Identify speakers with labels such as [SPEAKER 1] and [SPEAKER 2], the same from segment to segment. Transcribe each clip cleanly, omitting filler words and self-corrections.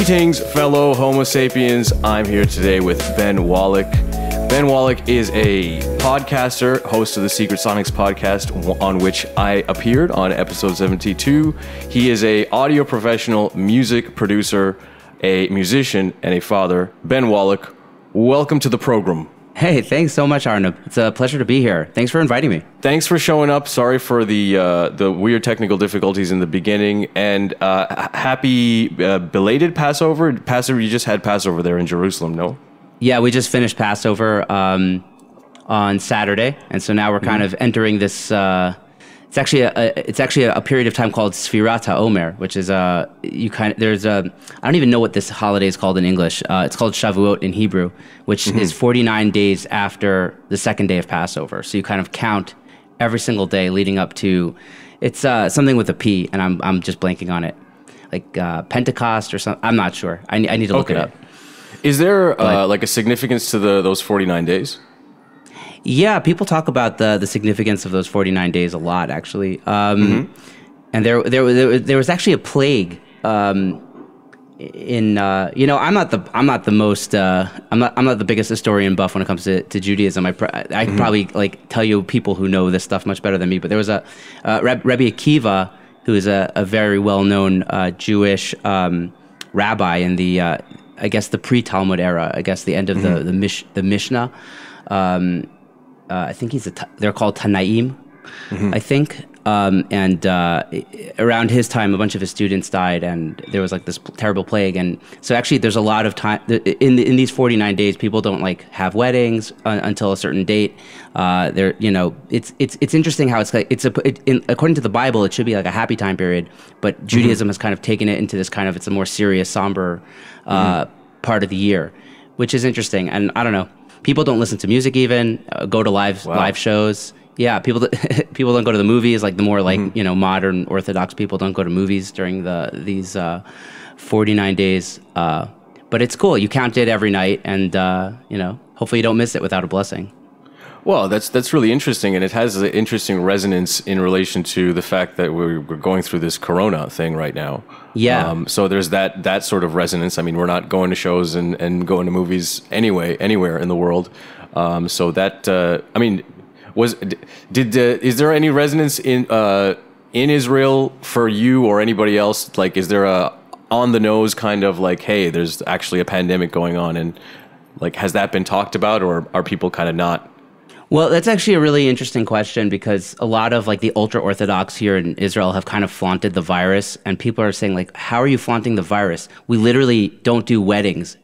[SPEAKER 1] Greetings, fellow Homo sapiens. I'm here today with Ben Wallick. Ben Wallick is a podcaster, host of the Secret Sonics podcast, on which I appeared on episode 72. He is a audio professional, music producer, a musician, and a father. Ben Wallick, welcome to the program.
[SPEAKER 2] Hey, thanks so much, Arnab. It's a pleasure to be here. Thanks for inviting me.
[SPEAKER 1] Thanks for showing up. Sorry for the weird technical difficulties in the beginning. And happy belated Passover. Passover, you just had Passover there in Jerusalem, no?
[SPEAKER 2] Yeah, we just finished Passover on Saturday, and so now we're kind of entering this. It's actually a period of time called Sfirat HaOmer, which is I don't even know what this holiday is called in English. It's called Shavuot in Hebrew, which is 49 days after the second day of Passover. So you kind of count every single day leading up to. It's something with a P, and I'm just blanking on it, like Pentecost or something. I'm not sure. I need to look it up.
[SPEAKER 1] Is there like a significance to those 49 days?
[SPEAKER 2] Yeah, people talk about the significance of those 49 days a lot, actually. And there was actually a plague I'm not the biggest historian buff when it comes to Judaism. I can probably tell you people who know this stuff much better than me. But there was a Rabbi Akiva, who is a very well-known Jewish rabbi in the I guess the pre-Talmud era. I guess the end of the Mishnah. I think they're called Tanaim, I think. And around his time, a bunch of his students died, and there was this terrible plague. And so actually, there's a lot of time in these 49 days. People don't have weddings until a certain date. It's interesting how according to the Bible, it should be a happy time period, but Judaism has kind of taken it into this it's a more serious, somber part of the year, which is interesting. And I don't know. People don't listen to music even, go to live shows. Yeah, people don't go to the movies, the more modern Orthodox people don't go to movies during these 49 days. But it's cool. You count it every night, and hopefully you don't miss it without a blessing.
[SPEAKER 1] Well, that's really interesting, and it has an interesting resonance in relation to the fact that we're going through this Corona thing right now.
[SPEAKER 2] Yeah.
[SPEAKER 1] So there's that sort of resonance. I mean, we're not going to shows and going to movies anywhere in the world. So that is there any resonance in Israel for you or anybody else? Is there a on the nose kind of hey, there's actually a pandemic going on, and has that been talked about, or are people kind of not?
[SPEAKER 2] Well, that's actually a really interesting question, because a lot of the ultra-Orthodox here in Israel have kind of flaunted the virus, and people are saying how are you flaunting the virus? We literally don't do weddings,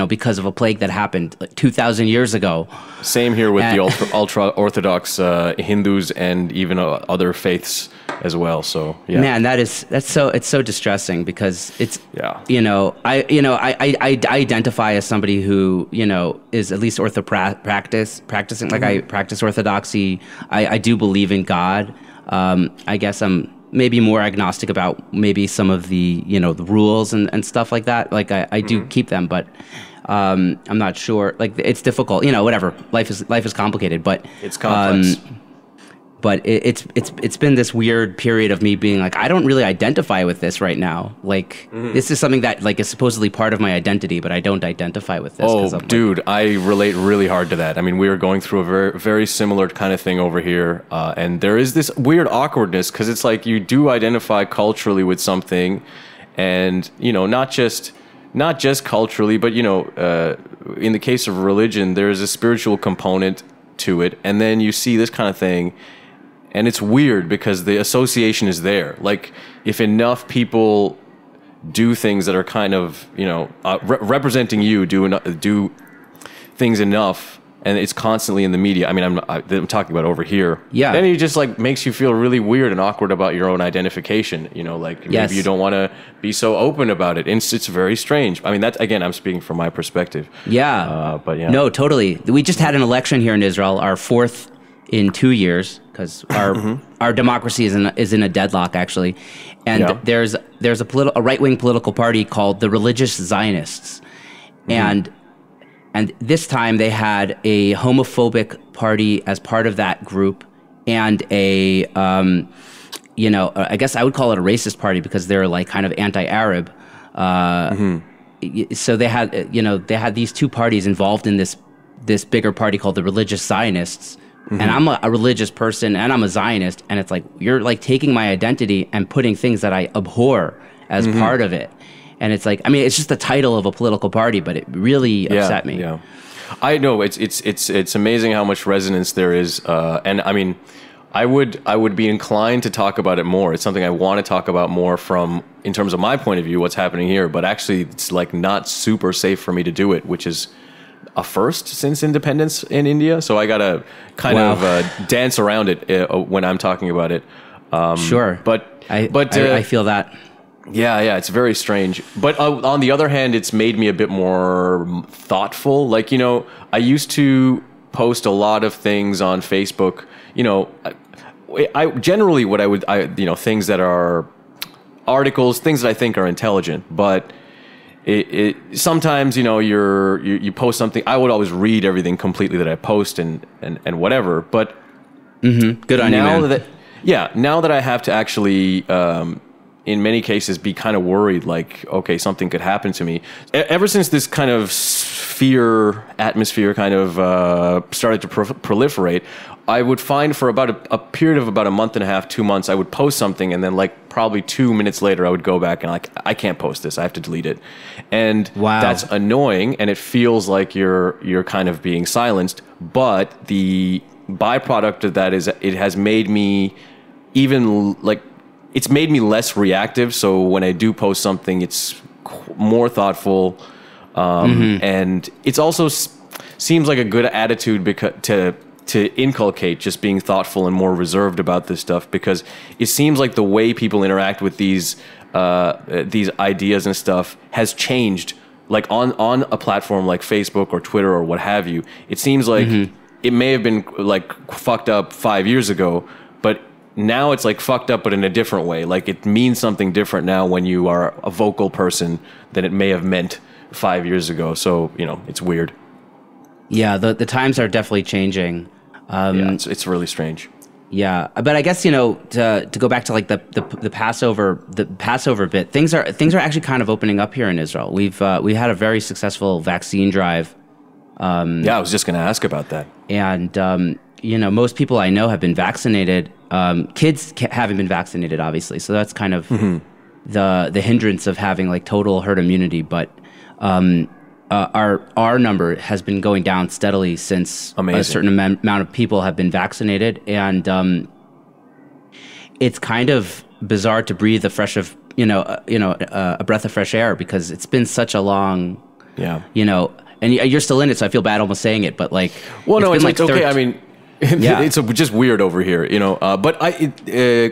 [SPEAKER 2] because of a plague that happened 2,000 years ago.
[SPEAKER 1] Same here with the ultra-Orthodox Hindus and even other faiths as well. So yeah, man,
[SPEAKER 2] it's so distressing, because it's I identify as somebody who is at least practicing. I practice Orthodoxy. I do believe in God. I guess I'm maybe more agnostic about maybe some of the the rules and stuff like that. I do keep them, but I'm not sure. It's difficult. Whatever. Life is complicated, but
[SPEAKER 1] it's complex.
[SPEAKER 2] But it's been this weird period of me being I don't really identify with this right now. This is something that is supposedly part of my identity, but I don't identify with this.
[SPEAKER 1] Oh, dude, I relate really hard to that. I mean, we are going through a very, very similar kind of thing over here, and there is this weird awkwardness, because it's you do identify culturally with something, and not just culturally, but in the case of religion, there is a spiritual component to it, and then you see this kind of thing. And it's weird because the association is there. If enough people do things that are kind of, representing you, do things enough, and it's constantly in the media. I mean, I'm talking about over here.
[SPEAKER 2] Yeah.
[SPEAKER 1] Then it just makes you feel really weird and awkward about your own identification. Maybe you don't want to be so open about it. And it's very strange. I mean, that's, again, I'm speaking from my perspective.
[SPEAKER 2] Yeah.
[SPEAKER 1] But yeah.
[SPEAKER 2] No, totally. We just had an election here in Israel, our fourth in 2 years, because our democracy is in a deadlock, actually, and there's a right-wing political party called the Religious Zionists, and this time they had a homophobic party as part of that group, and a I guess I would call it a racist party, because they're kind of anti-Arab, so they had, they had these two parties involved in this bigger party called the Religious Zionists. And I'm a religious person, and I'm a Zionist, and it's like, you're like taking my identity and putting things that I abhor as part of it. And it's like, I mean, it's just the title of a political party, but it really upset me.
[SPEAKER 1] Yeah, I know it's amazing how much resonance there is, and I mean, I would be inclined to talk about it more. It's something I want to talk about more from, in terms of my point of view, what's happening here. But actually, it's like not super safe for me to do it, which is a first since independence in India. So I gotta kind of dance around it when I'm talking about it.
[SPEAKER 2] Sure,
[SPEAKER 1] but
[SPEAKER 2] I feel that.
[SPEAKER 1] Yeah, it's very strange. But on the other hand, it's made me a bit more thoughtful. Like, I used to post a lot of things on Facebook. I generally things that are articles, things that I think are intelligent, but it sometimes, you post something. I would always read everything completely that I post and whatever. But
[SPEAKER 2] good on you, man.
[SPEAKER 1] Now that I have to actually, in many cases, be kind of worried, like, okay, something could happen to me. Ever since this kind of fear atmosphere kind of started to proliferate, I would find for about a period of about a month and a half, 2 months, I would post something, and then like probably 2 minutes later, I would go back and like, I can't post this. I have to delete it. And that's annoying, and it feels like you're kind of being silenced. But the byproduct of that is it has made me it's made me less reactive. So when I do post something, it's more thoughtful. And it's also seems like a good attitude to inculcate just being thoughtful and more reserved about this stuff, because it seems like the way people interact with these ideas and stuff has changed. Like on a platform like Facebook or Twitter or what have you, it seems like it may have been like fucked up 5 years ago, but now it's like fucked up, but in a different way. Like it means something different now when you are a vocal person than it may have meant 5 years ago. So, it's weird.
[SPEAKER 2] Yeah, the times are definitely changing.
[SPEAKER 1] It's really strange.
[SPEAKER 2] Yeah, but I guess, to go back to like the Passover bit, things are actually kind of opening up here in Israel. We had a very successful vaccine drive.
[SPEAKER 1] I was just going to ask about that.
[SPEAKER 2] And most people I know have been vaccinated. Kids haven't been vaccinated, obviously, so that's kind of the hindrance of having like total herd immunity. But our number has been going down steadily since a certain amount of people have been vaccinated, and it's kind of bizarre to breathe a breath of fresh air, because it's been such a long, and you're still in it, so I feel bad almost saying it, but like,
[SPEAKER 1] it's okay. I mean, it's just weird over here, But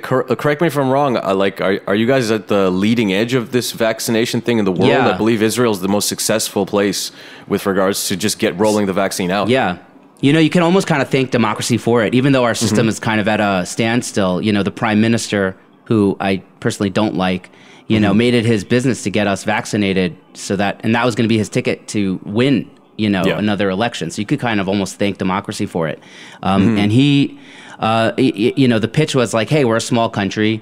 [SPEAKER 1] correct me if I'm wrong. Are you guys at the leading edge of this vaccination thing in the world?
[SPEAKER 2] Yeah.
[SPEAKER 1] I believe Israel is the most successful place with regards to just rolling the vaccine out.
[SPEAKER 2] Yeah. You can almost kind of thank democracy for it, even though our system is kind of at a standstill. The prime minister, who I personally don't like, made it his business to get us vaccinated, and that was going to be his ticket to win another election. So you could kind of almost thank democracy for it. And he, the pitch was like, hey, we're a small country.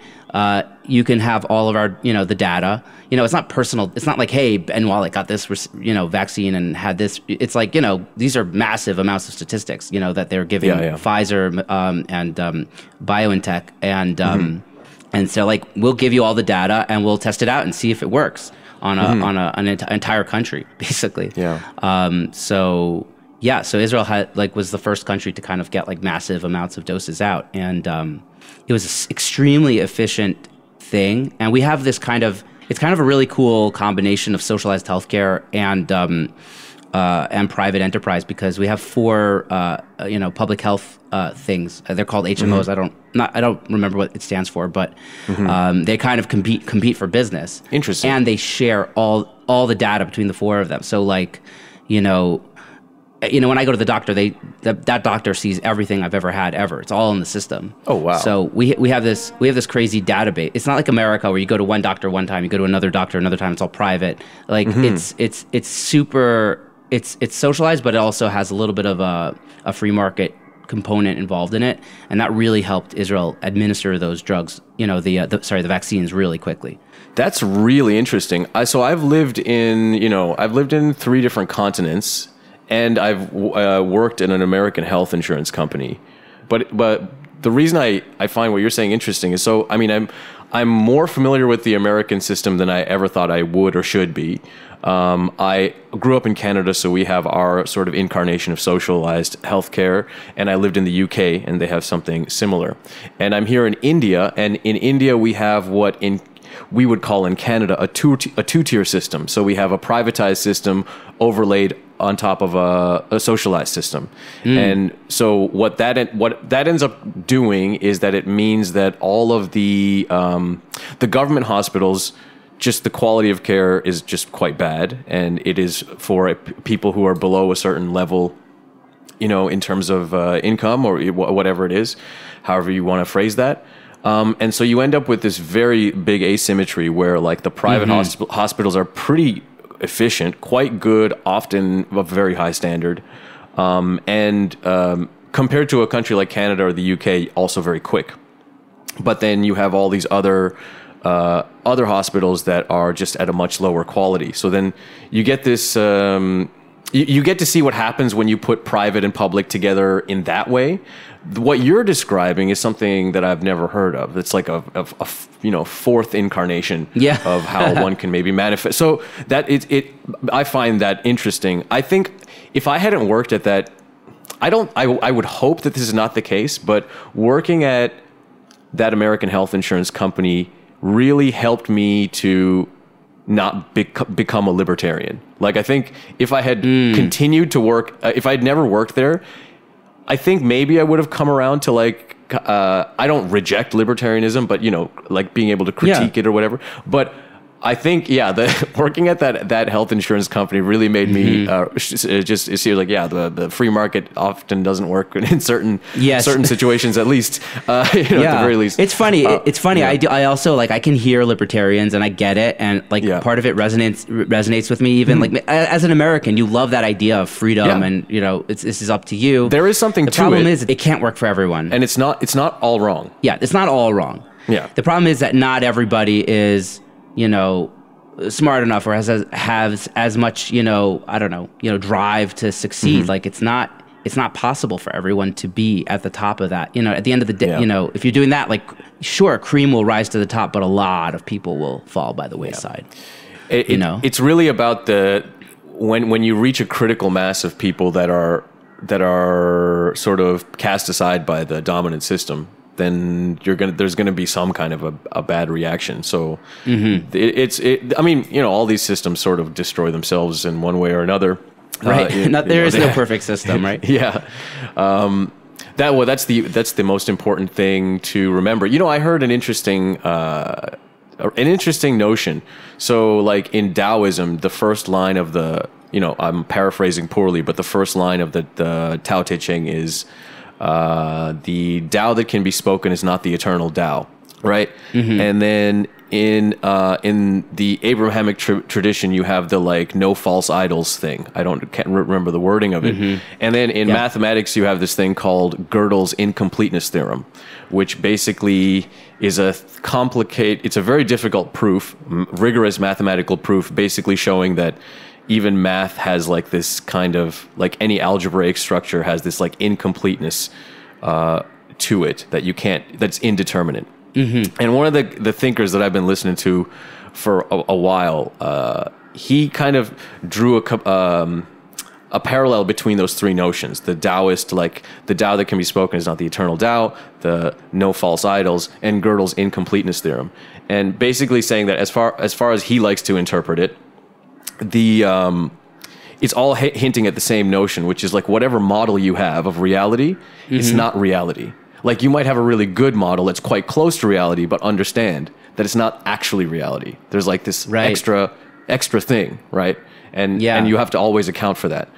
[SPEAKER 2] You can have all of our, the data. It's not personal. It's not like, hey, Ben Wallick got this, vaccine and had this. It's like, these are massive amounts of statistics, that they're giving Pfizer and BioNTech. And so like, we'll give you all the data and we'll test it out and see if it works on an entire country, basically. So Israel was the first country to kind of get like massive amounts of doses out, and it was an extremely efficient thing. And we have this it's kind of a really cool combination of socialized healthcare and private enterprise, because we have 4 public health things. They're called HMOs. I don't remember what it stands for, but they kind of compete for business.
[SPEAKER 1] Interesting.
[SPEAKER 2] And they share all the data between the 4 of them. So like, when I go to the doctor, that doctor sees everything I've ever had ever. It's all in the system.
[SPEAKER 1] Oh wow!
[SPEAKER 2] So we have this crazy database. It's not like America where you go to one doctor one time, you go to another doctor another time. It's all private. Like it's super. It's socialized, but it also has a little bit of a free market component involved in it, and that really helped Israel administer those drugs. The vaccines really quickly.
[SPEAKER 1] That's really interesting. So I've lived in 3 different continents, and I've worked in an American health insurance company. But the reason I find what you're saying interesting is, so I mean, I'm more familiar with the American system than I ever thought I would or should be. I grew up in Canada, so we have our sort of incarnation of socialized healthcare, and I lived in the UK, and they have something similar. And I'm here in India, and in India we have what we would call in Canada a two-tier system. So we have a privatized system overlaid on top of a socialized system. And so what that ends up doing is that it means that all of the government hospitals, just the quality of care is just quite bad, and it is for people who are below a certain level, in terms of income or whatever it is, however you want to phrase that. And so you end up with this very big asymmetry where like the private hospitals are pretty efficient, quite good, often of very high standard, and compared to a country like Canada or the UK, also very quick. But then you have all these other hospitals that are just at a much lower quality. So then you get this. You get to see what happens when you put private and public together in that way. What you're describing is something that I've never heard of. It's like a fourth incarnation of how one can maybe manifest. So that I find that interesting. I think if I hadn't worked at that, I would hope that this is not the case, but working at that American health insurance company really helped me to not become a libertarian. Like, I think if I had continued to work, if I'd never worked there, I think maybe I would have come around to like, I don't reject libertarianism, but like being able to critique it or whatever. But I think, working at that health insurance company really made me just see like, the free market often doesn't work in certain situations, at least, at the very least.
[SPEAKER 2] It's funny. It's funny. Yeah. I also like, I can hear libertarians and I get it. And like part of it resonates with me, even like as an American, you love that idea of freedom and this is up to you.
[SPEAKER 1] There is something to it.
[SPEAKER 2] The problem is it can't work for everyone.
[SPEAKER 1] And it's not all wrong.
[SPEAKER 2] Yeah. It's not all wrong.
[SPEAKER 1] Yeah.
[SPEAKER 2] The problem is that not everybody is, smart enough or has as much, drive to succeed. Like it's not possible for everyone to be at the top of that. At the end of the day, if you're doing that, like, sure, cream will rise to the top, but a lot of people will fall by the wayside.
[SPEAKER 1] It's really about when you reach a critical mass of people that are sort of cast aside by the dominant system, then there's gonna be some kind of a bad reaction. So I mean, all these systems sort of destroy themselves in one way or another.
[SPEAKER 2] Right. There is no perfect system, right?
[SPEAKER 1] Yeah. That's the most important thing to remember. I heard an interesting notion. So like in Taoism, the first line of I'm paraphrasing poorly, but the first line of the Tao Te Ching is, the Tao that can be spoken is not the eternal Tao, right? And then in the Abrahamic tradition, you have the like no false idols thing. Can't remember the wording of it. And then in mathematics, you have this thing called Gödel's incompleteness theorem, which basically is it's a very difficult proof, rigorous mathematical proof, basically showing that even math has like this kind of, like any algebraic structure has this like incompleteness to it that's indeterminate. And one of the thinkers that I've been listening to for a while, he kind of drew a parallel between those three notions. The Taoist, like the Tao that can be spoken is not the eternal Tao, the no false idols, and Gödel's incompleteness theorem. And basically saying that as far as he likes to interpret it, it's all hinting at the same notion, which is like whatever model you have of reality, it's not reality. Like you might have a really good model that's quite close to reality, but understand that it's not actually reality. There's like this extra extra thing, and you have to always account for that.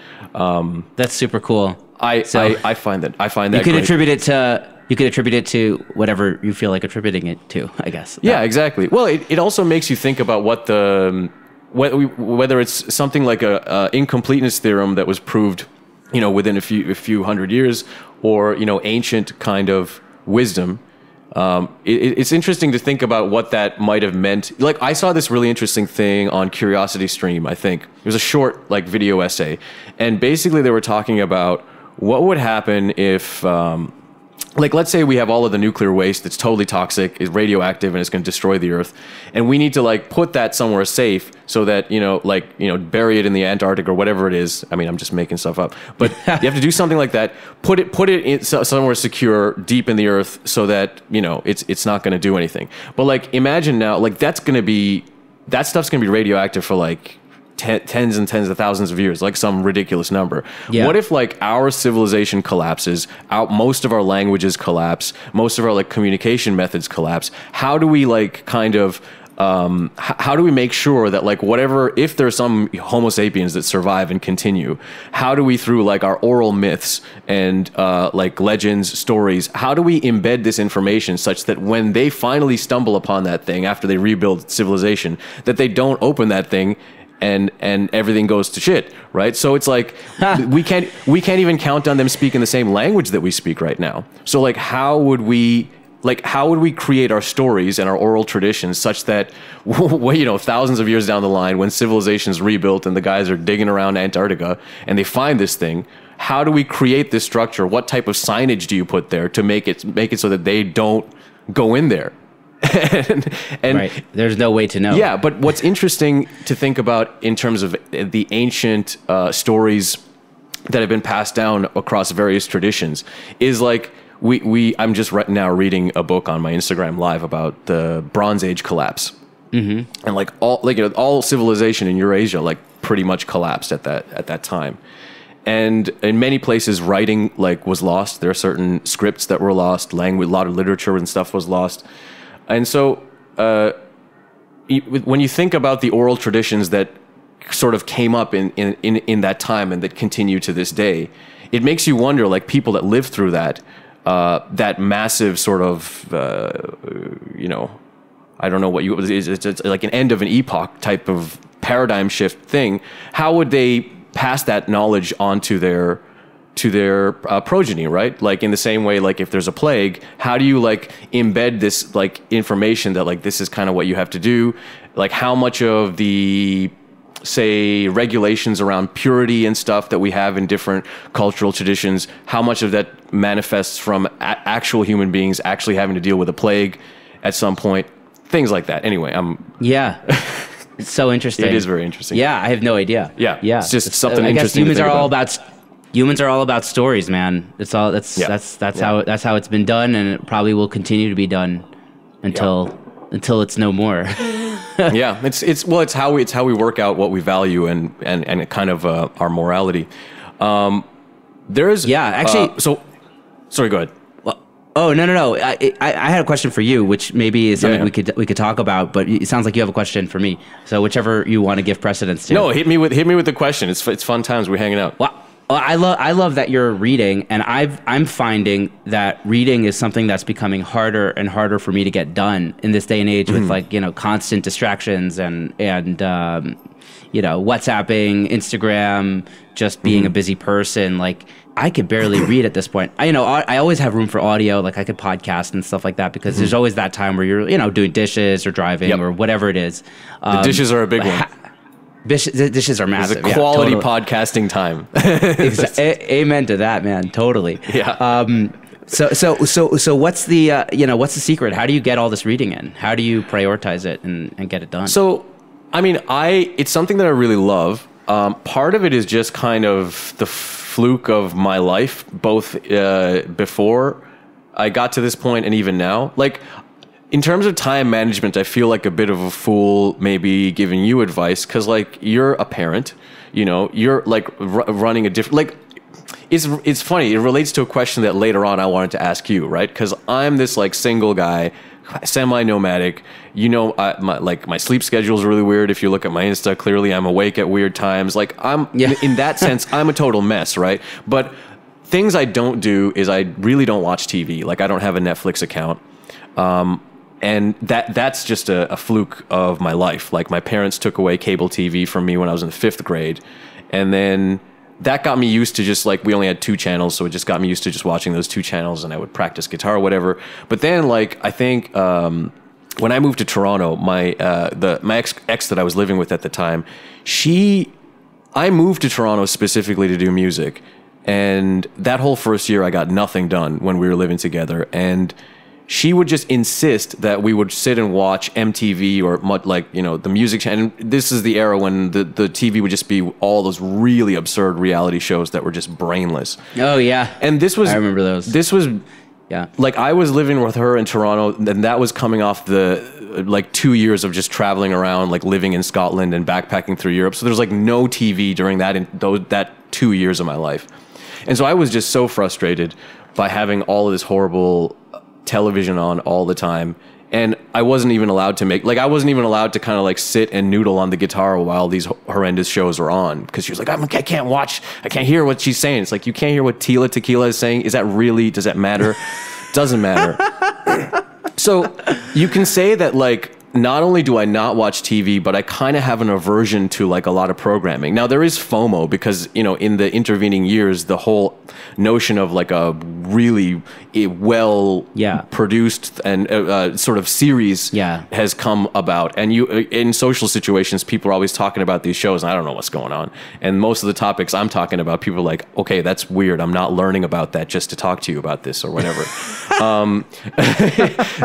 [SPEAKER 2] That's super cool.
[SPEAKER 1] I find that
[SPEAKER 2] you could attribute it to whatever you feel like attributing it to, I guess.
[SPEAKER 1] Yeah, exactly. Well, it also makes you think about whether it's something like a incompleteness theorem that was proved, within a few hundred years, or ancient kind of wisdom. It's interesting to think about what that might have meant. Like, I saw this really interesting thing on Curiosity Stream, I think. It was a short, like, video essay. And basically they were talking about what would happen if, like, let's say we have all of the nuclear waste that's totally toxic, is radioactive, and it's going to destroy the Earth. And we need to, like, put that somewhere safe so that, bury it in the Antarctic or whatever it is. I mean, I'm just making stuff up. But you have to do something like that. Put it in somewhere secure, deep in the Earth, so that, it's not going to do anything. But, like, imagine now, like, that stuff's going to be radioactive for, like, tens and tens of thousands of years, like some ridiculous number. Yeah. What if, like, our civilization collapses, most of our languages collapse, most of our, like, communication methods collapse? How do we, like, kind of how do we make sure that, like, whatever, if there's some Homo sapiens that survive and continue, how do we, through, like, our oral myths and like legends, stories, how do we embed this information such that when they finally stumble upon that thing after they rebuild civilization, that they don't open that thing and everything goes to shit, right? So it's like we can't even count on them speaking the same language that we speak right now. So, like, how would we create our stories and our oral traditions such that, thousands of years down the line, when civilization's rebuilt and the guys are digging around Antarctica and they find this thing, how do we create this structure? What type of signage do you put there to make it so that they don't go in there? and
[SPEAKER 2] right. There's no way to know.
[SPEAKER 1] Yeah, but what's interesting to think about in terms of the ancient stories that have been passed down across various traditions is, like, I'm just right now reading a book on my Instagram Live about the Bronze Age collapse, and, like, all civilization in Eurasia, like, pretty much collapsed at that time. And in many places, writing, like, was lost. There are certain scripts that were lost. Language, a lot of literature and stuff was lost. And so, when you think about the oral traditions that sort of came up in that time and that continue to this day, it makes you wonder, like, people that lived through that massive sort of, I don't know what it's like an end of an epoch type of paradigm shift thing. How would they pass that knowledge on to their progeny, right? Like, in the same way, like, if there's a plague, how do you, like, embed this, like, information that, like, this is kind of what you have to do? Like, how much of the, say, regulations around purity and stuff that we have in different cultural traditions, how much of that manifests from actual human beings actually having to deal with a plague at some point? Things like that. Anyway,
[SPEAKER 2] Yeah. It's so interesting.
[SPEAKER 1] It is very interesting.
[SPEAKER 2] Yeah, I have no idea.
[SPEAKER 1] Yeah. It's just
[SPEAKER 2] I
[SPEAKER 1] something interesting.
[SPEAKER 2] guess humans are all about stories, man. That's how it's been done, and it probably will continue to be done until it's no more.
[SPEAKER 1] Yeah, it's how we work out what we value and kind of our morality. Sorry, go ahead.
[SPEAKER 2] Oh, no. I had a question for you, which maybe is something we could talk about, but it sounds like you have a question for me. So whichever you want to give precedence to.
[SPEAKER 1] No, hit me with the question. It's fun times. We're hanging out.
[SPEAKER 2] Well, I love that you're reading, and I'm finding that reading is something that's becoming harder and harder for me to get done in this day and age with, like, constant distractions and WhatsApping, Instagram, just being a busy person. Like, I could barely read at this point. I always have room for audio, like I could podcast and stuff like that, because there's always that time where you're doing dishes or driving or whatever it is.
[SPEAKER 1] The dishes are a big one.
[SPEAKER 2] Dishes are massive.
[SPEAKER 1] It's a quality podcasting time.
[SPEAKER 2] Amen to that, man. Totally.
[SPEAKER 1] Yeah.
[SPEAKER 2] So what's the secret? How do you get all this reading in? How do you prioritize it and get it done?
[SPEAKER 1] So, I mean, it's something that I really love. Part of it is just kind of the fluke of my life, both before I got to this point and even now. Like, in terms of time management, I feel like a bit of a fool maybe giving you advice, because, like, you're a parent, you're, like, running a different, like, it's funny. It relates to a question that later on I wanted to ask you, right? Because I'm this, like, single guy, semi-nomadic. My sleep schedule is really weird. If you look at my Insta, clearly I'm awake at weird times. Like, in that sense, I'm a total mess, right? But things I don't do is I really don't watch TV. Like, I don't have a Netflix account. And that's just a fluke of my life. Like, my parents took away cable TV from me when I was in the 5th grade. And then that got me used to just like, we only had 2 channels, so it just got me used to just watching those 2 channels, and I would practice guitar or whatever. But then like, I think when I moved to Toronto, my ex that I was living with at the time, I moved to Toronto specifically to do music. And that whole first year, I got nothing done when we were living together. And she would just insist that we would sit and watch MTV or like, you know, the music channel. And this is the era when the TV would just be all those really absurd reality shows that were just brainless.
[SPEAKER 2] Oh, yeah.
[SPEAKER 1] And I
[SPEAKER 2] remember those.
[SPEAKER 1] This was,
[SPEAKER 2] yeah.
[SPEAKER 1] Like, I was living with her in Toronto, and that was coming off the, like, 2 years of just traveling around, like, living in Scotland and backpacking through Europe. So there's, like, no TV during that 2 years of my life. And so I was just so frustrated by having all of this horrible television on all the time. And I wasn't even allowed to kind of like sit and noodle on the guitar while these horrendous shows were on. Because she was like, I can't hear what she's saying. It's like, you can't hear what Tila Tequila is saying. Does that matter? Doesn't matter. So you can say that, like, not only do I not watch TV, but I kind of have an aversion to like a lot of programming. Now there is FOMO because, you know, in the intervening years, the whole notion of like a really well produced and sort of series has come about. And in social situations, people are always talking about these shows, and I don't know what's going on. And most of the topics I'm talking about, people are like, okay, that's weird. I'm not learning about that just to talk to you about this or whatever.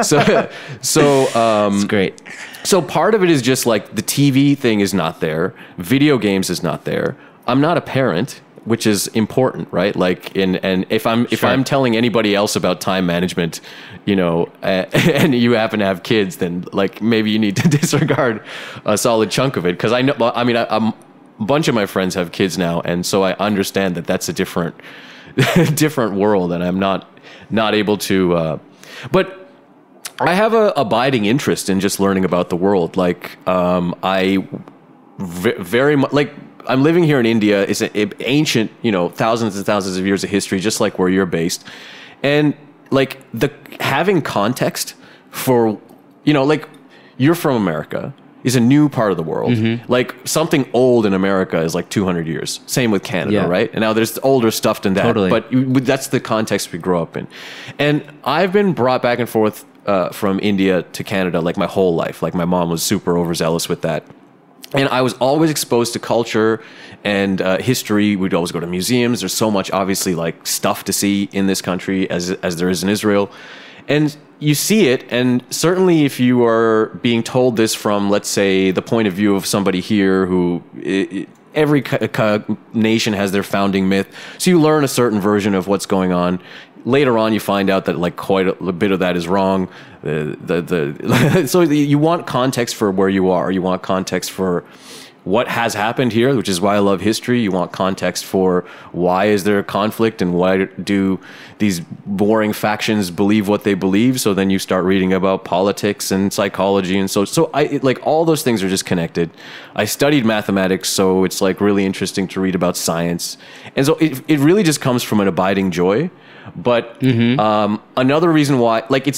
[SPEAKER 2] It's great.
[SPEAKER 1] So part of it is just like the TV thing is not there. Video games is not there. I'm not a parent, which is important, right? Like, and if I'm telling anybody else about time management, you know, and you happen to have kids, then like maybe you need to disregard a solid chunk of it. Because a bunch of my friends have kids now, and so I understand that that's a different world, and I'm not able to. But I have a abiding interest in just learning about the world. Like, I very much, like, I'm living here in India. It's an ancient, you know, thousands and thousands of years of history, just like where you're based. And like having context for, you know, like, you're from America is a new part of the world. Mm-hmm. Like, something old in America is like 200 years. Same with Canada, right? And now there's older stuff than that. Totally. But that's the context we grow up in. And I've been brought back and forth from India to Canada like my whole life. Like, my mom was super overzealous with that. And I was always exposed to culture and history. We'd always go to museums. There's so much, obviously, like, stuff to see in this country as there is in Israel. And you see it, and certainly if you are being told this from, let's say, the point of view of somebody here who... every nation has their founding myth. So you learn a certain version of what's going on. Later on, you find out that like quite a bit of that is wrong. So you want context for where you are. You want context for what has happened here, which is why I love history. You want context for why is there a conflict and why do these boring factions believe what they believe. So then you start reading about politics and psychology. And so I like all those things are just connected. I studied mathematics, so it's like really interesting to read about science. And so it really just comes from an abiding joy. But another reason why, like,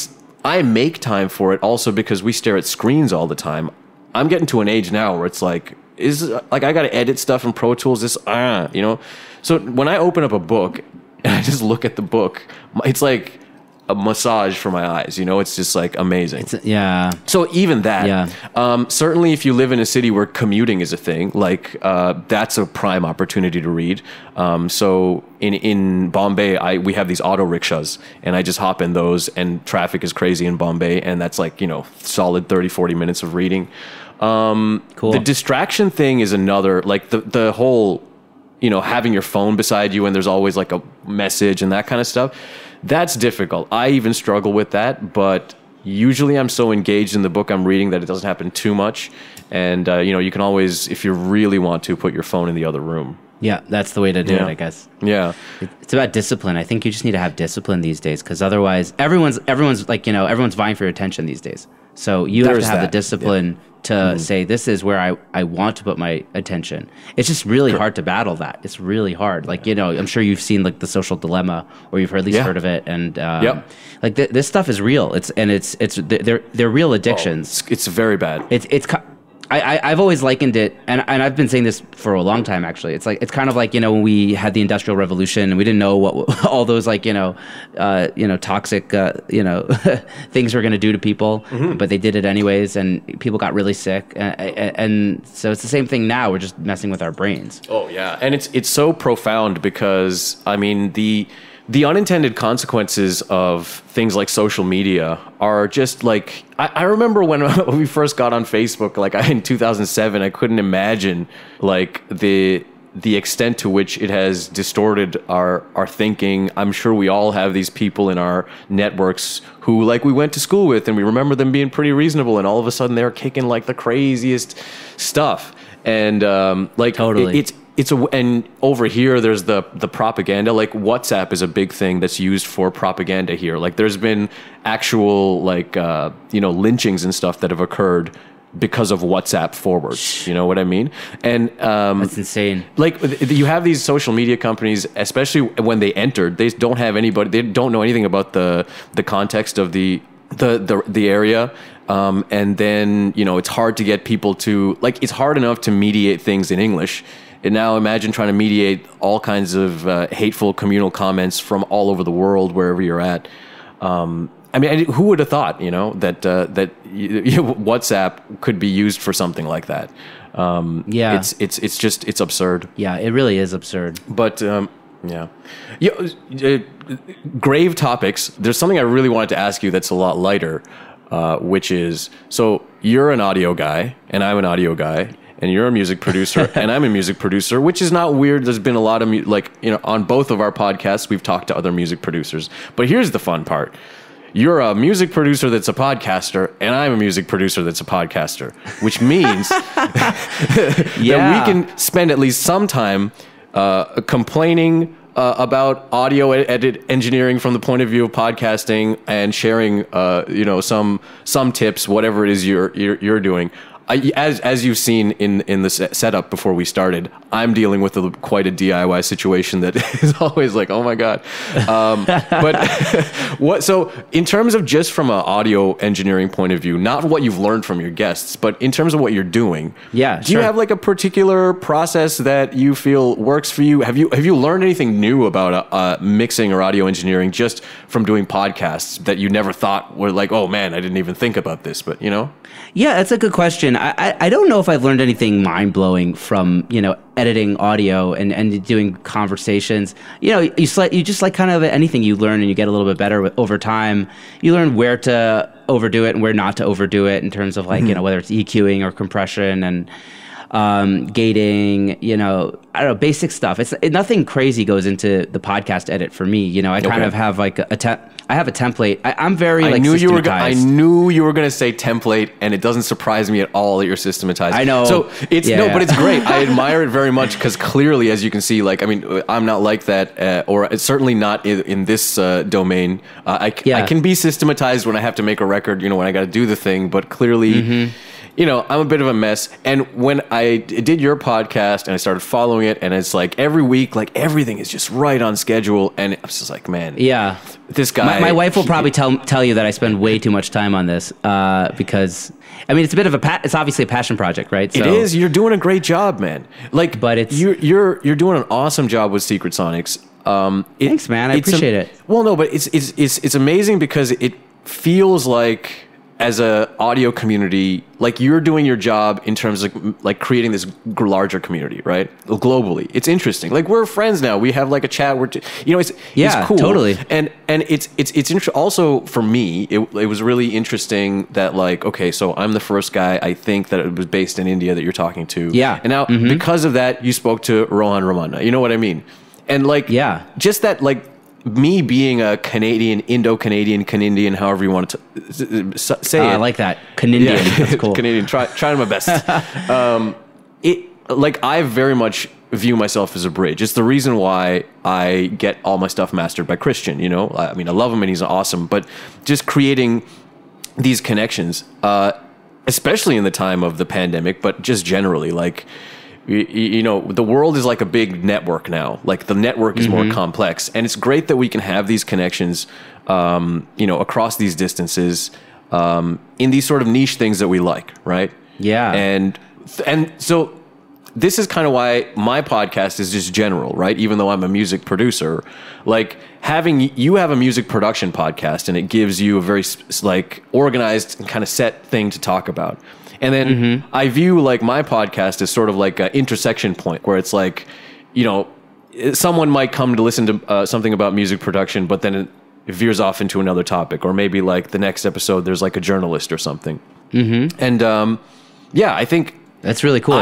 [SPEAKER 1] I make time for it also because we stare at screens all the time. I'm getting to an age now where it's like, I got to edit stuff in Pro Tools. You know. So when I open up a book and I just look at the book, it's like a massage for my eyes. You know, it's just like amazing. So even that. Certainly, if you live in a city where commuting is a thing, like that's a prime opportunity to read. So in Bombay, we have these auto rickshaws, and I just hop in those, and traffic is crazy in Bombay, and that's like, you know, solid 30-40 minutes of reading. Cool. The distraction thing is another, like the whole, you know, having your phone beside you and there's always like a message and that kind of stuff. That's difficult. I even struggle with that, but usually I'm so engaged in the book I'm reading that it doesn't happen too much. And, you know, you can always, if you really want to, put your phone in the other room.
[SPEAKER 2] Yeah, that's the way to do it, I guess.
[SPEAKER 1] Yeah.
[SPEAKER 2] It's about discipline. I think you just need to have discipline these days, because otherwise everyone's like, you know, everyone's vying for your attention these days. So you have to have the discipline to say, this is where I want to put my attention. It's just really hard to battle that. It's really hard. Like, you know, I'm sure you've seen like The Social Dilemma, or you've at least heard of it. And like this stuff is real. They're real addictions.
[SPEAKER 1] It's very bad.
[SPEAKER 2] I've always likened it, and I've been saying this for a long time. Actually, it's kind of like, when we had the Industrial Revolution, and we didn't know what all those toxic things were going to do to people, but they did it anyways, and people got really sick, and so it's the same thing now. We're just messing with our brains.
[SPEAKER 1] Oh yeah, and it's so profound because I mean the unintended consequences of things like social media are just like, I remember when we first got on Facebook, like in 2007, I couldn't imagine like the extent to which it has distorted our thinking. I'm sure we all have these people in our networks who like we went to school with and we remember them being pretty reasonable, and all of a sudden they're kicking like the craziest stuff. And
[SPEAKER 2] Totally.
[SPEAKER 1] And over here there's the propaganda. Like WhatsApp is a big thing that's used for propaganda here. Like there's been actual like lynchings and stuff that have occurred because of WhatsApp forwards. You know what I mean? And
[SPEAKER 2] that's insane.
[SPEAKER 1] Like you have these social media companies, especially when they entered, they don't have anybody. They don't know anything about the context of the area. And then it's hard to get people to like. It's hard enough to mediate things in English. And now imagine trying to mediate all kinds of hateful communal comments from all over the world, wherever you're at. I mean, who would have thought, that WhatsApp could be used for something like that?
[SPEAKER 2] Yeah,
[SPEAKER 1] it's absurd.
[SPEAKER 2] Yeah, it really is absurd.
[SPEAKER 1] But grave topics. There's something I really wanted to ask you that's a lot lighter, which is, so you're an audio guy and I'm an audio guy. And you're a music producer, and I'm a music producer, which is not weird. There's been a lot of, on both of our podcasts, we've talked to other music producers. But here's the fun part. You're a music producer that's a podcaster, and I'm a music producer that's a podcaster, which means that we can spend at least some time complaining about audio edit engineering from the point of view of podcasting and sharing, some tips, whatever it is you're doing. As you've seen in the setup before we started, I'm dealing with quite a DIY situation that is always like, oh my God. But so in terms of just from an audio engineering point of view, not what you've learned from your guests, but in terms of what you're doing, do you have like a particular process that you feel works for you? Have you learned anything new about mixing or audio engineering just from doing podcasts that you never thought were like, oh man, I didn't even think about this, but
[SPEAKER 2] Yeah, that's a good question. I don't know if I've learned anything mind-blowing from, editing audio and doing conversations. You just like kind of anything you learn and you get a little bit better over time. You learn where to overdo it and where not to overdo it in terms of like, whether it's EQing or compression and gating, I don't know, basic stuff. Nothing crazy goes into the podcast edit for me. I kind of have like I have a template. I'm very systematized.
[SPEAKER 1] I knew you were going to say template, and it doesn't surprise me at all that you're systematized.
[SPEAKER 2] I know.
[SPEAKER 1] So but it's great. I admire it very much because clearly, as you can see, like, I mean, I'm not like that, or certainly not in this domain. I can be systematized when I have to make a record, when I got to do the thing, but clearly, I'm a bit of a mess. And when I did your podcast and I started following it, and it's like every week, like everything is just right on schedule. And I was just like, man, this guy.
[SPEAKER 2] My wife will probably tell you that I spend way too much time on this because, I mean, it's a bit of it's obviously a passion project, right?
[SPEAKER 1] So, it is. You're doing a great job, man. Like, but it's you're doing an awesome job with Secret Sonics.
[SPEAKER 2] Thanks, man. I appreciate it.
[SPEAKER 1] Well, no, but it's amazing because it feels like, as a audio community, like you're doing your job in terms of like creating this larger community, right? Globally, it's interesting. Like we're friends now. We have like a chat. It's cool.
[SPEAKER 2] Totally.
[SPEAKER 1] And it's also for me. It was really interesting that like, okay, so I'm the first guy I think that it was based in India that you're talking to.
[SPEAKER 2] Yeah.
[SPEAKER 1] And now because of that, you spoke to Rohan Ramanna. You know what I mean? And like, just that like. Me being a Canadian, Indo-Canadian, Canadian, however you want to say it.
[SPEAKER 2] I like that. Canadian. That's cool.
[SPEAKER 1] Canadian. Trying my best. I very much view myself as a bridge. It's the reason why I get all my stuff mastered by Christian, I mean, I love him and he's awesome, but just creating these connections, especially in the time of the pandemic, but just generally, like, the world is like a big network now. Like the network is more complex, and it's great that we can have these connections, across these distances, in these sort of niche things that we like, right? Yeah. And so this is kind of why my podcast is just general, right? Even though I'm a music producer, like you have a music production podcast, and it gives you a very like organized and kind of set thing to talk about. And then I view like my podcast as sort of like an intersection point where it's like, you know, someone might come to listen to something about music production, but then it veers off into another topic, or maybe like the next episode, there's like a journalist or something. And yeah, I think
[SPEAKER 2] that's really cool.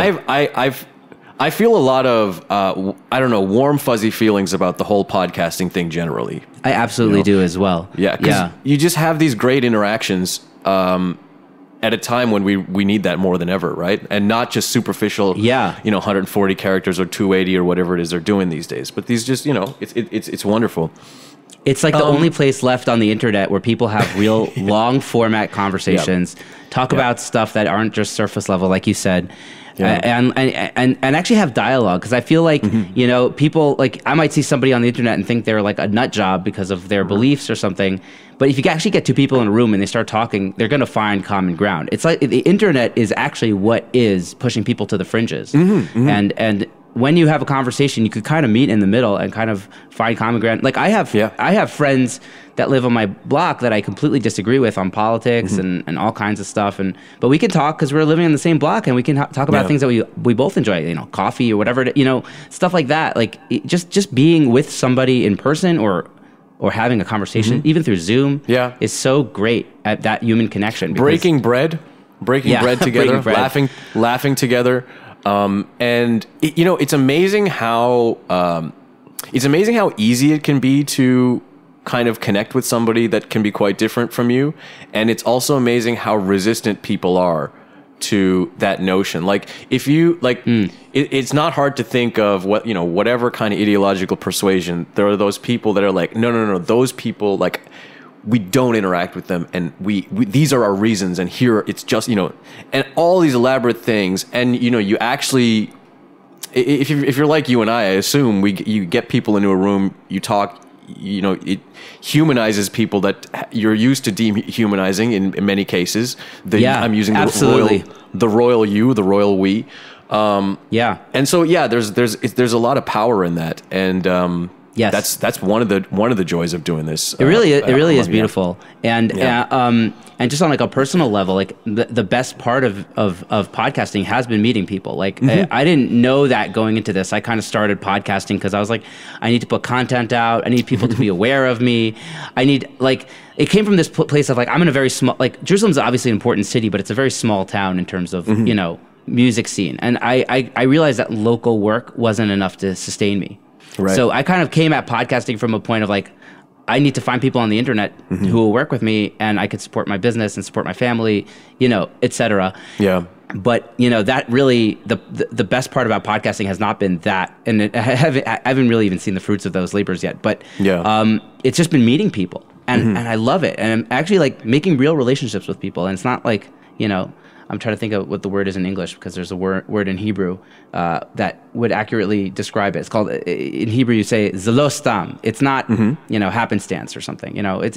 [SPEAKER 1] I feel a lot of, I don't know, warm, fuzzy feelings about the whole podcasting thing generally.
[SPEAKER 2] I absolutely do as well.
[SPEAKER 1] Yeah, because you just have these great interactions at a time when we need that more than ever, right? And not just superficial, you know, 140 characters or 280 or whatever it is they're doing these days. But these just, you know, it's wonderful.
[SPEAKER 2] It's like the only place left on the internet where people have real long format conversations, talk about stuff that aren't just surface level, like you said. And actually have dialogue, because I feel like you know, people, like, I might see somebody on the internet and think they're like a nut job because of their beliefs or something, but if you actually get two people in a room and they start talking, they're going to find common ground. It's like the internet is actually what is pushing people to the fringes, and when you have a conversation, you could kind of meet in the middle and kind of find common ground. Like I have friends that live on my block that I completely disagree with on politics and all kinds of stuff. But we can talk because we're living in the same block, and we can talk about things that we both enjoy, you know, coffee or whatever, you know, stuff like that. Like just being with somebody in person or having a conversation, even through Zoom, is so great at that human connection.
[SPEAKER 1] Breaking bread together, laughing together. And you know, it's amazing how easy it can be to kind of connect with somebody that can be quite different from you. And it's also amazing how resistant people are to that notion. Like if you it's not hard to think of what, you know, whatever kind of ideological persuasion, there are those people that are like, no, those people, like, we don't interact with them, and we these are our reasons, and here it's just, you know, and all these elaborate things. And you know, you actually, if you're like you and I assume you get people into a room, you talk, you know, it humanizes people that you're used to dehumanizing in many cases. I'm using the royal you, the royal we. And so there's a lot of power in that, and yes, that's one of the joys of doing this.
[SPEAKER 2] It really is beautiful, and just on like a personal level, like the best part of podcasting has been meeting people. Like I didn't know that going into this. I kind of started podcasting because I was like, I need to put content out. I need people to be aware of me. I need, like, it came from this place of like, I'm in a very small, like, Jerusalem's obviously an important city, but it's a very small town in terms of you know, music scene, and I realized that local work wasn't enough to sustain me. Right. So I kind of came at podcasting from a point of like, I need to find people on the internet who will work with me, and I could support my business and support my family, you know, etc. Yeah. But you know, that really the best part about podcasting has not been that, and I haven't really even seen the fruits of those labors yet. But it's just been meeting people, and I love it, and I'm actually like making real relationships with people, and it's not like, you know, I'm trying to think of what the word is in English, because there's a word in Hebrew that would accurately describe it. It's called, in Hebrew you say zelo stam. It's not you know, happenstance or something. You know, it's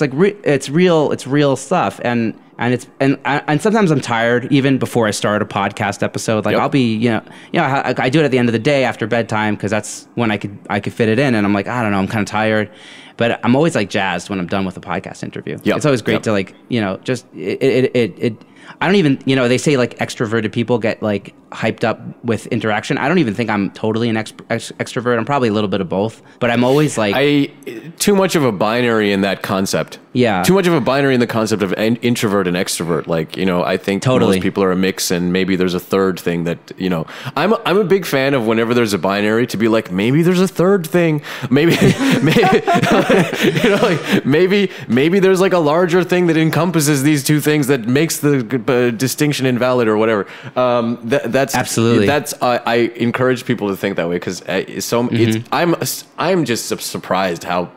[SPEAKER 2] like it's real stuff, and sometimes I'm tired even before I start a podcast episode. Like I'll be you know I do it at the end of the day after bedtime, because that's when I could fit it in, and I'm like, I don't know, I'm kind of tired. But I'm always like jazzed when I'm done with a podcast interview. It's always great to like, you know, just it I don't even, you know, they say like extroverted people get like hyped up with interaction. I don't even think I'm totally an extrovert. I'm probably a little bit of both, but I'm always like...
[SPEAKER 1] too much of a binary in that concept. Yeah. Too much of a binary in the concept of introvert and extrovert. Like, you know, I think most people are a mix, and maybe there's a third thing that, you know, I'm a big fan of whenever there's a binary to be like, maybe there's a third thing. Maybe, you know, like maybe there's like a larger thing that encompasses these two things that makes the distinction invalid or whatever. That's absolutely, I encourage people to think that way, because I'm just surprised how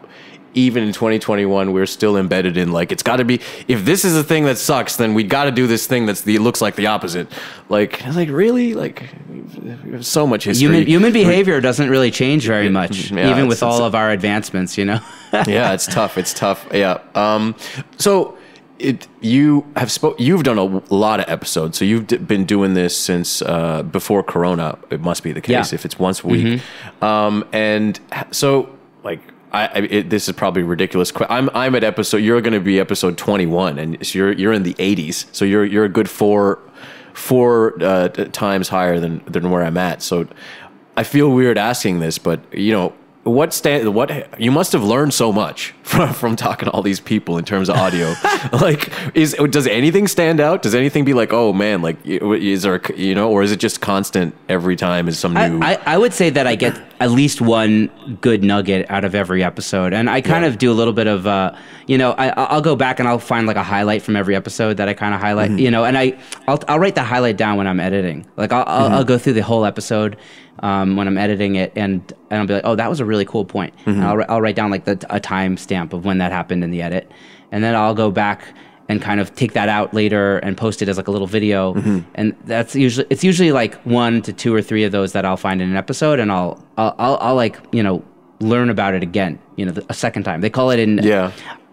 [SPEAKER 1] even in 2021 we're still embedded in like, it's got to be, if this is a thing that sucks, then we got to do this thing it looks like the opposite. Like really, like we have so much history.
[SPEAKER 2] Human behavior doesn't really change very much, even with all of our advancements, you know.
[SPEAKER 1] Yeah, it's tough. Yeah. So you've done a lot of episodes, so you've been doing this since before Corona. It must be the case if it's once a week. And so like this is probably ridiculous. I'm at episode. You're going to be episode 21, and so you're in the 80s. So you're a good four times higher than where I'm at. So I feel weird asking this, but you know. What you must have learned so much from talking to all these people in terms of audio. Like, does anything stand out? Does anything be like, oh man, like is there, you know, or is it just constant every time is some new?
[SPEAKER 2] I would say that I get at least one good nugget out of every episode, and I kind of do a little bit of, you know, I'll go back and I'll find like a highlight from every episode that I kind of highlight, you know, and I'll write the highlight down when I'm editing. Like I'll go through the whole episode. When I'm editing it, and I'll be like, oh, that was a really cool point. And I'll write down like a time stamp of when that happened in the edit, and then I'll go back and kind of take that out later and post it as like a little video. And it's usually like 1 to 2 or 3 of those that I'll find in an episode, and I'll like, you know, learn about it again, you know, a second time. They call it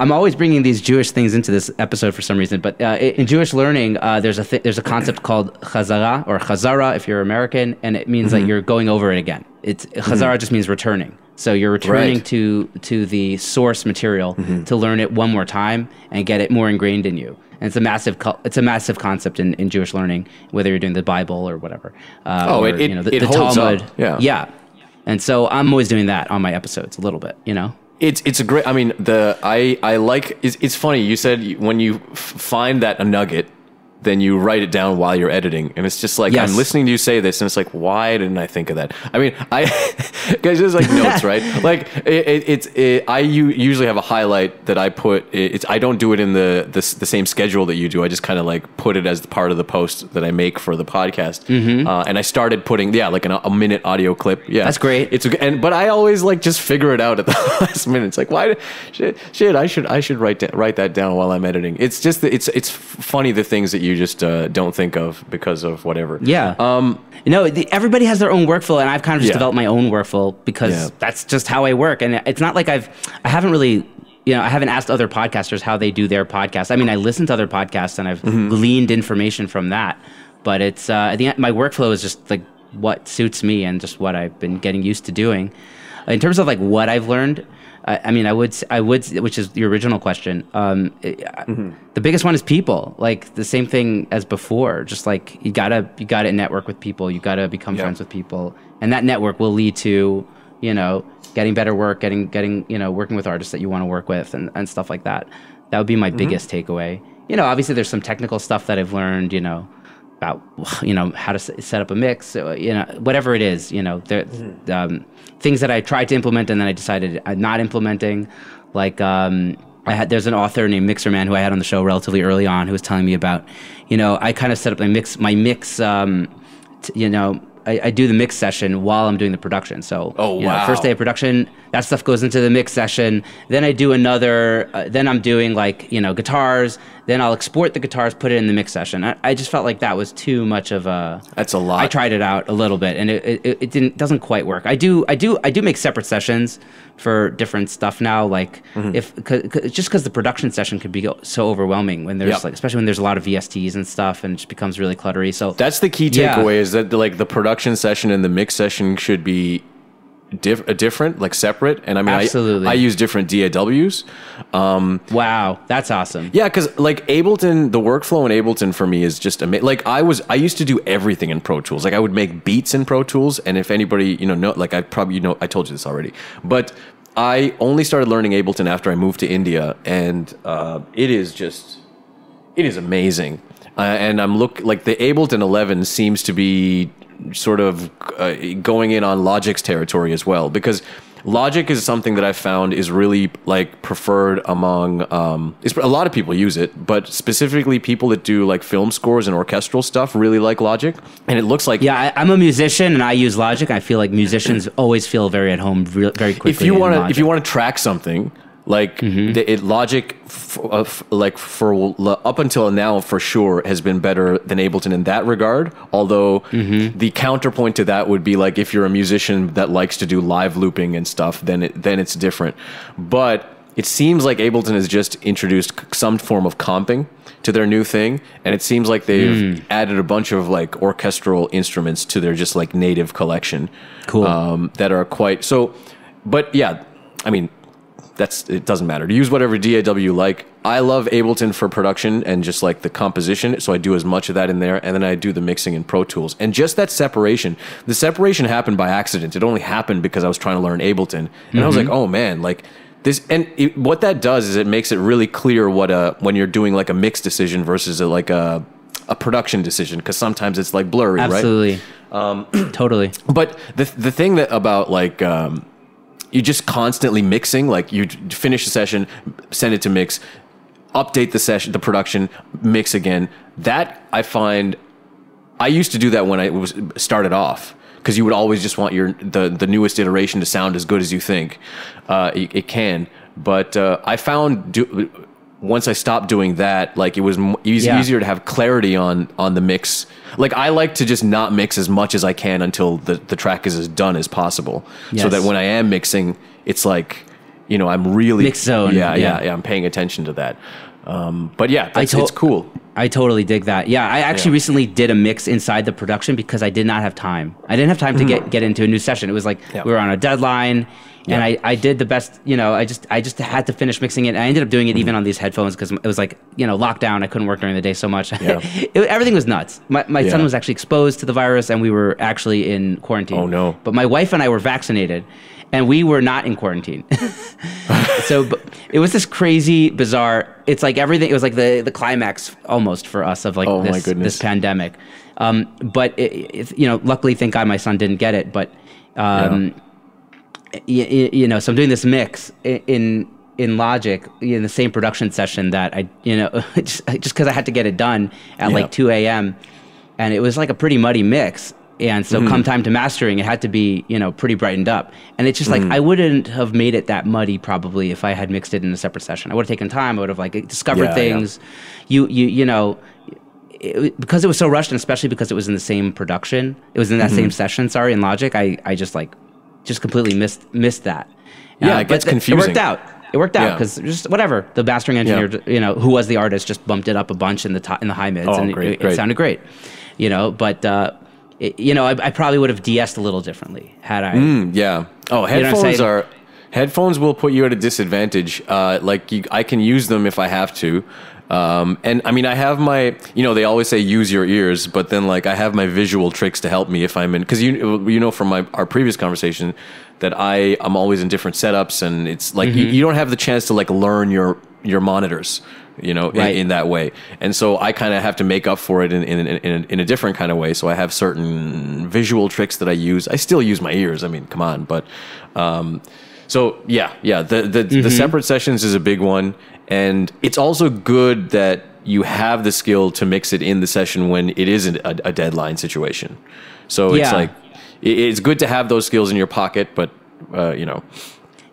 [SPEAKER 2] I'm always bringing these Jewish things into this episode for some reason, but in Jewish learning, there's a concept called chazara, or chazara if you're American, and it means that you're going over it again. Chazara just means returning. So you're returning to the source material to learn it one more time and get it more ingrained in you. And it's a massive concept in Jewish learning, whether you're doing the Bible or whatever.
[SPEAKER 1] You know, the
[SPEAKER 2] holds
[SPEAKER 1] Talmud.
[SPEAKER 2] Up. Yeah. And so I'm always doing that on my episodes a little bit, you know?
[SPEAKER 1] It's a great, I mean, I like, it's funny. You said when you find that a nugget, then you write it down while you're editing. And it's just like, I'm listening to you say this, and it's like, why didn't I think of that? I mean, guys, there's like notes, right? Like I usually have a highlight that I put, I don't do it in the same schedule that you do. I just kind of like put it as part of the post that I make for the podcast. And I started putting, like a minute audio clip. Yeah.
[SPEAKER 2] That's great.
[SPEAKER 1] But I always like just figure it out at the last minute. It's like, why, shit, I should write that down while I'm editing. It's just, it's funny the things that you just don't think of because of whatever.
[SPEAKER 2] Yeah. Everybody has their own workflow, and I've kind of just developed my own workflow because that's just how I work. And it's not like I haven't really, you know, I haven't asked other podcasters how they do their podcast. I mean, I listen to other podcasts and I've gleaned information from that, but it's at the end, my workflow is just like what suits me and just what I've been getting used to doing. In terms of like what I've learned, I mean, I would, which is your original question. The biggest one is people. Like the same thing as before. Just like you gotta network with people. You gotta become friends with people, and that network will lead to, you know, getting better work, getting you know, working with artists that you want to work with, and stuff like that. That would be my biggest takeaway. You know, obviously there's some technical stuff that I've learned. You know, about, you know, how to set up a mix. You know, whatever it is. You know, there. Things that I tried to implement and then I decided not implementing, like there's an author named Mixerman who I had on the show relatively early on who was telling me about, you know, I kind of set up my mix, you know, I do the mix session while I'm doing the production. So, you know, first day of production, that stuff goes into the mix session. Then I do another, then I'm doing like, you know, guitars. Then I'll export the guitars, put it in the mix session. I just felt like that was too much of a...
[SPEAKER 1] That's a lot.
[SPEAKER 2] I tried it out a little bit, and it doesn't quite work. I do make separate sessions for different stuff now. Like just because the production session could be so overwhelming when there's like, especially when there's a lot of VSTs and stuff, and it just becomes really cluttery. So
[SPEAKER 1] that's the key takeaway is that like the production session and the mix session should be different, like separate. And I mean, absolutely. I use different DAWs.
[SPEAKER 2] Wow, that's awesome.
[SPEAKER 1] Yeah, because like Ableton, the workflow in Ableton for me is just amazing. Like I used to do everything in Pro Tools. Like I would make beats in Pro Tools, and if anybody know, like I probably I told you this already, but I only started learning Ableton after I moved to India, and it is amazing. And like the Ableton 11 seems to be sort of going in on Logic's territory as well, because Logic is something that I've found is really like preferred among a lot of people use it, but specifically people that do like film scores and orchestral stuff really like Logic. And it looks like
[SPEAKER 2] I'm a musician and I use Logic. I feel like musicians always feel very at home very quickly.
[SPEAKER 1] If you want to track something, like Logic, like for up until now for sure has been better than Ableton in that regard. Although the counterpoint to that would be like if you're a musician that likes to do live looping and stuff, then it's different. But it seems like Ableton has just introduced some form of comping to their new thing, and it seems like they've added a bunch of like orchestral instruments to their just like native collection.
[SPEAKER 2] Cool.
[SPEAKER 1] That are quite so. But yeah, I mean, it doesn't matter. To use whatever DAW you like. I love Ableton for production and just like the composition, so I do as much of that in there, and then I do the mixing in Pro Tools. And just that separation, the separation happened by accident. It only happened because I was trying to learn Ableton, and I was like, oh man, like this. And what that does is it makes it really clear when you're doing like a mix decision versus a production decision, because sometimes it's like blurry,
[SPEAKER 2] Absolutely.
[SPEAKER 1] right?
[SPEAKER 2] Totally.
[SPEAKER 1] But the thing that about like you just constantly mixing, like you finish a session, send it to mix, update the session, the production, mix again. That I find, I used to do that when I was started off, because you would always just want the newest iteration to sound as good as you think it can. But I found once I stopped doing that, like it was easier to have clarity on the mix. Like I like to just not mix as much as I can until the track is as done as possible, so that when I am mixing, it's like, you know, I'm really
[SPEAKER 2] mix zone.
[SPEAKER 1] Yeah, I'm paying attention to that. But yeah, it's cool.
[SPEAKER 2] I totally dig that. Yeah, I actually recently did a mix inside the production because I did not have time. I didn't have time to get into a new session. It was like we were on a deadline. And I did the best, you know, I just had to finish mixing it. And I ended up doing it even on these headphones because it was like, you know, lockdown. I couldn't work during the day so much. Everything was nuts. My son was actually exposed to the virus, and we were actually in quarantine.
[SPEAKER 1] Oh, no.
[SPEAKER 2] But my wife and I were vaccinated, and we were not in quarantine. So it was this crazy, bizarre, it's like everything, it was like the climax almost for us of like this pandemic. But, you know, luckily, thank God my son didn't get it. But, you know, so I'm doing this mix in Logic in the same production session that I, you know, just because I had to get it done at like 2 a.m. and it was like a pretty muddy mix. And so come time to mastering, it had to be, you know, pretty brightened up. And it's just like, I wouldn't have made it that muddy probably if I had mixed it in a separate session. I would have taken time. I would have like discovered things. You know, because it was so rushed, and especially because it was in the same production, it was in that same session, in Logic, I just completely missed that.
[SPEAKER 1] Yeah, it gets confusing.
[SPEAKER 2] It worked out because just whatever, the mastering engineer, you know, who was the artist, just bumped it up a bunch in the high mids, and it sounded great. You know, but you know, I probably would have de-essed a little differently had I.
[SPEAKER 1] Oh, headphones will put you at a disadvantage. I can use them if I have to. And I mean, I have my, you know, they always say use your ears, but then like I have my visual tricks to help me if I'm in, because you know from our previous conversation that I'm always in different setups, and it's like you don't have the chance to like learn your monitors, you know, in that way, and so I kind of have to make up for it in a different kind of way. So I have certain visual tricks that I use. I still use my ears. I mean, come on, but so the separate sessions is a big one. And it's also good that you have the skill to mix it in the session when it isn't a deadline situation. So it's like, it's good to have those skills in your pocket, but, you know.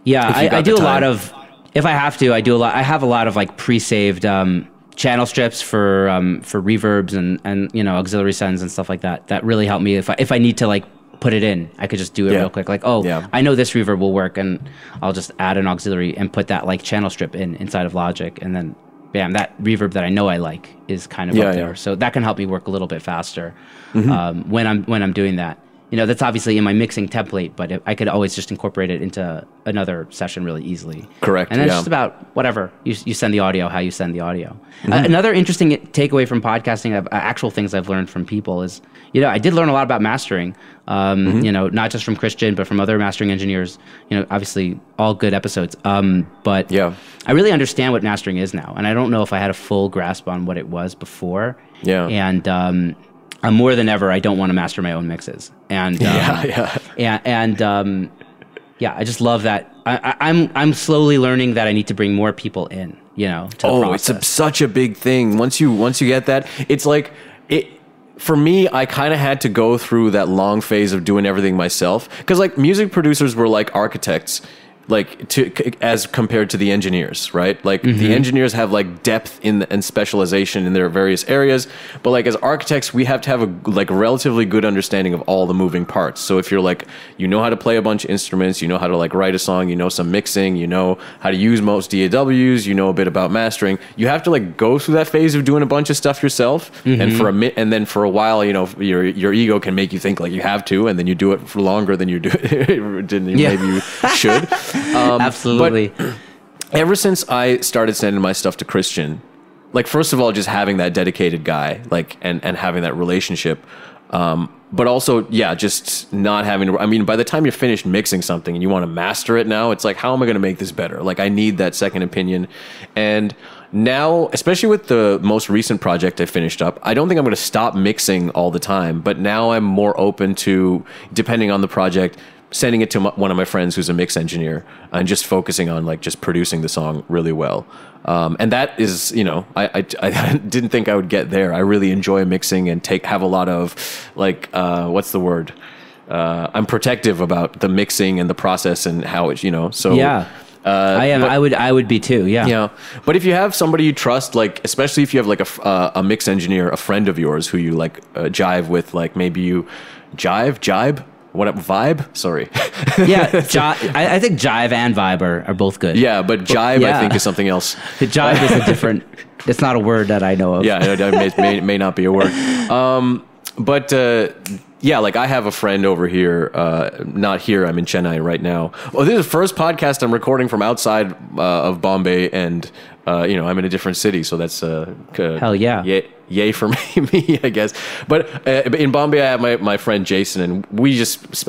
[SPEAKER 2] Yeah, I do a lot of, if I have to, I have a lot of like pre-saved channel strips for reverbs and, you know, auxiliary sends and stuff like that. That really help me if I need to like put it in. I could just do it real quick. Like, I know this reverb will work, and I'll just add an auxiliary and put that like channel strip inside of Logic, and then bam, that reverb that I know I like is kind of up there. So that can help me work a little bit faster when I'm doing that. You know, that's obviously in my mixing template, but I could always just incorporate it into another session really easily.
[SPEAKER 1] Correct.
[SPEAKER 2] And then it's just about whatever you send the audio, how you send the audio. Another interesting takeaway from podcasting, actual things I've learned from people is, you know, I did learn a lot about mastering. You know, not just from Christian, but from other mastering engineers. You know, obviously all good episodes. But I really understand what mastering is now, and I don't know if I had a full grasp on what it was before. And more than ever, I don't want to master my own mixes. And I just love that. I'm slowly learning that I need to bring more people in, you know, to the process.
[SPEAKER 1] It's such a big thing. Once you get that, it's like for me, I kind of had to go through that long phase of doing everything myself, because like music producers were like architects. as compared to the engineers, right? Like the engineers have like depth and specialization in their various areas, but like as architects, we have to have a like relatively good understanding of all the moving parts. So if you're like, you know how to play a bunch of instruments, you know how to like write a song, you know some mixing, you know how to use most DAWs, you know a bit about mastering, you have to like go through that phase of doing a bunch of stuff yourself. And then for a while, you know, your ego can make you think like you have to, and then you do it for longer than you do maybe you should.
[SPEAKER 2] Absolutely.
[SPEAKER 1] But ever since I started sending my stuff to Christian, like first of all, just having that dedicated guy, like and having that relationship, but also just not having to. I mean, by the time you're finished mixing something and you want to master it now, it's like, how am I going to make this better? Like, I need that second opinion. And now, especially with the most recent project I finished up, I don't think I'm going to stop mixing all the time. But now I'm more open to, depending on the project, sending it to one of my friends who's a mix engineer and just focusing on like just producing the song really well. And that is, you know, I didn't think I would get there. I really enjoy mixing and have a lot of like, what's the word? I'm protective about the mixing and the process and how it, you know, so.
[SPEAKER 2] Yeah. I am. But, I would be too. Yeah.
[SPEAKER 1] Yeah. But if you have somebody you trust, like, especially if you have like a mix engineer, a friend of yours who you like jive with, like maybe you jibe? What vibe? Sorry.
[SPEAKER 2] Yeah, I think jive and vibe are both good.
[SPEAKER 1] Yeah, but jive I think is something else.
[SPEAKER 2] The jive is a different. It's not a word that I know of.
[SPEAKER 1] Yeah, it may not be a word. But yeah, like I have a friend over here. Not here. I'm in Chennai right now. Well, this is the first podcast I'm recording from outside of Bombay, and you know, I'm in a different city, so that's
[SPEAKER 2] hell yeah.
[SPEAKER 1] Yay for me, I guess. But in Bombay, I have my friend Jason, and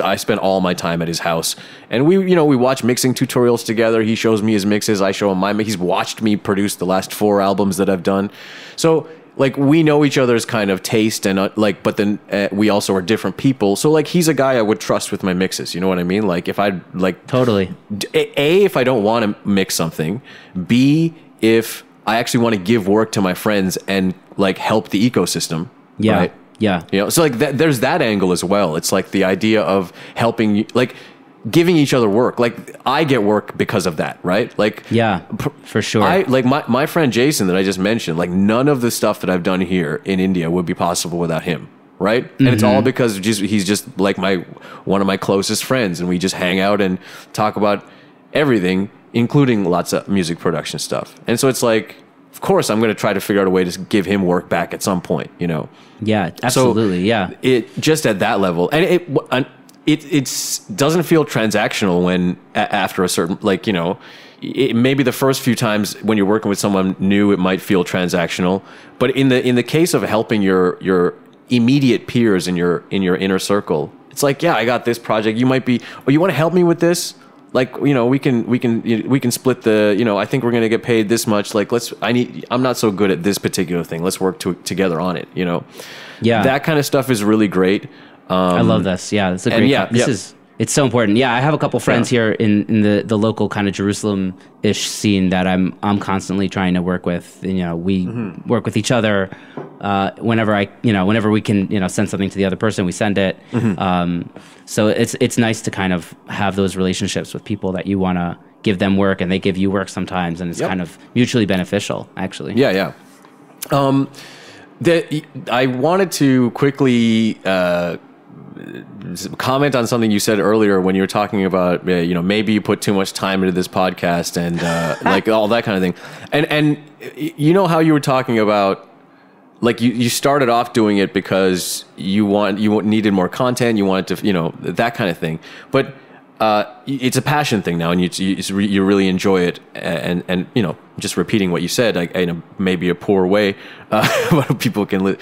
[SPEAKER 1] I spend all my time at his house. And we watch mixing tutorials together. He shows me his mixes, I show him my mix. He's watched me produce the last 4 albums that I've done. So like we know each other's kind of taste and like, but then we also are different people. So like he's a guy I would trust with my mixes. You know what I mean? Like if I like
[SPEAKER 2] totally
[SPEAKER 1] if I don't want to mix something, B, if I actually want to give work to my friends and like help the ecosystem.
[SPEAKER 2] Yeah.
[SPEAKER 1] Right?
[SPEAKER 2] Yeah.
[SPEAKER 1] You know, so like there's that angle as well. It's like the idea of helping, like giving each other work. Like I get work because of that, right? Like
[SPEAKER 2] yeah, for sure.
[SPEAKER 1] Like my friend Jason that I just mentioned, like none of the stuff that I've done here in India would be possible without him. Right. And it's all because he's just like one of my closest friends, and we just hang out and talk about everything, including lots of music production stuff. And so it's like, of course, I'm going to try to figure out a way to give him work back at some point, you know?
[SPEAKER 2] Yeah, absolutely. So yeah.
[SPEAKER 1] It just at that level. And it doesn't feel transactional when after a certain, like, you know, maybe the first few times when you're working with someone new, it might feel transactional. But in the case of helping your immediate peers in your inner circle, it's like, yeah, I got this project. You might be, oh, you want to help me with this? Like, you know, we can split the, you know, I think we're going to get paid this much. Like, I'm not so good at this particular thing. Let's work together on it. You know?
[SPEAKER 2] Yeah.
[SPEAKER 1] That kind of stuff is really great.
[SPEAKER 2] I love this. Yeah. It's a great, it's so important. Yeah. I have a couple friends here in the local kind of Jerusalem-ish scene that I'm constantly trying to work with. And, you know, we work with each other, whenever we can, you know, send something to the other person, we send it. So it's nice to kind of have those relationships with people that you want to give them work and they give you work sometimes, and it's kind of mutually beneficial, actually.
[SPEAKER 1] Yeah. I wanted to quickly comment on something you said earlier when you were talking about, you know, maybe you put too much time into this podcast and like all that kind of thing. And you know how you were talking about, like you started off doing it because you needed more content, you wanted to, you know, that kind of thing. But it's a passion thing now, and you really enjoy it. And you know, just repeating what you said, like in a, maybe a poor way, but people can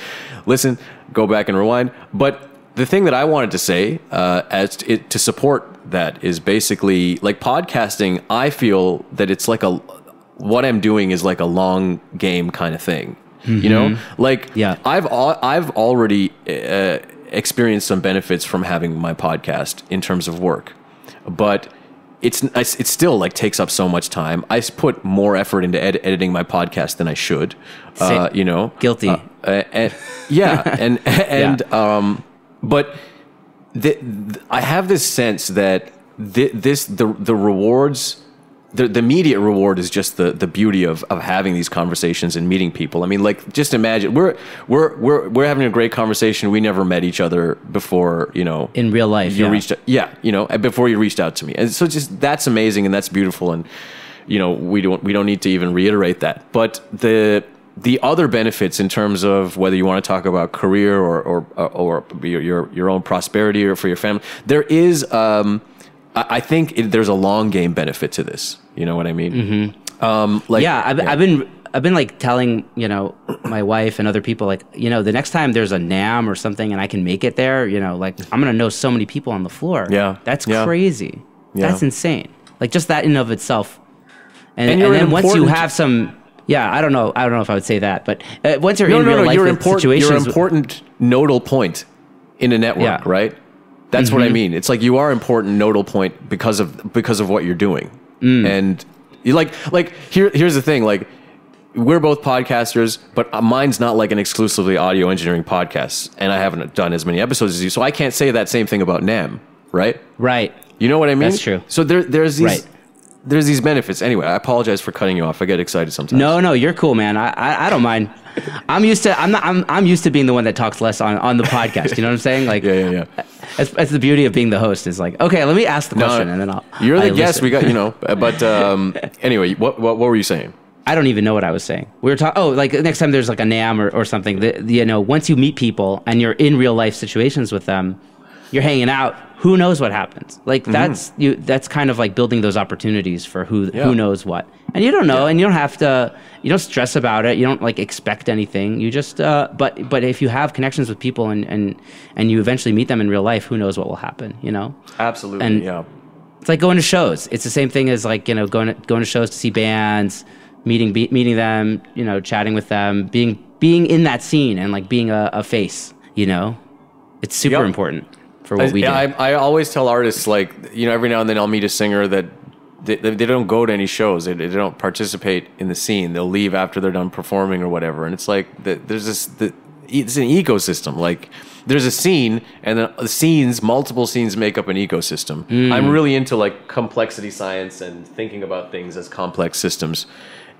[SPEAKER 1] listen, go back and rewind. But the thing that I wanted to say to support that is basically like podcasting. I feel that it's like what I'm doing is like a long game kind of thing. You know, like I've already experienced some benefits from having my podcast in terms of work, but it's still like takes up so much time. I put more effort into editing my podcast than I should. You know,
[SPEAKER 2] guilty.
[SPEAKER 1] But I have this sense that the rewards. The immediate reward is just the beauty of having these conversations and meeting people. I mean, like, just imagine we're having a great conversation. We never met each other before,
[SPEAKER 2] in real life.
[SPEAKER 1] You reached before you reached out to me, and so just that's amazing and that's beautiful, and we don't need to even reiterate that. But the other benefits in terms of whether you want to talk about career or your own prosperity or for your family, there is. I think there's a long game benefit to this. You know what I mean?
[SPEAKER 2] Mm-hmm. I've been like telling my wife and other people, like, the next time there's a NAM or something and I can make it there, like, I'm gonna know so many people on the floor.
[SPEAKER 1] Yeah,
[SPEAKER 2] that's crazy. Yeah. That's insane. Like, just that in of itself. And then once you have some, I don't know if I would say that, but once you're in real life situations,
[SPEAKER 1] you're an important nodal point in a network, right? That's what I mean. It's like you are important nodal point because of what you're doing. And you like here's the thing, like, we're both podcasters, but mine's not like an exclusively audio engineering podcast, and I haven't done as many episodes as you, so I can't say that same thing about NAM, right?
[SPEAKER 2] Right.
[SPEAKER 1] You know what I mean?
[SPEAKER 2] That's true.
[SPEAKER 1] So there's these benefits. Anyway, I apologize for cutting you off. I get excited sometimes.
[SPEAKER 2] No, you're cool, man. I don't mind. I'm used to being the one that talks less on the podcast. You know what I'm saying? Like,
[SPEAKER 1] yeah.
[SPEAKER 2] That's the beauty of being the host. Is like, okay, let me ask the question, and then
[SPEAKER 1] You're the guest. We got But anyway, what were you saying?
[SPEAKER 2] I don't even know what I was saying. We were talking. Oh, like next time there's like a NAM or something. Once you meet people and you're in real life situations with them, you're hanging out. Who knows what happens? Like that's kind of like building those opportunities for who knows what. And you don't know, and you don't have to. You don't stress about it. You don't like expect anything. You just. But if you have connections with people and you eventually meet them in real life, who knows what will happen?
[SPEAKER 1] Absolutely.
[SPEAKER 2] And it's like going to shows. It's the same thing as like going to shows to see bands, meeting them, chatting with them, being in that scene and like being a face. It's super important. For what we do.
[SPEAKER 1] I always tell artists, like, every now and then I'll meet a singer that they don't go to any shows. They don't participate in the scene. They'll leave after they're done performing or whatever. And it's like there's it's an ecosystem. Like, there's a scene, and then multiple scenes make up an ecosystem. I'm really into like complexity science and thinking about things as complex systems.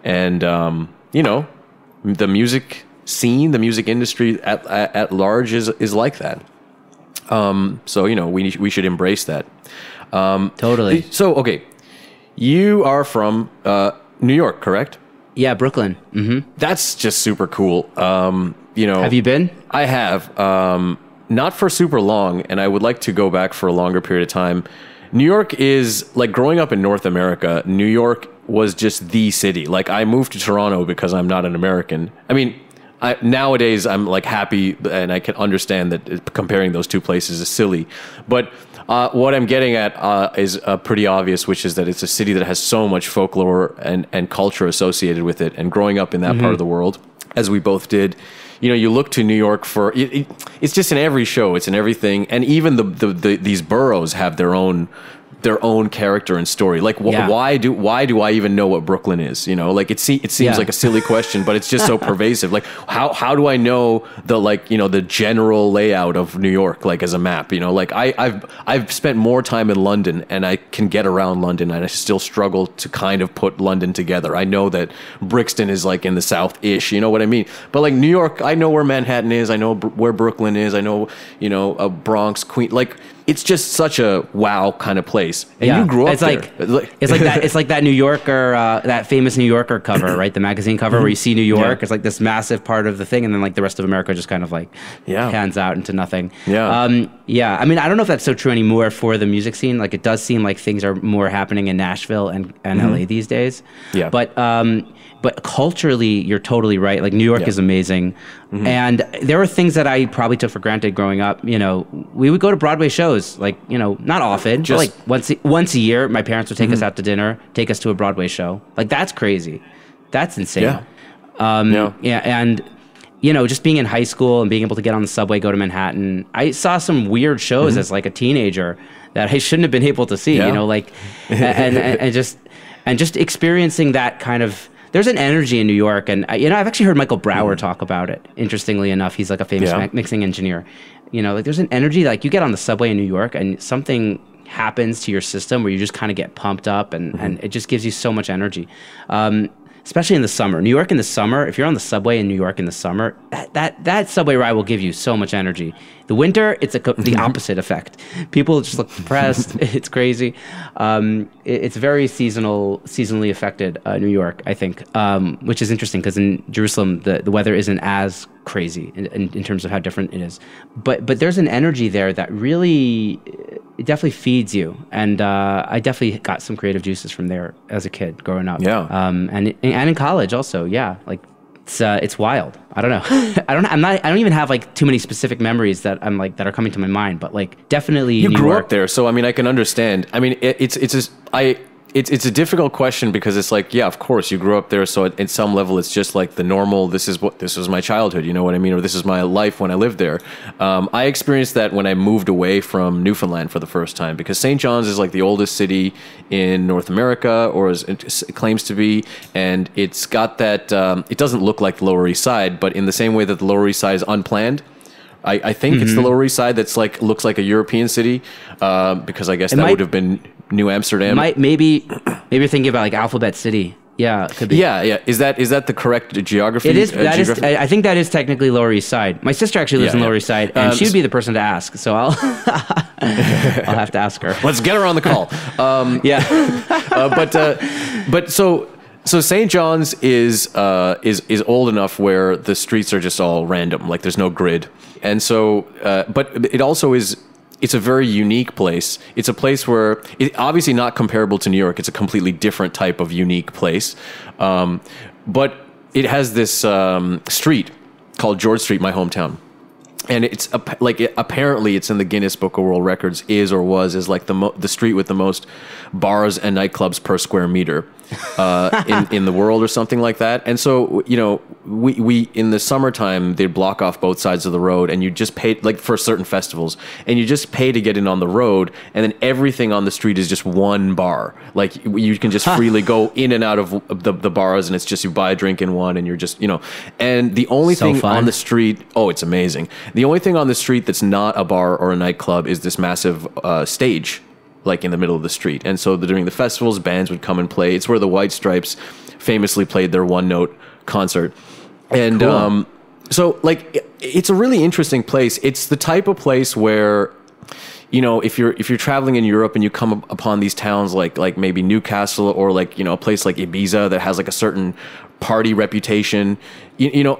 [SPEAKER 1] And the music scene, the music industry at large is like that. So we should embrace that.
[SPEAKER 2] Totally.
[SPEAKER 1] So okay, you are from New York, correct?
[SPEAKER 2] Yeah, Brooklyn. Mm-hmm.
[SPEAKER 1] That's just super cool.
[SPEAKER 2] Have you been?
[SPEAKER 1] I have. Not for super long, and I would like to go back for a longer period of time. New York is like, growing up in North America, New York was just the city. Like, I moved to Toronto because I'm not an American. I mean, nowadays I'm like happy, and I can understand that comparing those two places is silly. But what I'm getting at is pretty obvious, which is that it's a city that has so much folklore and culture associated with it. And growing up in that part of the world, as we both did, you look to New York for it's just in every show, it's in everything, and even these boroughs have their own character and story. Like, why do I even know what Brooklyn is? Like, it seems like a silly question, but it's just so pervasive. Like, how do I know the general layout of New York, like, as a map? Like, I've spent more time in London, and I can get around London, and I still struggle to kind of put London together. I know that Brixton is like in the south-ish, you know what I mean? But like New York, I know where Manhattan is, I know where Brooklyn is, I know Bronx, Queens, like. It's just such a wow kind of place. And you grew up there.
[SPEAKER 2] It's like that New Yorker, that famous New Yorker cover, right? The magazine cover where you see New York. Yeah. It's like this massive part of the thing, and then like the rest of America just kind of like pans out into nothing. Yeah. I mean, I don't know if that's so true anymore for the music scene. Like, it does seem like things are more happening in Nashville and LA these days. Yeah. But culturally, you're totally right. Like, New York is amazing. Mm-hmm. And there were things that I probably took for granted growing up. We would go to Broadway shows, like, not often, just like once a year. My parents would take us out to dinner, take us to a Broadway show. Like, that's crazy. That's insane. Yeah. And, just being in high school and being able to get on the subway, go to Manhattan. I saw some weird shows as like a teenager that I shouldn't have been able to see, and just experiencing that kind of. There's an energy in New York, and I've actually heard Michael Brower talk about it. Interestingly enough, he's like a famous mixing engineer. Like, there's an energy, like, you get on the subway in New York, and something happens to your system where you just kind of get pumped up, and it just gives you so much energy. Especially in the summer. New York in the summer, if you're on the subway in New York in the summer, that subway ride will give you so much energy. The winter, it's the opposite effect. People just look depressed. It's crazy. It's very seasonally affected, New York, I think, which is interesting because in Jerusalem, the weather isn't as crazy in terms of how different it is. But there's an energy there that really, it definitely feeds you. And I definitely got some creative juices from there as a kid growing up.
[SPEAKER 1] Yeah.
[SPEAKER 2] And in college also, yeah. Like it's wild. I don't know. I don't even have like too many specific memories that are coming to my mind. But like definitely
[SPEAKER 1] you
[SPEAKER 2] New
[SPEAKER 1] grew
[SPEAKER 2] York.
[SPEAKER 1] up there, so I mean I can understand. I mean it's a difficult question because it's like, yeah, of course you grew up there, so at some level it's just like the normal, this was my childhood, you know what I mean, or this is my life when I lived there. I experienced that when I moved away from Newfoundland for the first time, because St. John's is like the oldest city in North America, or as it claims to be, and it's got that, it doesn't look like the Lower East Side, but in the same way that the Lower East Side is unplanned, I think it's the Lower East Side that's like looks like a European city, because I guess that would have been New Amsterdam.
[SPEAKER 2] Maybe you're thinking about like Alphabet City. Yeah, it could be.
[SPEAKER 1] Yeah. Is that the correct geography?
[SPEAKER 2] It is. I think that is technically Lower East Side. My sister actually lives in Lower East Side, and she would be the person to ask. So I'll have to ask her.
[SPEAKER 1] Let's get her on the call. But so St. John's is old enough where the streets are just all random, like there's no grid, and so but it also is. It's a very unique place. It's a place where, obviously not comparable to New York. It's a completely different type of unique place. But it has this street called George Street, my hometown. And it's apparently it's in the Guinness Book of World Records, is like the street with the most bars and nightclubs per square meter in the world, or something like that. And so, you know, we in the summertime they'd block off both sides of the road, and you just pay, like for certain festivals, and you just pay to get in on the road, and then everything on the street is just one bar. Like you can just freely go in and out of the bars, and it's just you buy a drink in one, and you're just, you know. And the only thing on the street, it's amazing. The only thing on the street that's not a bar or a nightclub is this massive stage, like in the middle of the street. And so during the festivals, bands would come and play. It's where the White Stripes famously played their one-note concert. And cool. So like it's a really interesting place. It's the type of place where, you know, if you're traveling in Europe and you come upon these towns like maybe Newcastle, or like, you know, a place like Ibiza that has like a certain party reputation, you know,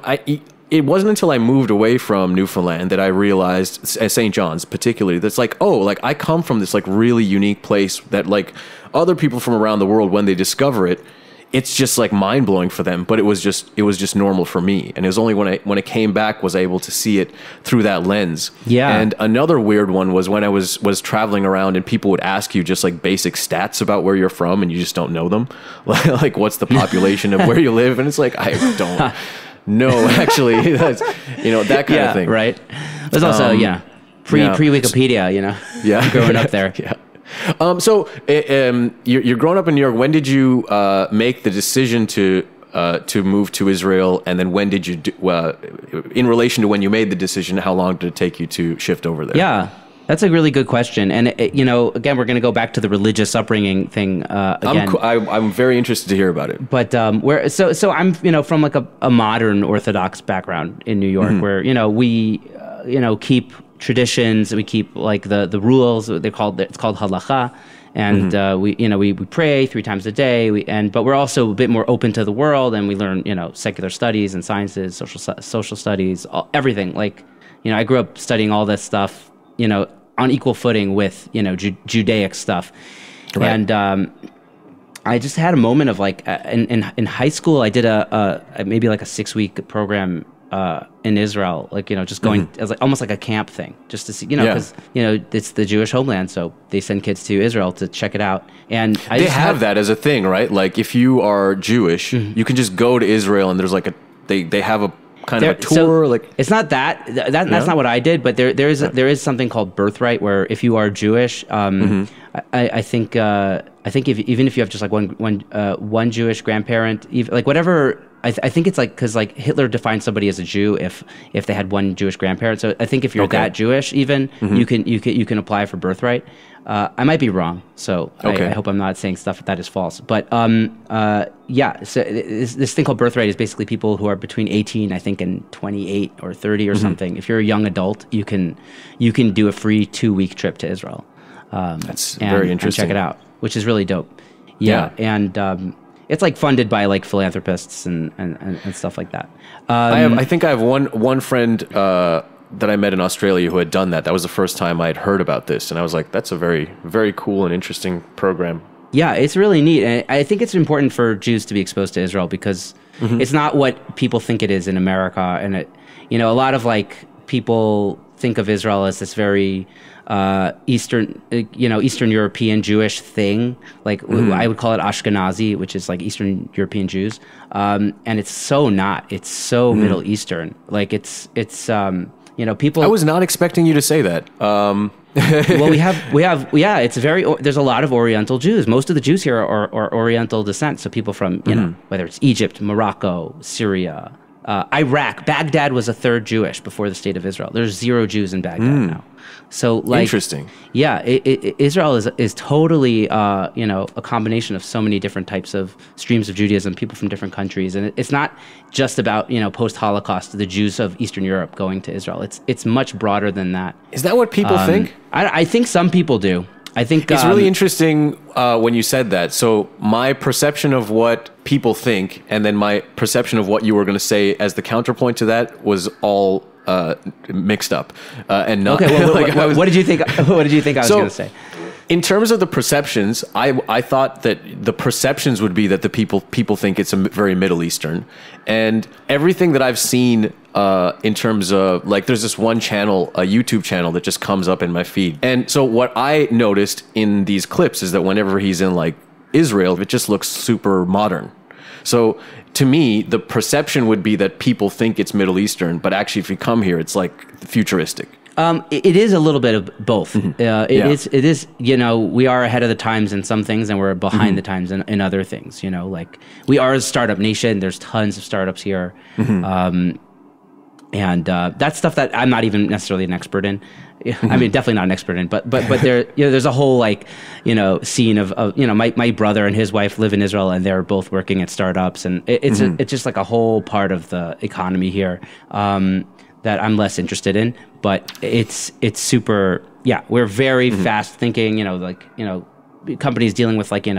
[SPEAKER 1] it wasn't until I moved away from Newfoundland that I realized, St. John's particularly, that's like, I come from this like really unique place that like other people from around the world, when they discover it, it's just like mind blowing for them. But it was just normal for me. And it was only when I came back was I able to see it through that lens. Yeah. And another weird one was when I was traveling around and people would ask you just like basic stats about where you're from, and you just don't know them. Like what's the population of where you live? And it's like, I don't. No, actually, that's, you know, that kind of thing. Right.
[SPEAKER 2] There's also, pre-Wikipedia, you know, growing up there.
[SPEAKER 1] Yeah. So you're growing up in New York. When did you make the decision to move to Israel? And then when did you in relation to when you made the decision, how long did it take you to shift over there?
[SPEAKER 2] Yeah. That's a really good question. And, you know, again, we're going to go back to the religious upbringing thing again.
[SPEAKER 1] I'm very interested to hear about it.
[SPEAKER 2] But so I'm, you know, from like a modern Orthodox background in New York, where, you know, we, keep traditions, we keep like the rules. It's called halakha. And we pray 3 times a day. But we're also a bit more open to the world, and we learn, you know, secular studies and sciences, social studies, everything. Like, you know, I grew up studying all this stuff, you know, on equal footing with, you know, Judaic stuff. Right. And I just had a moment of like, in high school, I did maybe like a 6-week program in Israel, like, you know, just going as like almost like a camp thing, just to see, you know, because you know it's the Jewish homeland, so they send kids to Israel to check it out. And
[SPEAKER 1] they have that as a thing, right? Like if you are Jewish, you can just go to Israel, and there's like they have a kind of a tour. So like
[SPEAKER 2] it's not that's not what I did, but there is something called birthright, where if you are Jewish, I think even if you have just like one Jewish grandparent, like whatever I think it's like because like Hitler defined somebody as a Jew if they had one Jewish grandparent. So I think if you're that Jewish, even you can apply for birthright. I might be wrong, so I hope I'm not saying stuff that is false. But yeah, so this thing called birthright is basically people who are between 18, I think, and 28 or 30 or something. If you're a young adult, you can do a free 2-week trip to Israel.
[SPEAKER 1] That's very interesting.
[SPEAKER 2] And check it out, which is really dope. Yeah. And it's like funded by like philanthropists and stuff like that.
[SPEAKER 1] I think I have one friend that I met in Australia who had done that. That was the first time I had heard about this, and I was like, that's a very, very cool and interesting program.
[SPEAKER 2] Yeah, it's really neat. And I think it's important for Jews to be exposed to Israel because it's not what people think it is in America. And a lot of like people think of Israel as this very Eastern European Jewish thing. Like I would call it Ashkenazi, which is like Eastern European Jews. And it's so not. It's so Middle Eastern. Like it's people.
[SPEAKER 1] I was not expecting you to say that.
[SPEAKER 2] Well, it's there's a lot of Oriental Jews. Most of the Jews here are Oriental descent. So people from, whether it's Egypt, Morocco, Syria, Iraq. Baghdad was a third Jewish before the state of Israel. There's 0 Jews in Baghdad now. So like,
[SPEAKER 1] interesting.
[SPEAKER 2] Yeah, Israel is totally a combination of so many different types of streams of Judaism, people from different countries, and it's not just about post-Holocaust the Jews of Eastern Europe going to Israel. It's much broader than that.
[SPEAKER 1] Is that what people think?
[SPEAKER 2] I think some people do. I think
[SPEAKER 1] it's really interesting when you said that. So my perception of what people think, and then my perception of what you were going to say as the counterpoint to that, was all mixed up. And not,
[SPEAKER 2] okay. Well, what did you think? What did you think I was going to say?
[SPEAKER 1] In terms of the perceptions, I thought that the perceptions would be that the people think it's very Middle Eastern, and everything that I've seen in terms of like, there's this one channel, a YouTube channel that just comes up in my feed, and so what I noticed in these clips is that whenever he's in like Israel, it just looks super modern. So to me, the perception would be that people think it's Middle Eastern, but actually, if you come here, it's like futuristic.
[SPEAKER 2] It is a little bit of both. It is. We are ahead of the times in some things, and we're behind the times in other things. Like we are a startup nation. There's tons of startups here, and that's stuff that I'm not even necessarily an expert in. I mean, definitely not an expert in, but there, there's a whole like, scene of my brother and his wife live in Israel, and they're both working at startups, and it's just like a whole part of the economy here. That I'm less interested in, but it's super. Yeah, we're very fast thinking. Companies dealing with like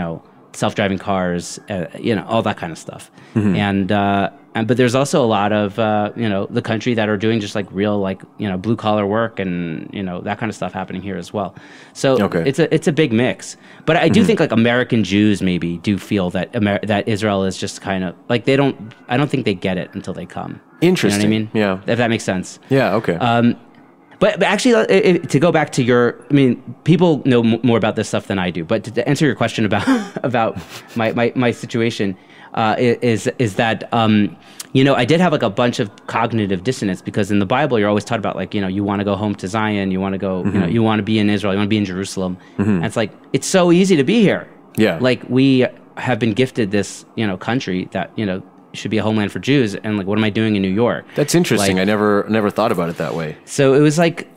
[SPEAKER 2] self-driving cars, all that kind of stuff. But there's also a lot of the country that are doing just like real like blue collar work and that kind of stuff happening here as well. So it's a big mix. But I do think like American Jews maybe do feel that that Israel is just kind of like I don't think they get it until they come.
[SPEAKER 1] Interesting.
[SPEAKER 2] You know what I mean?
[SPEAKER 1] Yeah.
[SPEAKER 2] If that makes sense.
[SPEAKER 1] Yeah. Okay.
[SPEAKER 2] But actually, to go back to people know more about this stuff than I do. But to answer your question about my situation, is that I did have like a bunch of cognitive dissonance because in the Bible you're always taught about like you want to go home to Zion, you want to go, you want to be in Israel, you want to be in Jerusalem, and it's like it's so easy to be here.
[SPEAKER 1] Yeah,
[SPEAKER 2] like we have been gifted this country that should be a homeland for Jews, and like what am I doing in New York? That's
[SPEAKER 1] interesting. Like, I never thought about it that way.
[SPEAKER 2] So it was like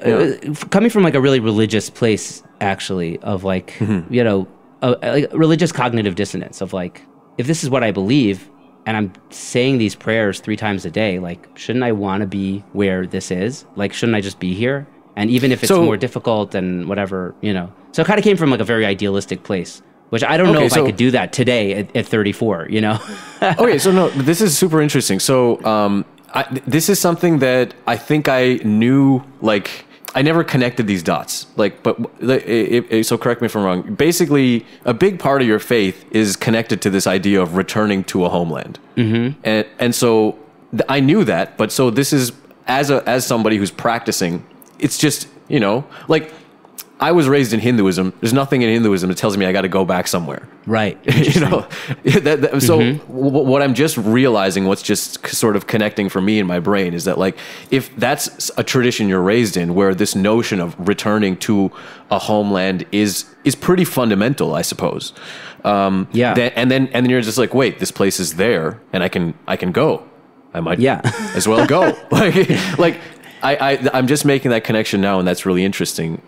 [SPEAKER 2] coming from like a really religious place, actually, of like like religious cognitive dissonance of like, if this is what I believe and I'm saying these prayers 3 times a day, like shouldn't I want to be where this is? Like shouldn't I just be here? And even if it's more difficult and whatever, So it kind of came from like a very idealistic place. Which I don't know if I could do that today at 34,
[SPEAKER 1] Okay, so no, this is super interesting. So this is something that I think I knew, like, I never connected these dots. Like, so correct me if I'm wrong. Basically, a big part of your faith is connected to this idea of returning to a homeland. And so I knew that, but so this is, as somebody who's practicing, it's just, like, I was raised in Hinduism. There's nothing in Hinduism that tells me I got to go back somewhere.
[SPEAKER 2] Right.
[SPEAKER 1] So what I'm just realizing, what's just sort of connecting for me in my brain is that like, if that's a tradition you're raised in where this notion of returning to a homeland is pretty fundamental, I suppose.
[SPEAKER 2] Yeah.
[SPEAKER 1] And then you're just like, wait, this place is there, and I can go. I might as well go. I'm just making that connection now, and that's really interesting.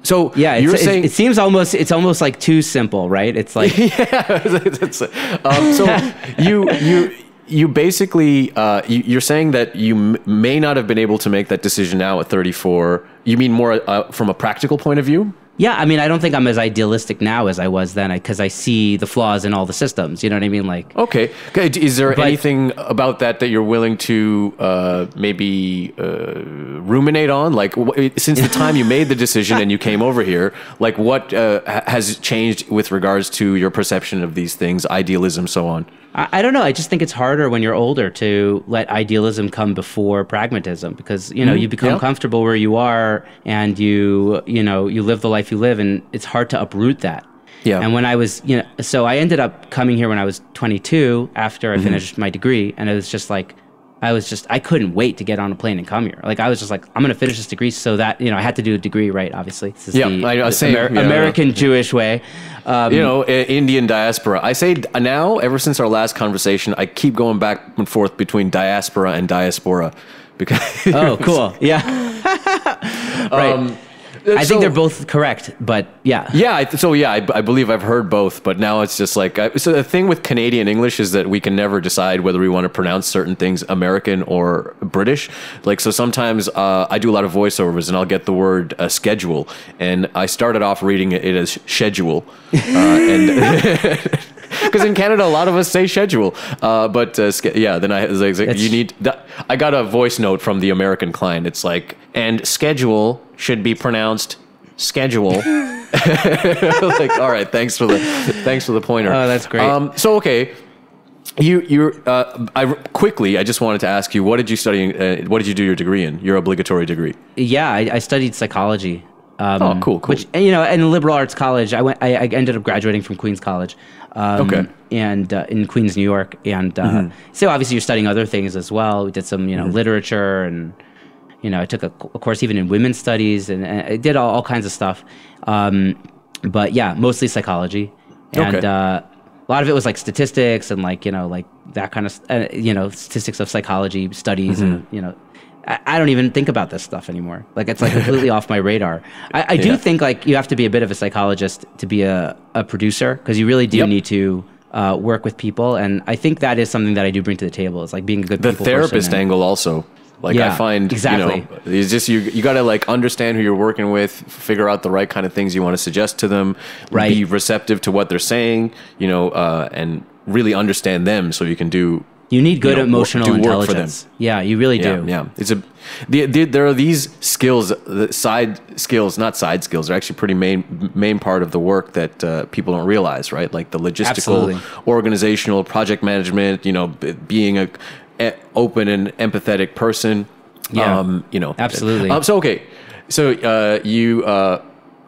[SPEAKER 1] So
[SPEAKER 2] yeah,
[SPEAKER 1] you're saying
[SPEAKER 2] it seems it's almost like too simple, right? It's like
[SPEAKER 1] so you basically you're saying that you may not have been able to make that decision now at 34. You mean more from a practical point of view?
[SPEAKER 2] Yeah, I mean, I don't think I'm as idealistic now as I was then, because I see the flaws in all the systems. You know what I mean? Like,
[SPEAKER 1] okay. Is there anything about that you're willing to maybe ruminate on? Like, since the time you made the decision and you came over here, like, what has changed with regards to your perception of these things, idealism, so on?
[SPEAKER 2] I don't know. I just think it's harder when you're older to let idealism come before pragmatism, because you become comfortable where you are, and you live the life you live, and it's hard to uproot that. Yeah. And when I was so I ended up coming here when I was 22 after I finished my degree, and it was just like I couldn't wait to get on a plane and come here. Like, I was just like, I'm going to finish this degree so that, I had to do a degree, right? Obviously. This is the American Jewish way.
[SPEAKER 1] Indian diaspora. I say now, ever since our last conversation, I keep going back and forth between diaspora and diaspora. Because
[SPEAKER 2] oh, cool. Yeah. Right. I think they're both correct, but yeah.
[SPEAKER 1] Yeah, I believe I've heard both, but now it's just like... so the thing with Canadian English is that we can never decide whether we want to pronounce certain things American or British. Like, so sometimes I do a lot of voiceovers, and I'll get the word schedule, and I started off reading it as schedule. And... Because in Canada, a lot of us say schedule, then I was like, you need. I got a voice note from the American client. It's like, and schedule should be pronounced schedule. Like, all right, thanks for the pointer.
[SPEAKER 2] Oh, that's great.
[SPEAKER 1] So okay, I just wanted to ask you, what did you study? What did you do your degree in? Your obligatory degree?
[SPEAKER 2] Yeah, I studied psychology.
[SPEAKER 1] Oh, cool.
[SPEAKER 2] Which, in liberal arts college, I ended up graduating from Queens College. And in Queens, New York, and so obviously you're studying other things as well. We did some, literature, and I took a course even in women's studies, and I did all kinds of stuff. But yeah, mostly psychology, and a lot of it was like statistics and like that kind of statistics of psychology studies, and I don't even think about this stuff anymore. Like, it's like completely off my radar. I do think like you have to be a bit of a psychologist to be a producer, because you really do need to work with people. And I think that is something that I do bring to the table. It's like being a good people person. The
[SPEAKER 1] therapist angle also. Like, I find,
[SPEAKER 2] exactly.
[SPEAKER 1] It's just, you got to like understand who you're working with, figure out the right kind of things you want to suggest to them, be receptive to what they're saying, and really understand them so you can do...
[SPEAKER 2] You need good emotional intelligence. Yeah, you really do.
[SPEAKER 1] Yeah. There are these skills, not side skills. They're actually pretty main part of the work that people don't realize, right? Like the logistical, organizational, project management. Being a open and empathetic person.
[SPEAKER 2] Yeah. Absolutely.
[SPEAKER 1] So you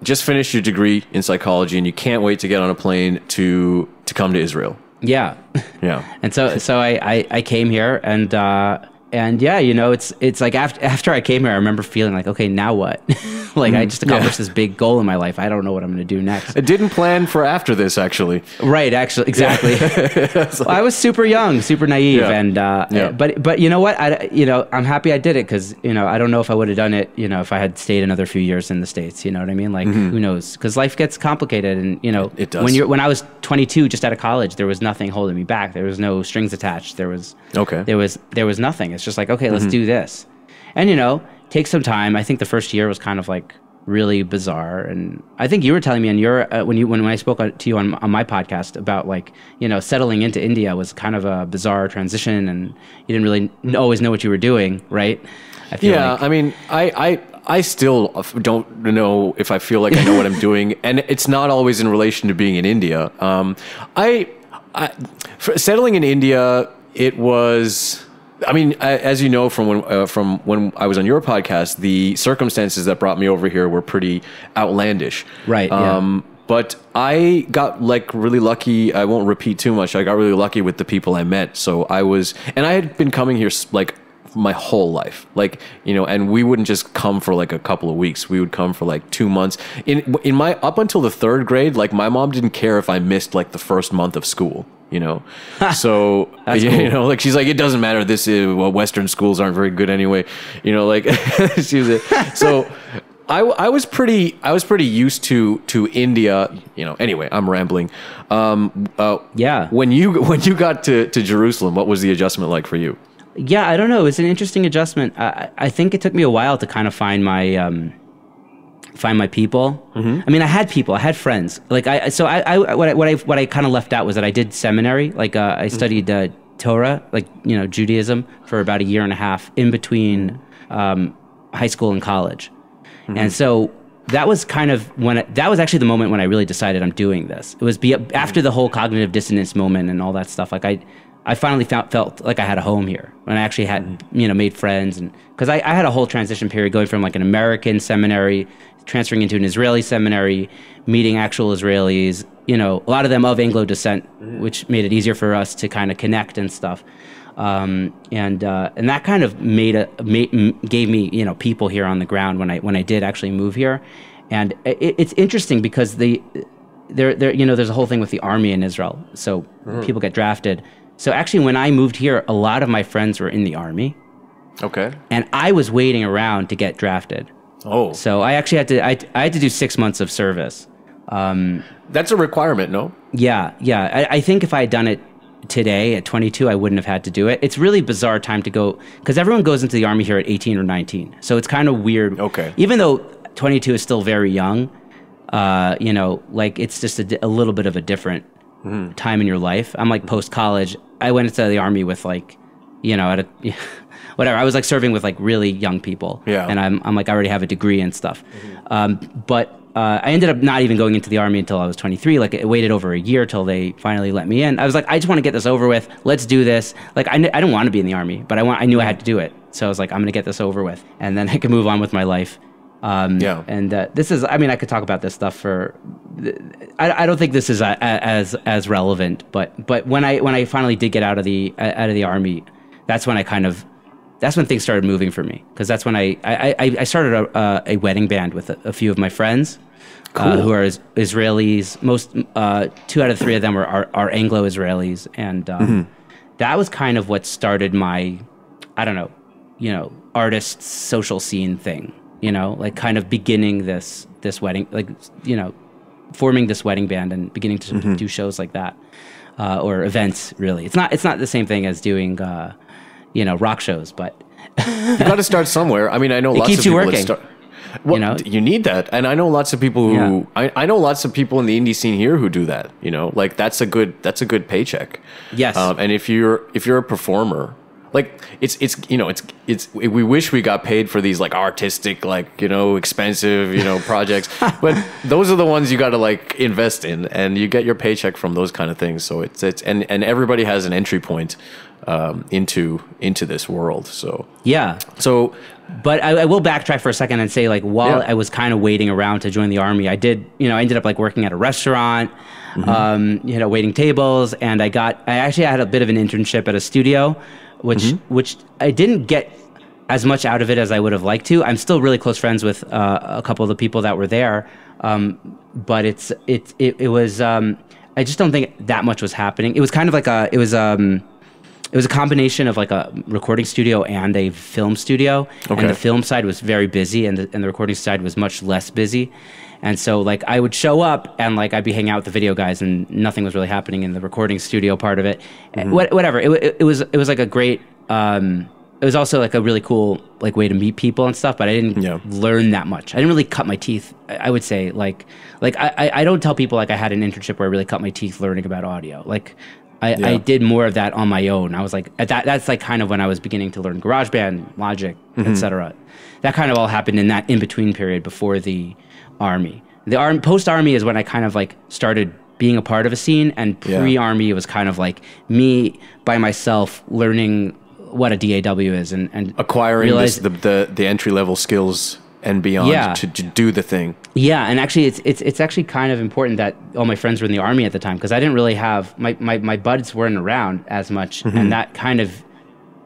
[SPEAKER 1] just finished your degree in psychology, and you can't wait to get on a plane to come to Israel.
[SPEAKER 2] Yeah.
[SPEAKER 1] Yeah.
[SPEAKER 2] And so I came here, and yeah, it's like after I came here, I remember feeling like, okay, now what? Like, I just accomplished this big goal in my life. I don't know what I'm going to do next.
[SPEAKER 1] I didn't plan for after this, actually.
[SPEAKER 2] Right. Actually, exactly. Well, I was super young, super naive. And, but you know what? I'm happy I did it, because, I don't know if I would have done it, if I had stayed another few years in the States, you know what I mean? Like, who knows? Because life gets complicated, and,
[SPEAKER 1] it does.
[SPEAKER 2] When I was 22, just out of college, there was nothing holding me back. There was no strings attached. There was nothing. It's just like, okay, let's do this. And, take some time. I think the first year was kind of like really bizarre. And I think you were telling me in your, when I spoke to you on my podcast about like, settling into India was kind of a bizarre transition, and you didn't really always know what you were doing. Right. I feel like.
[SPEAKER 1] I mean, I still don't know if I feel like I know what I'm doing. And it's not always in relation to being in India. For settling in India, it was... I mean, as you know from when I was on your podcast, the circumstances that brought me over here were pretty outlandish.
[SPEAKER 2] Right.
[SPEAKER 1] But I got like really lucky. I won't repeat too much. I got really lucky with the people I met. So I had been coming here like my whole life. Like, you know, and we wouldn't just come for like a couple of weeks. We would come for like 2 months. In my, up until the 3rd grade, like my mom didn't care if I missed like the first month of school, you know? So, you
[SPEAKER 2] cool.
[SPEAKER 1] know, like she's like, it doesn't matter. This is, well, Western schools aren't very good anyway. You know, like, so I was pretty used to India, you know. Anyway, I'm rambling.
[SPEAKER 2] Yeah.
[SPEAKER 1] When you got to Jerusalem, what was the adjustment like for you?
[SPEAKER 2] Yeah, I don't know. It's an interesting adjustment. I think it took me a while to kind of find my people. Mm-hmm. I mean, I had people, I had friends. Like what I kind of left out was that I did seminary. Like I studied Torah, like, you know, Judaism, for about 1.5 years in between high school and college. Mm-hmm. And so that was kind of that was actually the moment when I really decided I'm doing this. It was after the whole cognitive dissonance moment and all that stuff. Like I finally felt like I had a home here, when I actually had, you know, made friends. And because I had a whole transition period going from like an American seminary, transferring into an Israeli seminary, meeting actual Israelis, you know, a lot of them of Anglo descent, which made it easier for us to kind of connect and stuff. And that kind of gave me, you know, people here on the ground when I did actually move here. And it's interesting because there you know, there's a whole thing with the army in Israel. So people get drafted. So actually, when I moved here, a lot of my friends were in the army. Okay. And I was waiting around to get drafted. Oh. So I actually had to do 6 months of service.
[SPEAKER 1] That's a requirement, no?
[SPEAKER 2] Yeah. I think if I had done it today at 22, I wouldn't have had to do it. It's really bizarre time to go, because everyone goes into the army here at 18 or 19. So it's kind of weird. Okay. Even though 22 is still very young, you know, like it's just a little bit of a different time in your life. I'm like post-college. I went into the army with like, you know, whatever. I was like serving with like really young people. Yeah. And I'm like, I already have a degree and stuff. But I ended up not even going into the army until I was 23. Like, it waited over a year till they finally let me in. I was like, I just want to get this over with. Let's do this. Like, I don't want to be in the army, but I knew I had to do it. So I was like, I'm going to get this over with, and then I can move on with my life. And this is, I mean, I could talk about this stuff for. I don't think this is as relevant, but when I finally did get out of the army, that's when things started moving for me, because that's when I started a wedding band with a few of my friends. Cool. Who are Israelis. Most 2 out of 3 of them are Anglo-Israelis, and that was kind of what started my, I don't know, you know, artist social scene thing. You know, like kind of beginning this wedding, like, you know, forming this wedding band and beginning to do shows like that, or events. Really, it's not the same thing as doing, you know, rock shows, but
[SPEAKER 1] you got to start somewhere. I mean, I know
[SPEAKER 2] it
[SPEAKER 1] lots
[SPEAKER 2] keeps
[SPEAKER 1] of
[SPEAKER 2] you
[SPEAKER 1] people
[SPEAKER 2] working.
[SPEAKER 1] Well,
[SPEAKER 2] you know,
[SPEAKER 1] you need that, and I know lots of people who I know lots of people in the indie scene here who do that. You know, like that's a good paycheck.
[SPEAKER 2] Yes,
[SPEAKER 1] and if you're a performer, like it's you know it's we wish we got paid for these like artistic, like, you know, expensive, you know, projects, but those are the ones you got to like invest in, and you get your paycheck from those kind of things. So it's and everybody has an entry point into this world. So
[SPEAKER 2] yeah.
[SPEAKER 1] So.
[SPEAKER 2] But I will backtrack for a second and say, like, while I was kind of waiting around to join the army, I ended up like working at a restaurant, you know, waiting tables, and I actually had a bit of an internship at a studio, which I didn't get as much out of it as I would have liked to. I'm still really close friends with a couple of the people that were there, but it was I just don't think that much was happening. It was kind of like it was a combination of like a recording studio and a film studio. Okay. And the film side was very busy, and the recording side was much less busy. And so like I would show up and like I'd be hanging out with the video guys, and nothing was really happening in the recording studio part of it. Whatever. It was like a great. It was also like a really cool like way to meet people and stuff, but I didn't learn that much. I didn't really cut my teeth. I would say like I don't tell people like I had an internship where I really cut my teeth learning about audio. Like. I did more of that on my own. I was like, that's like kind of when I was beginning to learn GarageBand, Logic, etc. That kind of all happened in that in-between period before the army. The post-army is when I kind of like started being a part of a scene, and pre-army it was kind of like me by myself learning what a DAW is and
[SPEAKER 1] acquiring the entry-level skills and beyond to do the thing.
[SPEAKER 2] Yeah, and actually it's actually kind of important that all my friends were in the army at the time, because I didn't really have my buds weren't around as much, and that kind of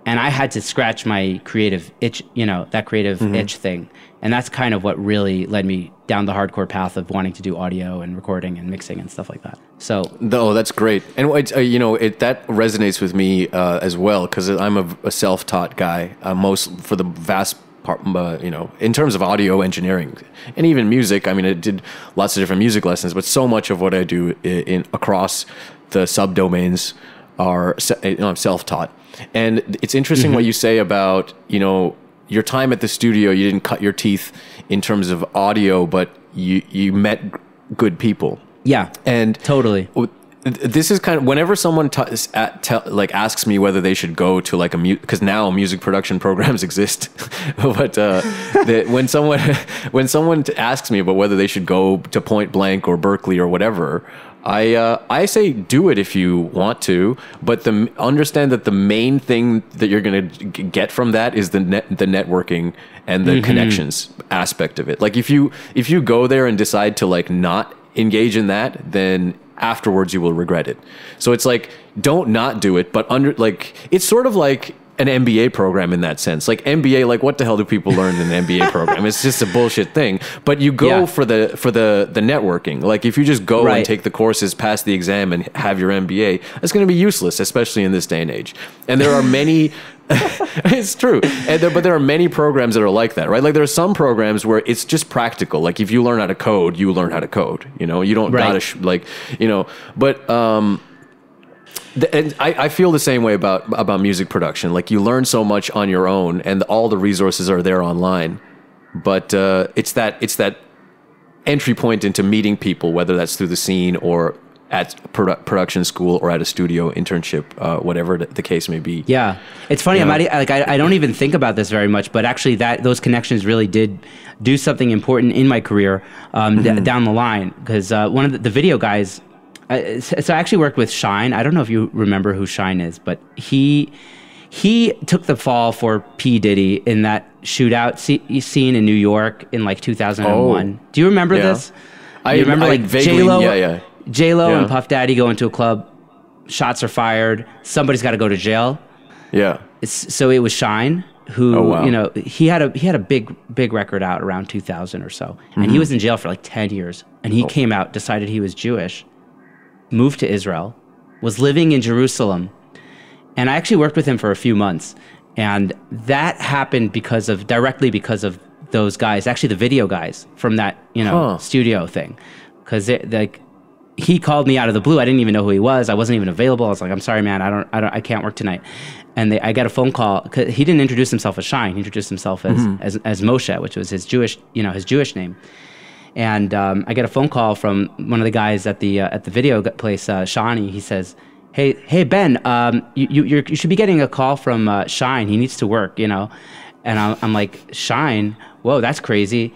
[SPEAKER 2] and I had to scratch my creative itch, that creative itch thing. And that's kind of what really led me down the hardcore path of wanting to do audio and recording and mixing and stuff like that. So,
[SPEAKER 1] no, that's great, and that resonates with me as well, because I'm a self-taught guy. Most for the vast part, in terms of audio engineering and even music. I mean, I did lots of different music lessons, but so much of what I do across the subdomains are I'm self-taught. And it's interesting what you say about your time at the studio. You didn't cut your teeth in terms of audio, but you met good people.
[SPEAKER 2] Yeah, and totally.
[SPEAKER 1] This is kind of whenever someone asks me whether they should go to like because now music production programs exist, but when someone asks me about whether they should go to Point Blank or Berkeley or whatever, I say do it if you want to, but understand that the main thing that you're going to get from that is the networking and the connections aspect of it. Like if you go there and decide to like not engage in that, then afterwards you will regret it. So it's like, don't not do it, but it's sort of like an MBA program in that sense. Like MBA, like what the hell do people learn in an MBA program? It's just a bullshit thing. But you go for the networking. Like if you just go and take the courses, pass the exam, and have your MBA, that's going to be useless, especially in this day and age. And there are many. It's true, but there are many programs that are like that, right? Like there are some programs where it's just practical. Like if you learn how to code, you learn how to code. You don't gotta but. And I feel the same way about music production. Like you learn so much on your own, and all the resources are there online. But it's that entry point into meeting people, whether that's through the scene or at production school or at a studio internship, whatever the case may be.
[SPEAKER 2] Yeah, it's funny. I don't even think about this very much, but actually, those connections really did do something important in my career down the line. Because one of the video guys. So I actually worked with Shine. I don't know if you remember who Shine is, but he took the fall for P. Diddy in that shootout scene in New York in like 2001. Do you remember this?
[SPEAKER 1] I remember like vaguely,
[SPEAKER 2] J-Lo and Puff Daddy go into a club, shots are fired, somebody's got to go to jail.
[SPEAKER 1] Yeah.
[SPEAKER 2] So it was Shine who, he had a big record out around 2000 or so, and he was in jail for like 10 years, and he came out, decided he was Jewish, moved to Israel, was living in Jerusalem, and I actually worked with him for a few months, and that happened directly because of those guys, actually the video guys from that studio thing, because he called me out of the blue. I didn't even know who he was. I wasn't even available. I was like, I'm sorry, man, I can't work tonight. And I got a phone call, because he didn't introduce himself as Shine. He introduced himself as Moshe, which was his Jewish name. And I get a phone call from one of the guys at the video place, Shani. He says, "Hey Ben, you should be getting a call from Shine. He needs to work, And I'm like, Shine? Whoa, that's crazy.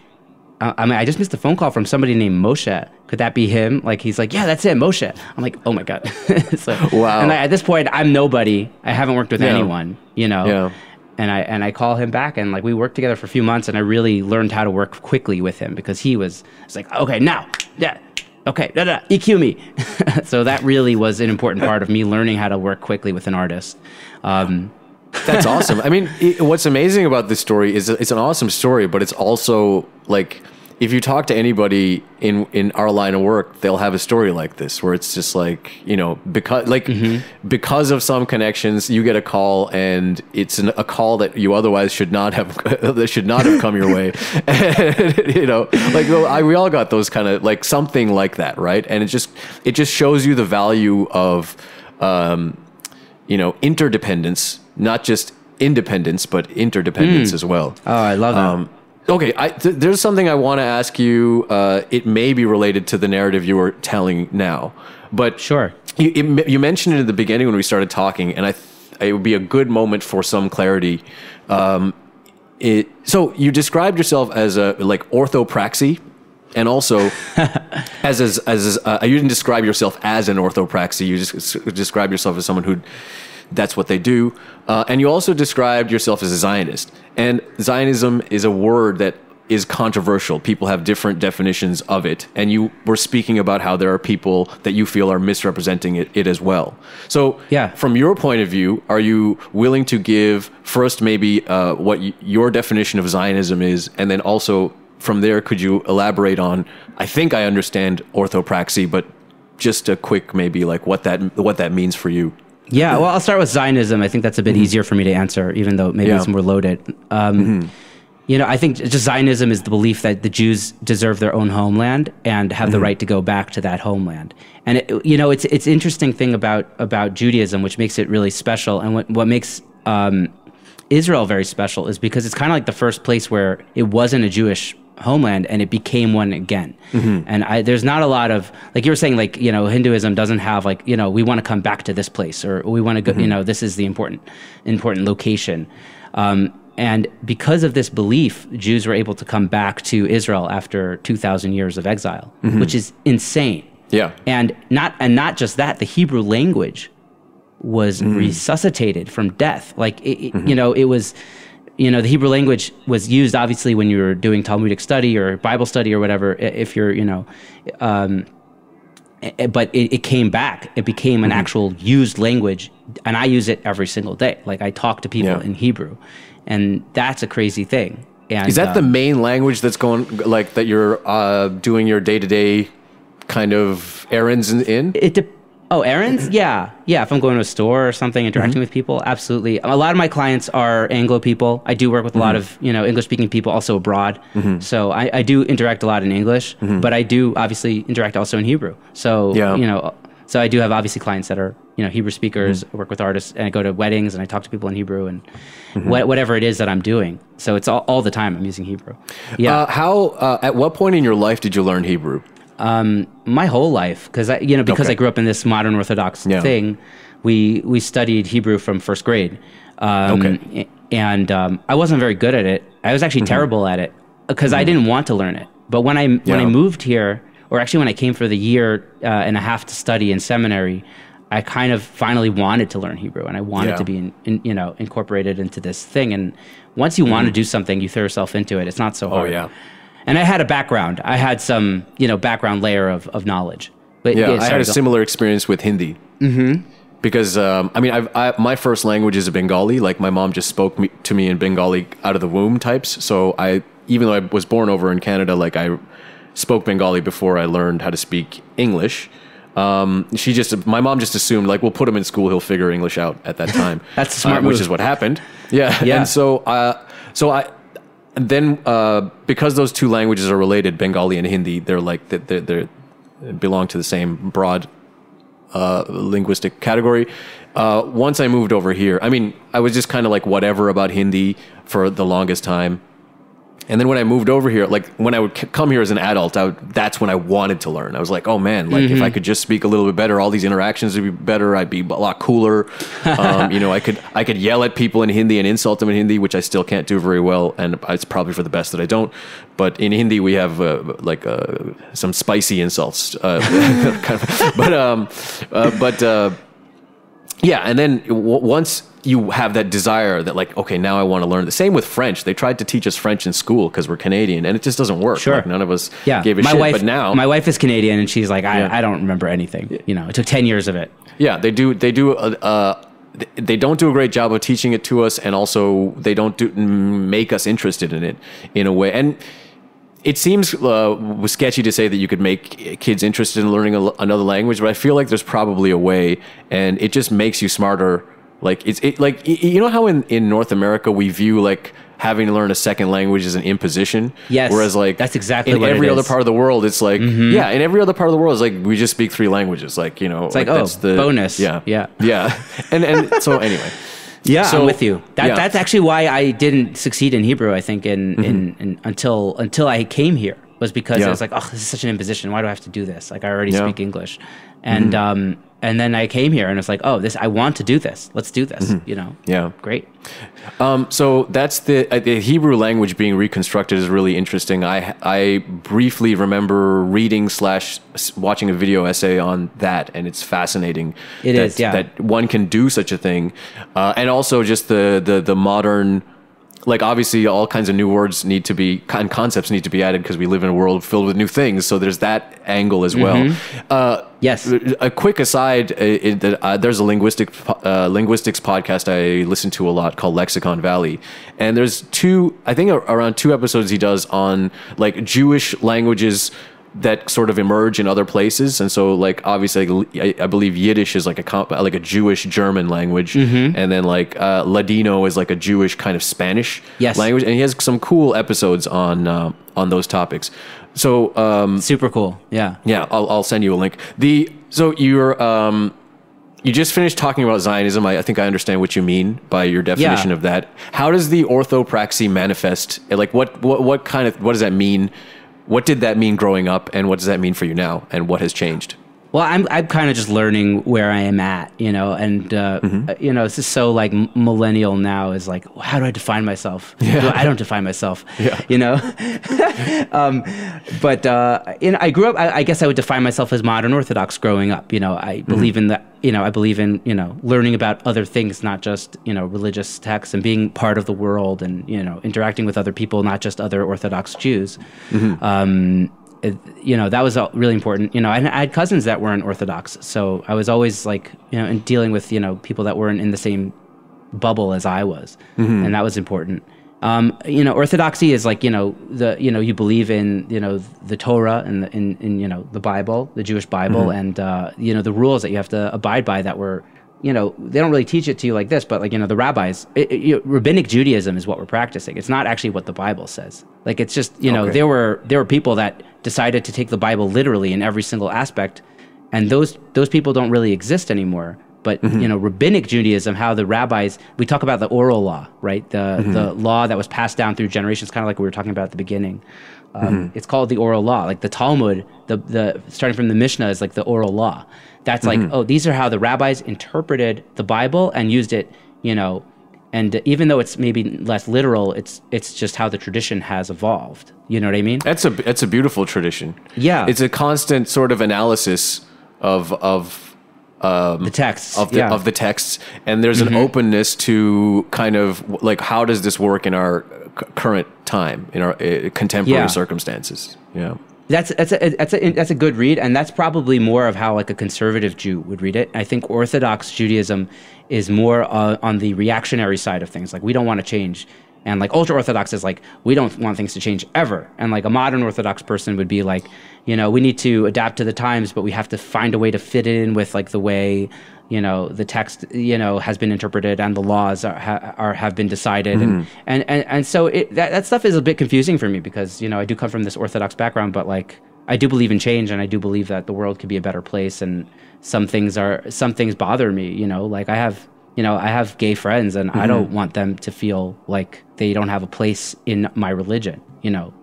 [SPEAKER 2] I just missed a phone call from somebody named Moshe. Could that be him?" Like he's like, "Yeah, that's it, Moshe." I'm like, "Oh my god!" So, wow. And at this point, I'm nobody. I haven't worked with anyone, Yeah. And I call him back, and like we worked together for a few months, and I really learned how to work quickly with him, because it's like, okay, now, yeah, okay, EQ me. So that really was an important part of me learning how to work quickly with an artist.
[SPEAKER 1] That's awesome. I mean, what's amazing about this story is it's an awesome story, but it's also like, if you talk to anybody in our line of work, they'll have a story like this, where it's just like, because of some connections, you get a call, and it's a call that you otherwise should not have come your way. And, we all got those kind of like something like that, right? And it just shows you the value of, interdependence, not just independence, but interdependence as well.
[SPEAKER 2] Oh, I love that.
[SPEAKER 1] Okay, there's something I want to ask you. It may be related to the narrative you were telling now, but
[SPEAKER 2] sure.
[SPEAKER 1] You mentioned it at the beginning when we started talking, and it would be a good moment for some clarity. So you described yourself as orthopraxy, and also you didn't describe yourself as an orthopraxy. You just described yourself as someone who. That's what they do. And you also described yourself as a Zionist. And Zionism is a word that is controversial. People have different definitions of it. And you were speaking about how there are people that you feel are misrepresenting it as well. So from your point of view, are you willing to give first maybe what your definition of Zionism is, and then also from there, could you elaborate on, I think I understand orthopraxy, but just a quick maybe like what that means for you?
[SPEAKER 2] Yeah, well, I'll start with Zionism. I think that's a bit easier for me to answer, even though maybe it's more loaded. You know, I think just Zionism is the belief that the Jews deserve their own homeland and have the right to go back to that homeland. And it's interesting thing about Judaism, which makes it really special, and what makes Israel very special is because it's kind of like the first place where it wasn't a Jewish homeland and it became one again. And there's not a lot of, like you were saying, like, you know, Hinduism doesn't have like, you know, we want to come back to this place, or we want to go, you know, this is the important location. And because of this belief, Jews were able to come back to Israel after 2,000 years of exile, which is insane.
[SPEAKER 1] Yeah.
[SPEAKER 2] And not just that, the Hebrew language was resuscitated from death. Like, you know, it was, you know, the Hebrew language was used obviously when you were doing Talmudic study or Bible study or whatever, if you're, you know, but it came back. It became an actual used language, and I use it every single day. Like, I talk to people in Hebrew, and that's a crazy thing. And
[SPEAKER 1] is that the main language that's going, like, that you're doing your day-to-day kind of errands in?
[SPEAKER 2] Errands? Yeah. If I'm going to a store or something, interacting with people, absolutely. A lot of my clients are Anglo people. I do work with a lot of, you know, English-speaking people also abroad. So I do interact a lot in English, but I do obviously interact also in Hebrew. So, you know, so I do have obviously clients that are, you know, Hebrew speakers. I work with artists, and I go to weddings and I talk to people in Hebrew, and whatever it is that I'm doing. So it's all the time I'm using Hebrew. Yeah.
[SPEAKER 1] At what point in your life did you learn Hebrew?
[SPEAKER 2] My whole life, because I grew up in this modern Orthodox thing, we studied Hebrew from first grade, and I wasn't very good at it. I was actually terrible at it because I didn't want to learn it. But when I moved here, or actually when I came for the year and a half to study in seminary, I kind of finally wanted to learn Hebrew, and I wanted to be incorporated into this thing. And once you want to do something, you throw yourself into it. It's not so hard. And I had a background. I had some, you know, background layer of knowledge. But
[SPEAKER 1] I had a similar experience with Hindi. Because, I mean, my first language is Bengali. Like, my mom just spoke to me in Bengali out of the womb types. So even though I was born over in Canada, like, I spoke Bengali before I learned how to speak English. My mom just assumed, like, we'll put him in school, he'll figure English out at that time.
[SPEAKER 2] That's a smart move.
[SPEAKER 1] Which is what happened. And and then, because those two languages are related, Bengali and Hindi, they're like, they belong to the same broad linguistic category. Once I moved over here, I mean, I was just kind of like whatever about Hindi for the longest time. And then when I moved over here, like when I would come here as an adult, that's when I wanted to learn. I was like, oh man, like if I could just speak a little bit better, all these interactions would be better. I'd be a lot cooler. You know, I could yell at people in Hindi and insult them in Hindi, which I still can't do very well. And it's probably for the best that I don't. But in Hindi, we have some spicy insults. Yeah. And then once you have that desire that, like, okay, now I want to learn. The same with French. They tried to teach us French in school because we're Canadian, and it just doesn't work.
[SPEAKER 2] Sure.
[SPEAKER 1] Like, none of us gave a shit. But now
[SPEAKER 2] my wife is Canadian, and she's like, I don't remember anything. You know, it took 10 years of it.
[SPEAKER 1] Yeah, they don't do a great job of teaching it to us, and also they don't make us interested in it in a way. And it seems sketchy to say that you could make kids interested in learning another language, but I feel like there's probably a way, and it just makes you smarter. Like, like, you know how in North America we view, like, having to learn a second language as an imposition?
[SPEAKER 2] Yes.
[SPEAKER 1] Whereas, like,
[SPEAKER 2] that's exactly
[SPEAKER 1] in
[SPEAKER 2] what
[SPEAKER 1] every
[SPEAKER 2] it
[SPEAKER 1] other
[SPEAKER 2] is.
[SPEAKER 1] part of the world, it's like, in every other part of the world, it's like, we just speak 3 languages. Like, you know,
[SPEAKER 2] it's like,
[SPEAKER 1] that's the
[SPEAKER 2] bonus.
[SPEAKER 1] Yeah.
[SPEAKER 2] Yeah.
[SPEAKER 1] And so anyway.
[SPEAKER 2] Yeah,
[SPEAKER 1] so,
[SPEAKER 2] I'm with you. That's actually why I didn't succeed in Hebrew, I think, until I came here, was because I was like, oh, this is such an imposition. Why do I have to do this? Like, I already speak English. And then I came here and it's like, oh, I want to do this. Let's do this, you know?
[SPEAKER 1] Yeah.
[SPEAKER 2] Great.
[SPEAKER 1] So that's the Hebrew language being reconstructed is really interesting. I briefly remember reading / watching a video essay on that, and it's fascinating. That one can do such a thing. And also just the modern like obviously all kinds of new words need to be, and concepts need to be added because we live in a world filled with new things. So there's that angle as well.
[SPEAKER 2] Yes.
[SPEAKER 1] A quick aside, there's a linguistics podcast I listen to a lot called Lexicon Valley. And there's around two episodes he does on like Jewish languages that sort of emerge in other places. And so like obviously like, I believe Yiddish is like a Jewish German language, and then like Ladino is like a Jewish kind of Spanish language, and he has some cool episodes on those topics. So
[SPEAKER 2] super cool. Yeah
[SPEAKER 1] I'll send you a link. So you just finished talking about Zionism. I think I understand what you mean by your definition of that. How does the orthopraxy manifest? Like what does that mean? What did that mean growing up, and what does that mean for you now, and what has changed?
[SPEAKER 2] Well, I'm kind of just learning where I am at, and it's just so like millennial now is like, how do I define myself?
[SPEAKER 1] Yeah.
[SPEAKER 2] I don't define myself,
[SPEAKER 1] Yeah.
[SPEAKER 2] But I grew up. I guess I would define myself as modern Orthodox growing up. I believe in that. I believe in learning about other things, not just religious texts, and being part of the world, and interacting with other people, not just other Orthodox Jews. That was really important. I had cousins that weren't Orthodox, so I was always like, in dealing with people that weren't in the same bubble as I was, and that was important. Orthodoxy is like you believe in the Torah and in the Bible, the Jewish Bible, and the rules that you have to abide by that were. They don't really teach it to you like this, but like, the rabbis, rabbinic Judaism is what we're practicing. It's not actually what the Bible says. Like, it's just,
[SPEAKER 1] Okay.
[SPEAKER 2] there were people that decided to take the Bible literally in every single aspect. And those people don't really exist anymore. But, rabbinic Judaism, how the rabbis, we talk about the oral law, right? The law that was passed down through generations, kind of like we were talking about at the beginning. It's called the oral law. Like the Talmud, the starting from the Mishnah is like the oral law. That's like, these are how the rabbis interpreted the Bible and used it, and even though it's maybe less literal, it's just how the tradition has evolved. You know what I mean?
[SPEAKER 1] That's a beautiful tradition.
[SPEAKER 2] Yeah.
[SPEAKER 1] It's a constant sort of analysis of
[SPEAKER 2] the texts.
[SPEAKER 1] of the texts, and there's an openness to kind of like, how does this work in our current time, in our contemporary circumstances? Yeah.
[SPEAKER 2] That's a good read, and that's probably more of how like a conservative Jew would read it. I think Orthodox Judaism is more on the reactionary side of things. Like, we don't want to change, and like ultra Orthodox is like, we don't want things to change ever. And like a modern Orthodox person would be like, we need to adapt to the times, but we have to find a way to fit it in with like the way the text has been interpreted and the laws have been decided, and so that stuff is a bit confusing for me because I do come from this Orthodox background, but like I do believe in change, and I do believe that the world could be a better place, and some things bother me. Like I have gay friends, and I don't want them to feel like they don't have a place in my religion.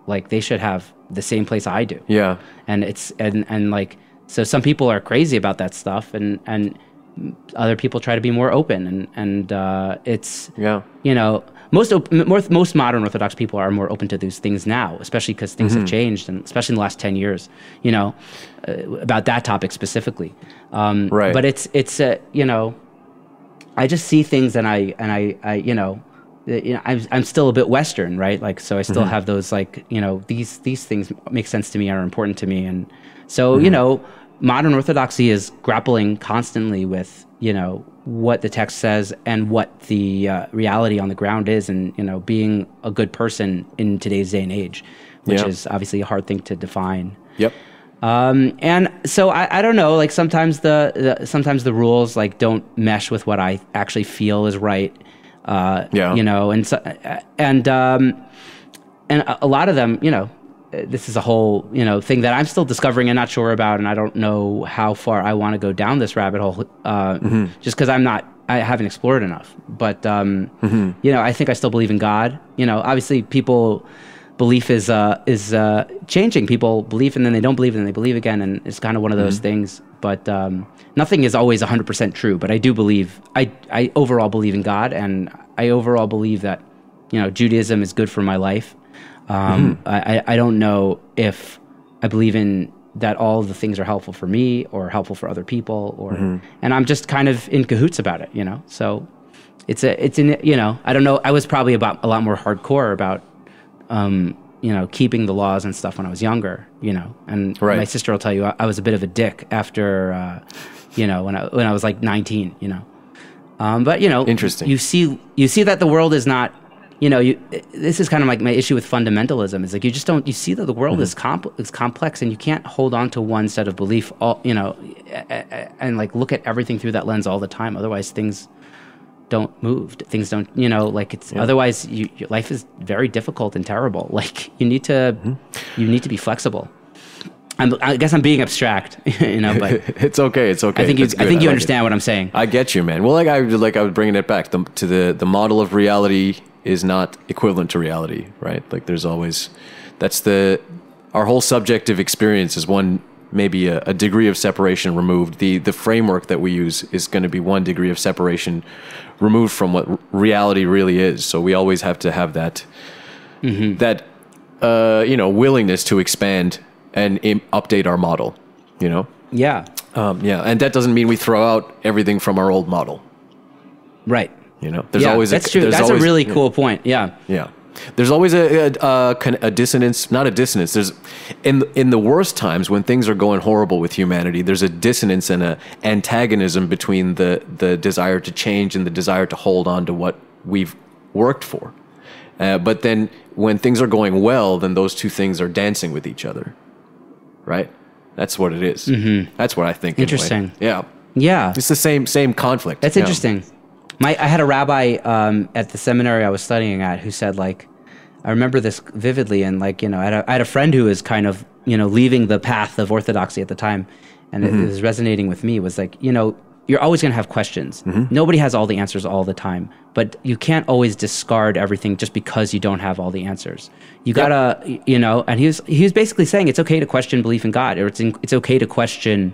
[SPEAKER 2] Like they should have the same place I do. Yeah, and and like, so some people are crazy about that stuff, and other people try to be more open, and it's most modern Orthodox people are more open to these things now, especially because things have changed, and especially in the last 10 years, about that topic specifically. Right. But it's I just see things, and I'm still a bit Western, right? Like, so I still have those like these things make sense to me, are important to me, and so modern Orthodoxy is grappling constantly with, what the text says and what the reality on the ground is, and, being a good person in today's day and age, which is obviously a hard thing to define. Yep. And so I don't know, like sometimes the rules like don't mesh with what I actually feel is right. And so, and a lot of them, this is a whole, thing that I'm still discovering and not sure about, and I don't know how far I want to go down this rabbit hole, just because I haven't explored enough. But, I think I still believe in God. Obviously belief is changing. People believe and then they don't believe and then they believe again, and it's kind of one of those things. But nothing is always 100% true. But I do believe, I overall believe in God, and I overall believe that, Judaism is good for my life. I don't know if I believe in that all of the things are helpful for me or helpful for other people, or and I'm just kind of in cahoots about it, so it's in, you know, I don't know. I was probably a lot more hardcore about, you know, keeping the laws and stuff when I was younger, you know, and my sister will tell you I was a bit of a dick after, you know, when I was like 19, you know. But you know,
[SPEAKER 1] interesting.
[SPEAKER 2] You see that the world is not, you know, this is kind of like my issue with fundamentalism. Is like you see that the world is complex, and you can't hold on to one set of belief, you know, and like look at everything through that lens all the time. Otherwise, things don't move. Things don't, you know, like it's otherwise your life is very difficult and terrible. Like you need to be flexible. I guess I'm being abstract, you know, but
[SPEAKER 1] it's okay. It's okay.
[SPEAKER 2] I think you understand what I'm saying.
[SPEAKER 1] I get you, man. Well, I was bringing it back to the model of reality is not equivalent to reality, right? Like there's always, our whole subjective experience is maybe a degree of separation removed. The framework that we use is going to be one degree of separation removed from what reality really is. So we always have to have that, you know, willingness to expand and update our model, you know?
[SPEAKER 2] Yeah.
[SPEAKER 1] And that doesn't mean we throw out everything from our old model.
[SPEAKER 2] Right.
[SPEAKER 1] You know, there's always
[SPEAKER 2] that's true. That's a really cool point. Yeah.
[SPEAKER 1] Yeah. There's always a dissonance, not a dissonance. There's in the worst times when things are going horrible with humanity, there's a dissonance and an antagonism between the desire to change and the desire to hold on to what we've worked for. But then when things are going well, then those two things are dancing with each other. Right? That's what it is. Mm-hmm. That's what I think.
[SPEAKER 2] Interesting.
[SPEAKER 1] Anyway. Yeah.
[SPEAKER 2] Yeah.
[SPEAKER 1] It's the same conflict.
[SPEAKER 2] That's interesting. I had a rabbi at the seminary I was studying at who said, like, I remember this vividly, and like, you know, I had a friend who was kind of, you know, leaving the path of orthodoxy at the time, and it was resonating with me. Was like, you know, you're always going to have questions. Nobody has all the answers all the time, but you can't always discard everything just because you don't have all the answers. You gotta, you know. And he was basically saying it's okay to question belief in God, or it's okay to question,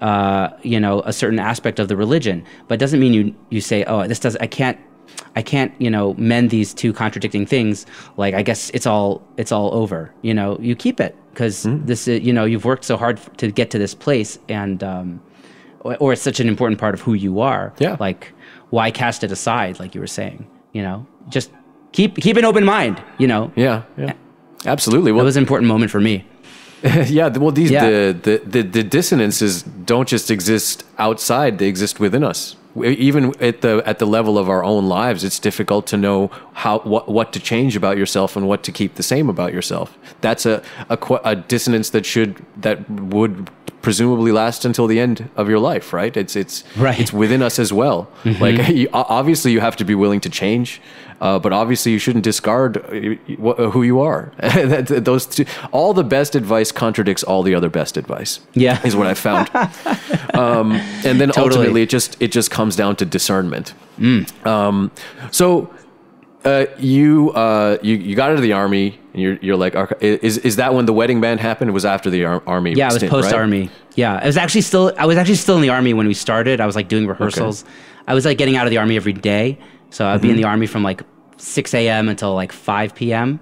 [SPEAKER 2] you know, a certain aspect of the religion, but it doesn't mean you say, oh, I can't, you know, mend these two contradicting things. Like, I guess it's all over. You know, you keep it because this is, you know, you've worked so hard to get to this place, and or it's such an important part of who you are. Yeah. Like, why cast it aside? Like you were saying, you know, just keep an open mind. You know. Yeah. Yeah. Absolutely. Well, that was an important moment for me.
[SPEAKER 1] Yeah, well, the dissonances don't just exist outside; they exist within us. Even at the level of our own lives, it's difficult to know what to change about yourself and what to keep the same about yourself. That's a dissonance that would presumably last until the end of your life, right? It's within us as well. Like, obviously, you have to be willing to change. But obviously, you shouldn't discard who you are. Those two, all the best advice contradicts all the other best advice. Yeah, is what I found. And then ultimately, it just comes down to discernment. So you got out of the army, and you're like, is that when the wedding band happened? It was after the army.
[SPEAKER 2] Yeah, it was post army. Right? Yeah, I was actually still in the army when we started. I was like doing rehearsals. Okay. I was like getting out of the army every day. So I'd be in the army from like 6 a.m. until like 5 p.m.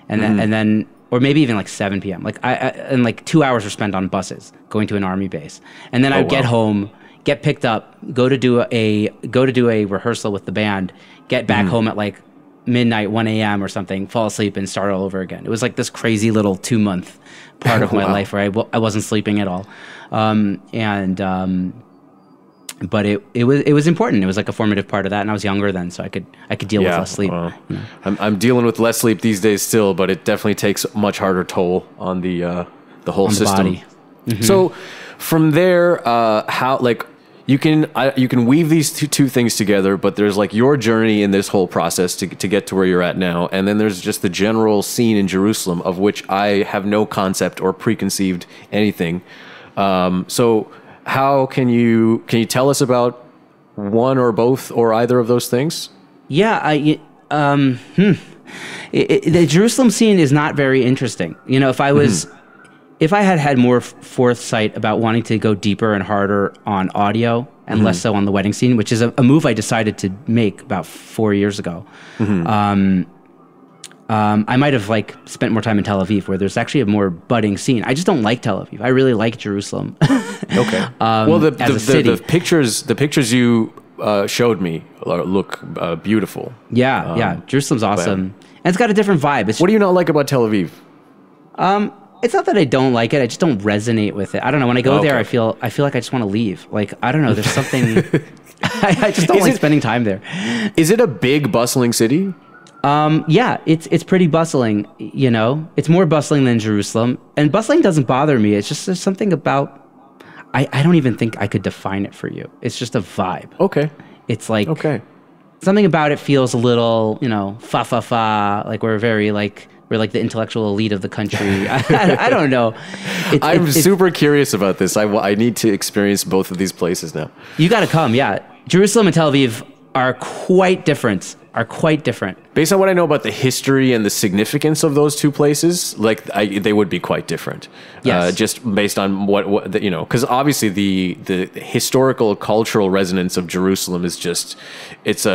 [SPEAKER 2] and then or maybe even like 7 p.m. Like and like 2 hours were spent on buses going to an army base. And then I'd get home, get picked up, go to do a rehearsal with the band, get back home at like midnight, 1 a.m. or something, fall asleep and start all over again. It was like this crazy little 2-month part of my life where I wasn't sleeping at all. But it was important. It was like a formative part of that, and I was younger then, so I could deal with less sleep. You know?
[SPEAKER 1] I'm dealing with less sleep these days still, but it definitely takes a much harder toll on the whole system. Body. So from there, how like you can weave these two things together, but there's like your journey in this whole process to get to where you're at now, and then there's just the general scene in Jerusalem of which I have no concept or preconceived anything. So how can you tell us about one or both or either of those things?
[SPEAKER 2] Yeah, the Jerusalem scene is not very interesting. You know, if I had more foresight about wanting to go deeper and harder on audio and less so on the wedding scene, which is a move I decided to make about 4 years ago. I might have like spent more time in Tel Aviv, where there's actually a more budding scene. I just don't like Tel Aviv. I really like Jerusalem.
[SPEAKER 1] Okay. Well, the pictures you showed me look beautiful.
[SPEAKER 2] Yeah. Jerusalem's awesome. And it's got a different vibe.
[SPEAKER 1] What do you not like about Tel Aviv?
[SPEAKER 2] It's not that I don't like it. I just don't resonate with it. I don't know. When I go there, I feel like I just want to leave. Like, I don't know. There's something. I just don't like spending time there.
[SPEAKER 1] Is it a big bustling city?
[SPEAKER 2] Yeah, it's pretty bustling. You know, it's more bustling than Jerusalem, and bustling doesn't bother me. It's just there's something about. I don't even think I could define it for you. It's just a vibe.
[SPEAKER 1] Okay.
[SPEAKER 2] It's like something about it feels a little, you know, fa. Like we're like the intellectual elite of the country. I don't know.
[SPEAKER 1] I'm super curious about this. I need to experience both of these places now.
[SPEAKER 2] You got to come. Yeah, Jerusalem and Tel Aviv are quite different. Based on what I know about the history and the significance of those two places, like they would be quite different. Yes.
[SPEAKER 1] Just based on what you know, because obviously the historical cultural resonance of Jerusalem is it's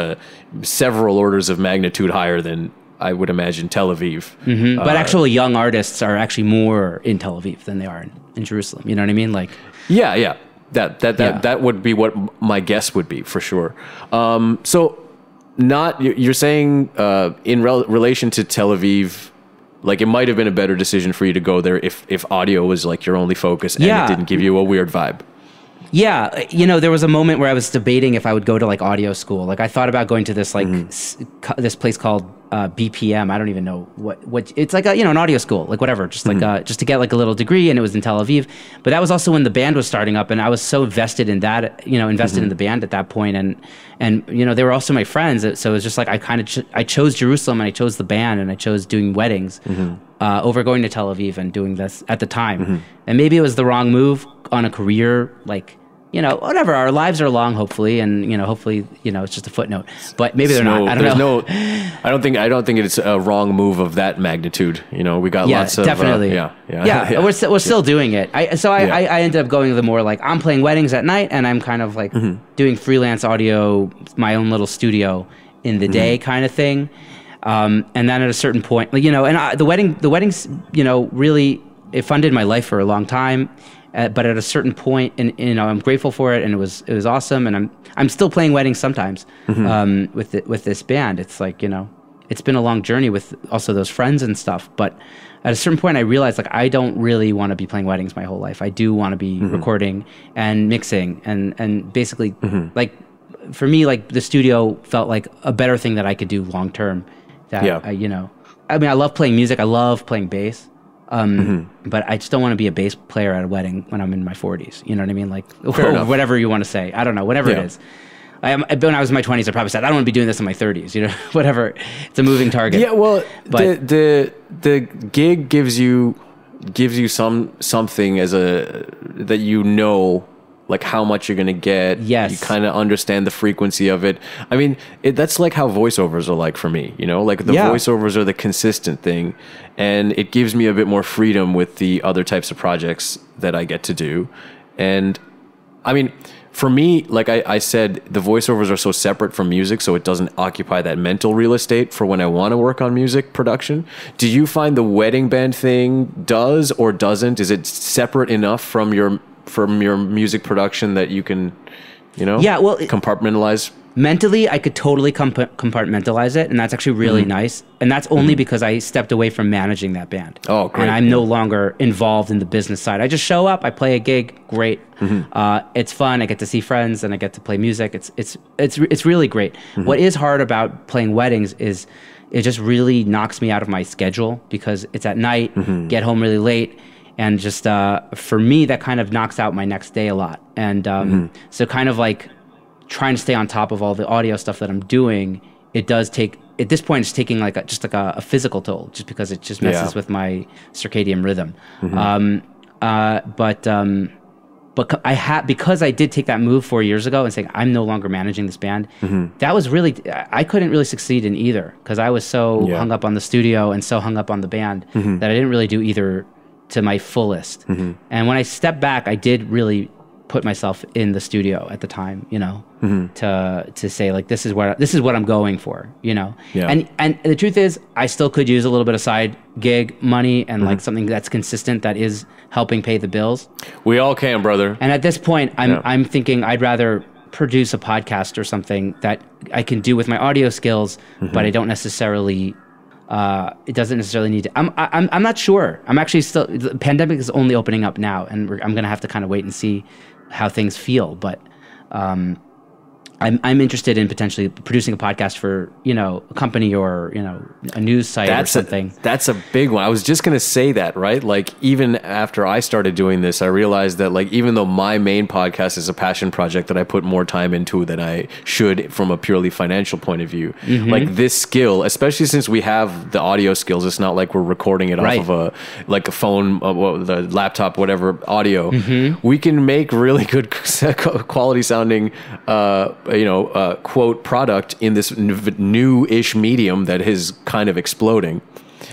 [SPEAKER 1] several orders of magnitude higher than I would imagine Tel Aviv.
[SPEAKER 2] Mm-hmm. But actually, young artists are actually more in Tel Aviv than they are in Jerusalem. You know what I mean? Like,
[SPEAKER 1] yeah. That would be what my guess would be for sure. So. You're saying in relation to Tel Aviv, like it might have been a better decision for you to go there if audio was like your only focus and it didn't give you a weird vibe.
[SPEAKER 2] Yeah, you know, there was a moment where I was debating if I would go to like audio school. Like I thought about going to this like this place called BPM. I don't even know what it's like. An audio school, like whatever, just like just to get like a little degree, and it was in Tel Aviv. But that was also when the band was starting up, and I was so invested in that, in the band at that point, and they were also my friends. So it was just like I chose Jerusalem, and I chose the band, and I chose doing weddings over going to Tel Aviv and doing this at the time. And maybe it was the wrong move on a career, like. Whatever. Our lives are long, hopefully, and hopefully, it's just a footnote. But maybe they're not. I don't know.
[SPEAKER 1] I don't think it's a wrong move of that magnitude. We got lots of
[SPEAKER 2] definitely.
[SPEAKER 1] Yeah.
[SPEAKER 2] We're still doing it. I ended up going the more like I'm playing weddings at night, and I'm kind of like doing freelance audio, my own little studio in the day kind of thing. And then at a certain point, the weddings, really it funded my life for a long time. But at a certain point, and I'm grateful for it, and it was awesome, and I'm still playing weddings sometimes with this band. It's like it's been a long journey with also those friends and stuff. But at a certain point, I realized like I don't really want to be playing weddings my whole life. I do want to be recording and mixing, and basically like for me, like the studio felt like a better thing that I could do long term. I love playing music. I love playing bass. But I just don't want to be a bass player at a wedding when I'm in my 40s. You know what I mean? Like, whatever you want to say. I don't know. Whatever it is. When I was in my 20s, I probably said, I don't want to be doing this in my 30s. Whatever. It's a moving target.
[SPEAKER 1] Yeah, well, but the gig gives you something as that like how much you're going to get.
[SPEAKER 2] Yes.
[SPEAKER 1] You kind of understand the frequency of it. I mean, that's like how voiceovers are like for me, like the voiceovers are the consistent thing, and it gives me a bit more freedom with the other types of projects that I get to do. And I mean, for me, like I said, the voiceovers are so separate from music, so it doesn't occupy that mental real estate for when I want to work on music production. Do you find the wedding band thing does or doesn't? Is it separate enough from your music production that you can, compartmentalize?
[SPEAKER 2] Mentally, I could totally compartmentalize it, and that's actually really nice. And that's only because I stepped away from managing that band.
[SPEAKER 1] Oh, great.
[SPEAKER 2] And I'm no longer involved in the business side. I just show up, I play a gig, great. It's fun, I get to see friends, and I get to play music. It's really great. What is hard about playing weddings is it just really knocks me out of my schedule because it's at night, get home really late. And just for me, that kind of knocks out my next day a lot. And so kind of like trying to stay on top of all the audio stuff that I'm doing, it does take, at this point, it's taking like a physical toll just because it just messes with my circadian rhythm. But because I did take that move 4 years ago and saying, I'm no longer managing this band, that was really, I couldn't really succeed in either because I was so hung up on the studio and so hung up on the band that I didn't really do either to my fullest. And when I stepped back, I did really put myself in the studio at the time, to say like, this is what I'm going for, And the truth is I still could use a little bit of side gig money and like something that's consistent that is helping pay the bills.
[SPEAKER 1] We all can, brother.
[SPEAKER 2] And at this point I'm thinking I'd rather produce a podcast or something that I can do with my audio skills, but I don't necessarily. It doesn't necessarily need to. I'm not sure. I'm actually still. The pandemic is only opening up now, and I'm going to have to kind of wait and see how things feel. But I'm interested in potentially producing a podcast for, a company or, a news site or something.
[SPEAKER 1] That's a big one. I was just going to say that, right? Like, even after I started doing this, I realized that, like, even though my main podcast is a passion project that I put more time into than I should from a purely financial point of view, like this skill, especially since we have the audio skills, it's not like we're recording it off of a phone, the laptop, whatever audio. We can make really good quality sounding, quote product in this new-ish medium that is kind of exploding.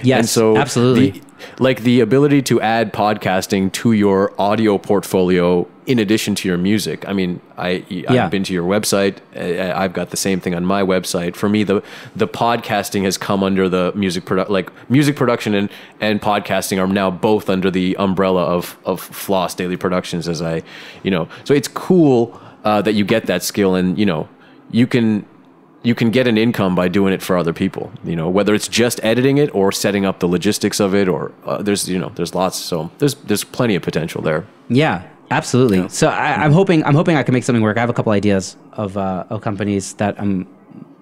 [SPEAKER 2] Yes,
[SPEAKER 1] and so
[SPEAKER 2] absolutely.
[SPEAKER 1] The ability to add podcasting to your audio portfolio in addition to your music. I mean, I've been to your website. I've got the same thing on my website. For me, the podcasting has come under the music production and podcasting are now both under the umbrella of Floss Daily Productions. So it's cool that you get that skill, and you can get an income by doing it for other people. Whether it's just editing it or setting up the logistics of it, or there's lots. So there's plenty of potential there.
[SPEAKER 2] Yeah, absolutely. Yeah. So I'm hoping I can make something work. I have a couple ideas of companies that I'm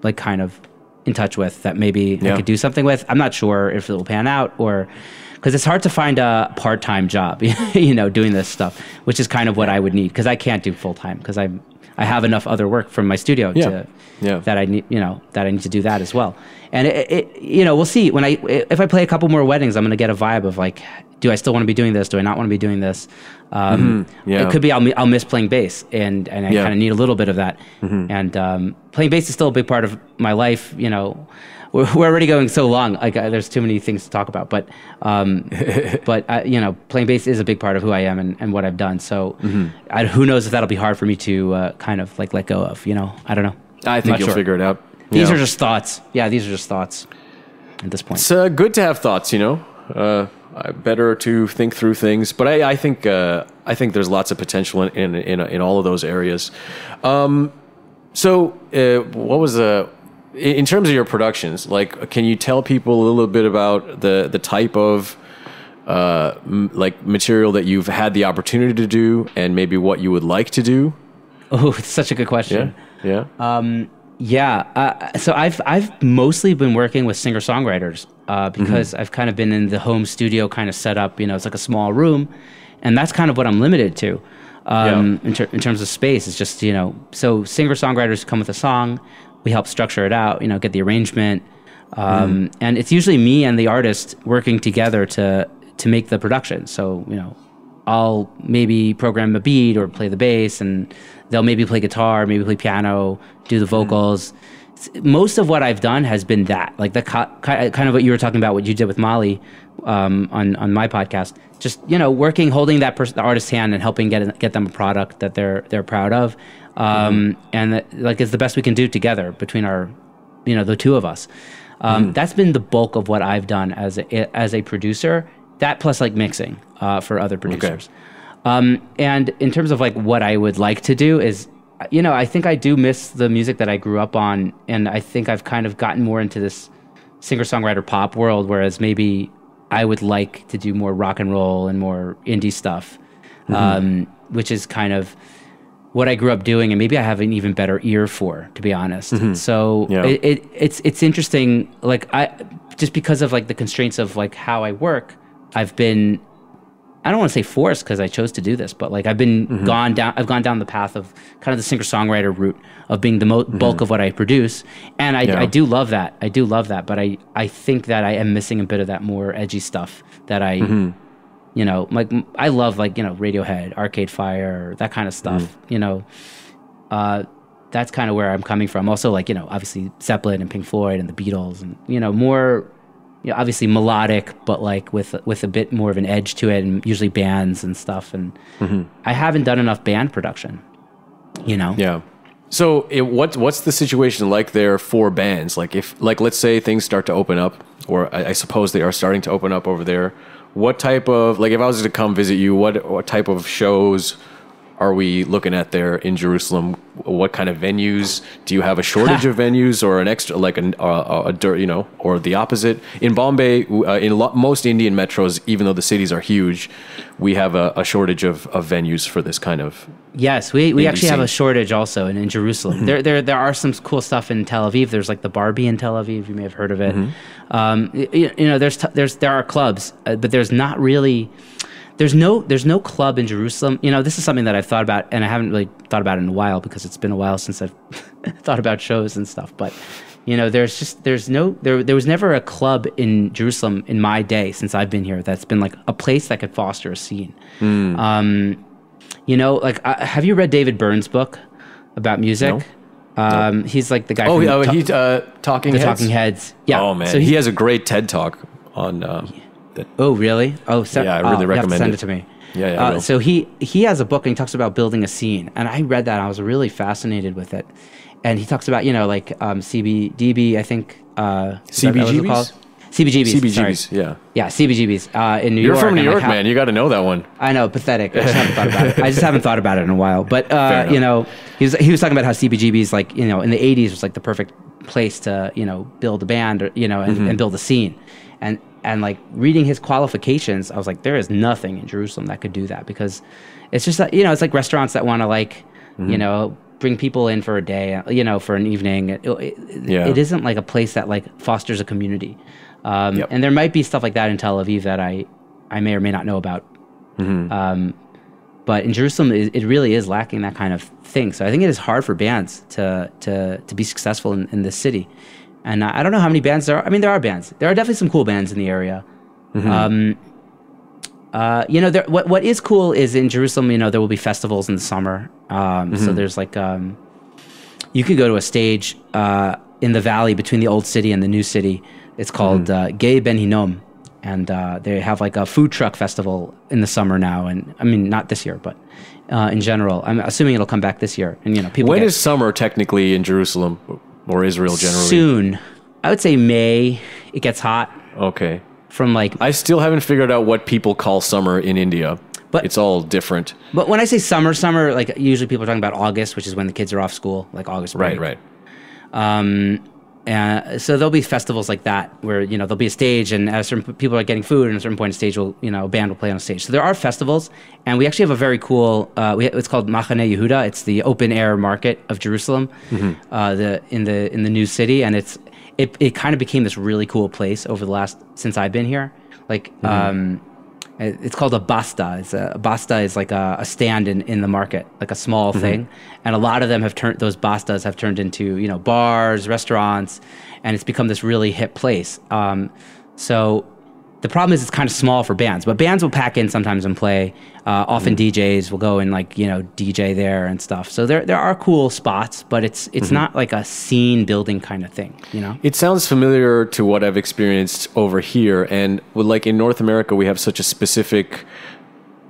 [SPEAKER 2] like kind of in touch with that maybe I could do something with. I'm not sure if it will pan out, or because it's hard to find a part-time job, doing this stuff, which is kind of what I would need, because I can't do full-time because I have enough other work from my studio that I need, that I need to do that as well. And we'll see. If I play a couple more weddings, I'm going to get a vibe of like, do I still want to be doing this? Do I not want to be doing this? It could be I'll miss playing bass, and I kind of need a little bit of that. And playing bass is still a big part of my life. We're already going so long. Like there's too many things to talk about, but playing bass is a big part of who I am and what I've done. So who knows if that'll be hard for me to kind of like let go of. I don't know.
[SPEAKER 1] I think you'll figure it out.
[SPEAKER 2] These are just thoughts. Yeah, these are just thoughts at this point.
[SPEAKER 1] It's good to have thoughts. Better to think through things, but I think there's lots of potential in all of those areas. So what was in terms of your productions, like, can you tell people a little bit about the type of material that you've had the opportunity to do, and maybe what you would like to do?
[SPEAKER 2] Oh, it's such a good question.
[SPEAKER 1] Yeah.
[SPEAKER 2] So I've mostly been working with singer-songwriters because I've kind of been in the home studio kind of setup. It's like a small room, and that's kind of what I'm limited to in terms of space. It's just so singer-songwriters come with a song. We help structure it out, get the arrangement. And it's usually me and the artist working together to make the production. So, I'll maybe program a beat or play the bass, and they'll maybe play guitar, maybe play piano, do the vocals. Most of what I've done has been that, like the kind of what you were talking about, what you did with Molly on my podcast. Just, working, holding the artist's hand and helping get them a product that they're proud of. And that, like, it's the best we can do together between our, the two of us. That's been the bulk of what I've done as a producer. That plus like mixing for other producers. Okay. And in terms of like what I would like to do is, I think I do miss the music that I grew up on, and I think I've kind of gotten more into this singer-songwriter pop world, whereas maybe I would like to do more rock and roll and more indie stuff, which is kind of what I grew up doing, and maybe I have an even better ear for, to be honest. So it's interesting. Like just because of like the constraints of like how I work, I've been, I don't want to say forced because I chose to do this, but like I've been gone down the path of kind of the singer-songwriter route of being the bulk of what I produce. And I do love that. I do love that. But I think that I am missing a bit of that more edgy stuff that I, like I love like, Radiohead, Arcade Fire, that kind of stuff, that's kind of where I'm coming from. Also like, obviously Zeppelin and Pink Floyd and the Beatles and, more, obviously melodic, but like with a bit more of an edge to it, and usually bands and stuff. And I haven't done enough band production,
[SPEAKER 1] Yeah. So what's the situation like there for bands? Like let's say things start to open up, or I suppose they are starting to open up over there. What type of, like, if I was to come visit you, what type of shows are we looking at there in Jerusalem? What kind of venues? Do you have a shortage of venues, or an extra, like or the opposite? In Bombay, most Indian metros, even though the cities are huge, we have a shortage of venues for this kind of.
[SPEAKER 2] Yes, we actually have a shortage also in Jerusalem. Mm-hmm. There are some cool stuff in Tel Aviv. There's like the Barbie in Tel Aviv. You may have heard of it. Mm-hmm. There are clubs, but there's not really. There's no club in Jerusalem. This is something that I've thought about, and I haven't really thought about it in a while because it's been a while since I've thought about shows and stuff. But there was never a club in Jerusalem in my day since I've been here that's been like a place that could foster a scene. Have you read David Byrne's book about music? No. He's like the guy.
[SPEAKER 1] He's Talking Heads.
[SPEAKER 2] Talking Heads. Yeah.
[SPEAKER 1] Oh man, so he has a great TED talk on.
[SPEAKER 2] Oh really? Oh,
[SPEAKER 1] yeah, I really recommend
[SPEAKER 2] send
[SPEAKER 1] it.
[SPEAKER 2] it to me.
[SPEAKER 1] Yeah.
[SPEAKER 2] So he has a book and he talks about building a scene, and I read that and I was really fascinated with it. And he talks about CBDB, I think.
[SPEAKER 1] CBGBs.
[SPEAKER 2] CBGBs.
[SPEAKER 1] Yeah.
[SPEAKER 2] Yeah, CBGBs in New
[SPEAKER 1] York.
[SPEAKER 2] You're
[SPEAKER 1] from New York, man. You got to know that one.
[SPEAKER 2] I know, pathetic. I just haven't thought about it. I just haven't thought about it in a while. But he was talking about how CBGBs, like in the 80s, was like the perfect place to build a band and build a scene, and like reading his qualifications, I was like, there is nothing in Jerusalem that could do that, because it's just that, it's like restaurants that want to like, bring people in for a day, for an evening. It isn't like a place that like fosters a community. And there might be stuff like that in Tel Aviv that I may or may not know about. But in Jerusalem, it really is lacking that kind of thing. So I think it is hard for bands to be successful in this city. And I don't know how many bands there are. I mean, there are bands. There are definitely some cool bands in the area. What is cool is in Jerusalem, there will be festivals in the summer. So there's like, you could go to a stage in the valley between the old city and the new city. It's called Gay Ben Hinnom. And they have like a food truck festival in the summer now. And I mean, not this year, but in general. I'm assuming it'll come back this year. And people.
[SPEAKER 1] When is summer technically in Jerusalem or Israel generally?
[SPEAKER 2] Soon. I would say May. It gets hot.
[SPEAKER 1] Okay.
[SPEAKER 2] From like,
[SPEAKER 1] I still haven't figured out what people call summer in India. But it's all different. But
[SPEAKER 2] when I say summer, like usually people are talking about August, which is when the kids are off school, like August break.
[SPEAKER 1] Right.
[SPEAKER 2] And so there'll be festivals like that where, there'll be a stage, and at a certain people are getting food, and at a certain point a stage will, a band will play on a stage. So there are festivals, and we actually have a very cool, it's called Machane Yehuda. It's the open air market of Jerusalem, in the new city. And it kind of became this really cool place since I've been here. Like, it's called a basta. A basta is like a stand in the market, like a small thing. And a lot of them those bastas have turned into, bars, restaurants, and it's become this really hip place. So the problem is it's kind of small for bands, but bands will pack in sometimes and play. Often DJs will go and DJ there and stuff. So there are cool spots, but it's not like a scene building kind of thing,
[SPEAKER 1] It sounds familiar to what I've experienced over here. And like in North America, we have such a specific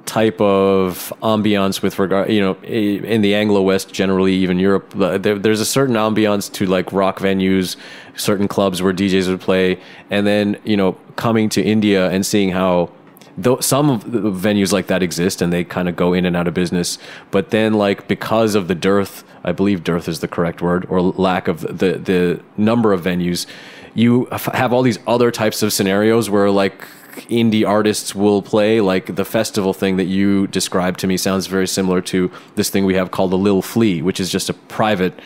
[SPEAKER 1] type of ambiance with regard, in the Anglo-West, generally, even Europe, there's a certain ambiance to like rock venues, certain clubs where DJs would play. And then, coming to India and seeing how some of the venues like that exist and they kind of go in and out of business. But then like, because of the dearth, I believe dearth is the correct word, or lack of the number of venues, you have all these other types of scenarios where like indie artists will play. Like the festival thing that you described to me sounds very similar to this thing we have called the Lil Flea, which is just a private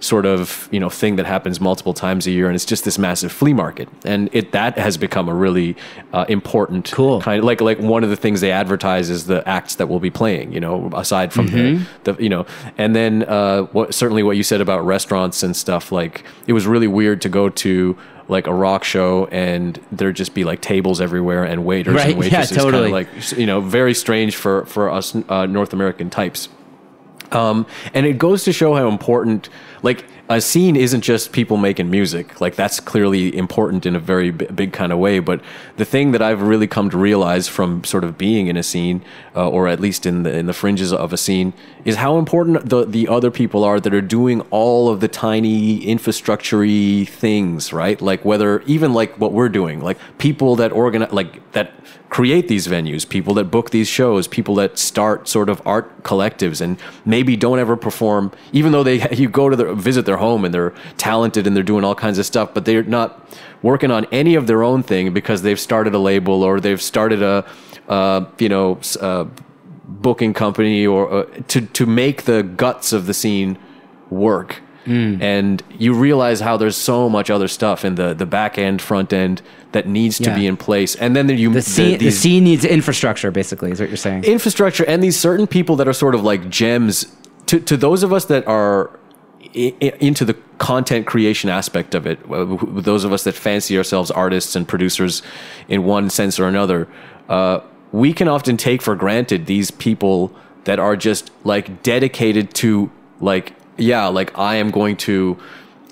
[SPEAKER 1] sort of thing that happens multiple times a year, and it's just this massive flea market, and that has become a really important kind of like one of the things they advertise is the acts that will be playing, aside from the and then certainly what you said about restaurants and stuff, like it was really weird to go to like a rock show and there'd just be like tables everywhere and waiters and waitresses, kind of like very strange for us North American types. And it goes to show how important, like, a scene isn't just people making music. Like, that's clearly important in a very big kind of way. But the thing that I've really come to realize from sort of being in a scene, or at least in the fringes of a scene, is how important the other people are that are doing all of the tiny infrastructure-y things, right? Like, whether even like what we're doing, like people that organize, like that create these venues, people that book these shows, people that start sort of art collectives, and maybe don't ever perform, even though you go to visit their home and they're talented and they're doing all kinds of stuff, but they're not working on any of their own thing because they've started a label or they've started a booking company or to make the guts of the scene work. And you realize how there's so much other stuff in the back end, front end that needs to be in place. And then the
[SPEAKER 2] scene needs infrastructure, basically, is what you're saying.
[SPEAKER 1] Infrastructure, and these certain people that are sort of like gems to those of us that are into the content creation aspect of it, those of us that fancy ourselves artists and producers in one sense or another, we can often take for granted these people that are just like dedicated to like I am going to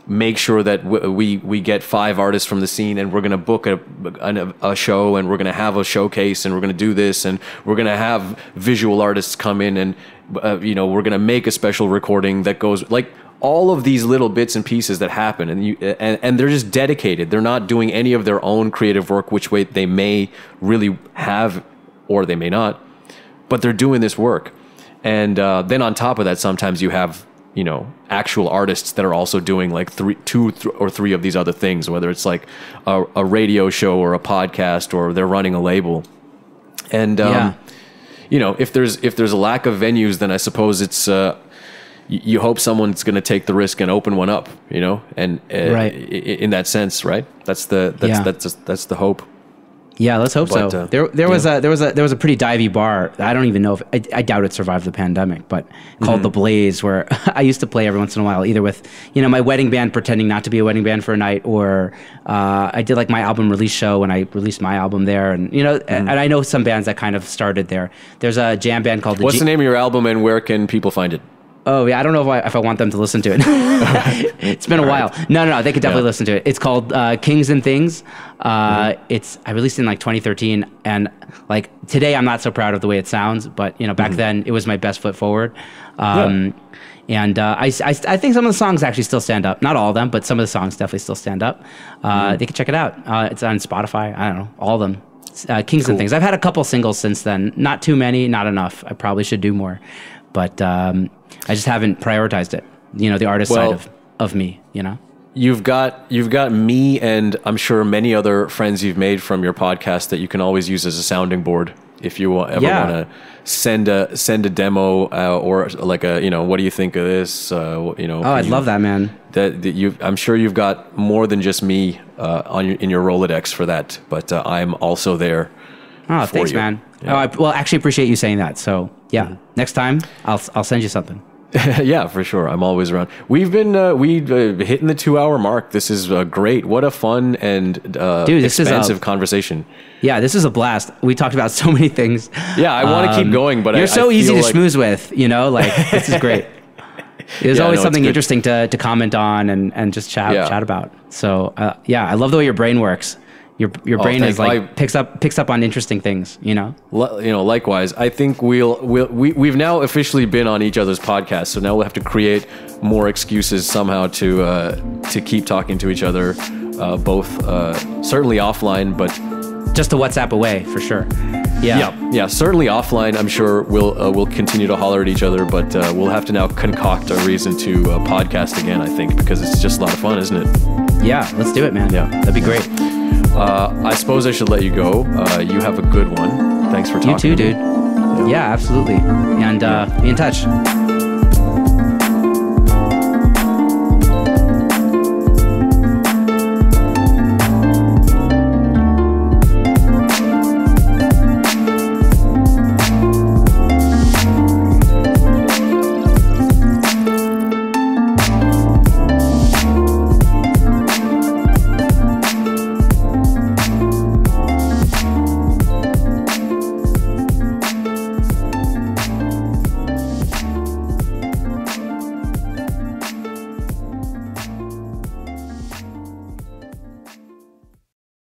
[SPEAKER 1] make sure that we get 5 artists from the scene, and we're going to book a show, and we're going to have a showcase, and we're going to do this, and we're going to have visual artists come in, and we're going to make a special recording that goes like all of these little bits and pieces that happen, and they're just dedicated. They're not doing any of their own creative work, which way they may really have or they may not, but they're doing this work. And then on top of that, sometimes you have actual artists that are also doing like 2 or 3 of these other things, whether it's like a radio show or a podcast, or they're running a label. And if there's a lack of venues, then I suppose it's you hope someone's going to take the risk and open one up, and
[SPEAKER 2] right.
[SPEAKER 1] In that sense, right? That's the hope.
[SPEAKER 2] Yeah, let's hope so. There was a pretty divey bar. I don't even know if I doubt it survived the pandemic, but called The Blaze, where I used to play every once in a while, either with my wedding band pretending not to be a wedding band for a night, or I did like my album release show when I released my album there, and and I know some bands that kind of started there. There's a jam band called
[SPEAKER 1] What's the name of your album, and where can people find it?
[SPEAKER 2] Oh yeah, I don't know if I want them to listen to it. It's been a while. No, they could definitely listen to it. It's called Kings and Things. I released it in like 2013, and like today I'm not so proud of the way it sounds, but back then it was my best foot forward. And I think some of the songs actually still stand up. Not all of them, but some of the songs definitely still stand up. They can check it out. It's on Spotify. I don't know, all of them. Kings and Things. I've had a couple singles since then. Not too many, not enough. I probably should do more, but I just haven't prioritized it. The artist side of me.
[SPEAKER 1] You've got me, and I'm sure many other friends you've made from your podcast that you can always use as a sounding board if you ever want to send a demo or like what do you think of this?
[SPEAKER 2] I'd love that, man.
[SPEAKER 1] I'm sure you've got more than just me in your Rolodex for that, but I'm also there.
[SPEAKER 2] Oh, thanks, man. Yeah. I actually appreciate you saying that. So yeah, next time I'll send you something.
[SPEAKER 1] Yeah, for sure. I'm always around. We've been hitting the 2-hour mark. This is great. What a fun and expansive conversation.
[SPEAKER 2] Yeah, this is a blast. We talked about so many things.
[SPEAKER 1] Yeah, I want to keep going, but
[SPEAKER 2] you're so easy to schmooze with. This is great. There's always something interesting to comment on and just chat about. So I love the way your brain works. Your brain is like picks up on interesting things,
[SPEAKER 1] Likewise, I think we've now officially been on each other's podcasts, so now we'll have to create more excuses somehow to keep talking to each other, both certainly offline, but
[SPEAKER 2] just a WhatsApp away for sure.
[SPEAKER 1] Yeah, certainly offline. I'm sure we'll continue to holler at each other, but we'll have to now concoct a reason to podcast again. I think because it's just a lot of fun, isn't it?
[SPEAKER 2] Yeah, let's do it, man. Yeah, that'd be great.
[SPEAKER 1] I suppose I should let you go. You have a good one. Thanks for talking.
[SPEAKER 2] You too, dude. Yeah, absolutely. And be in touch.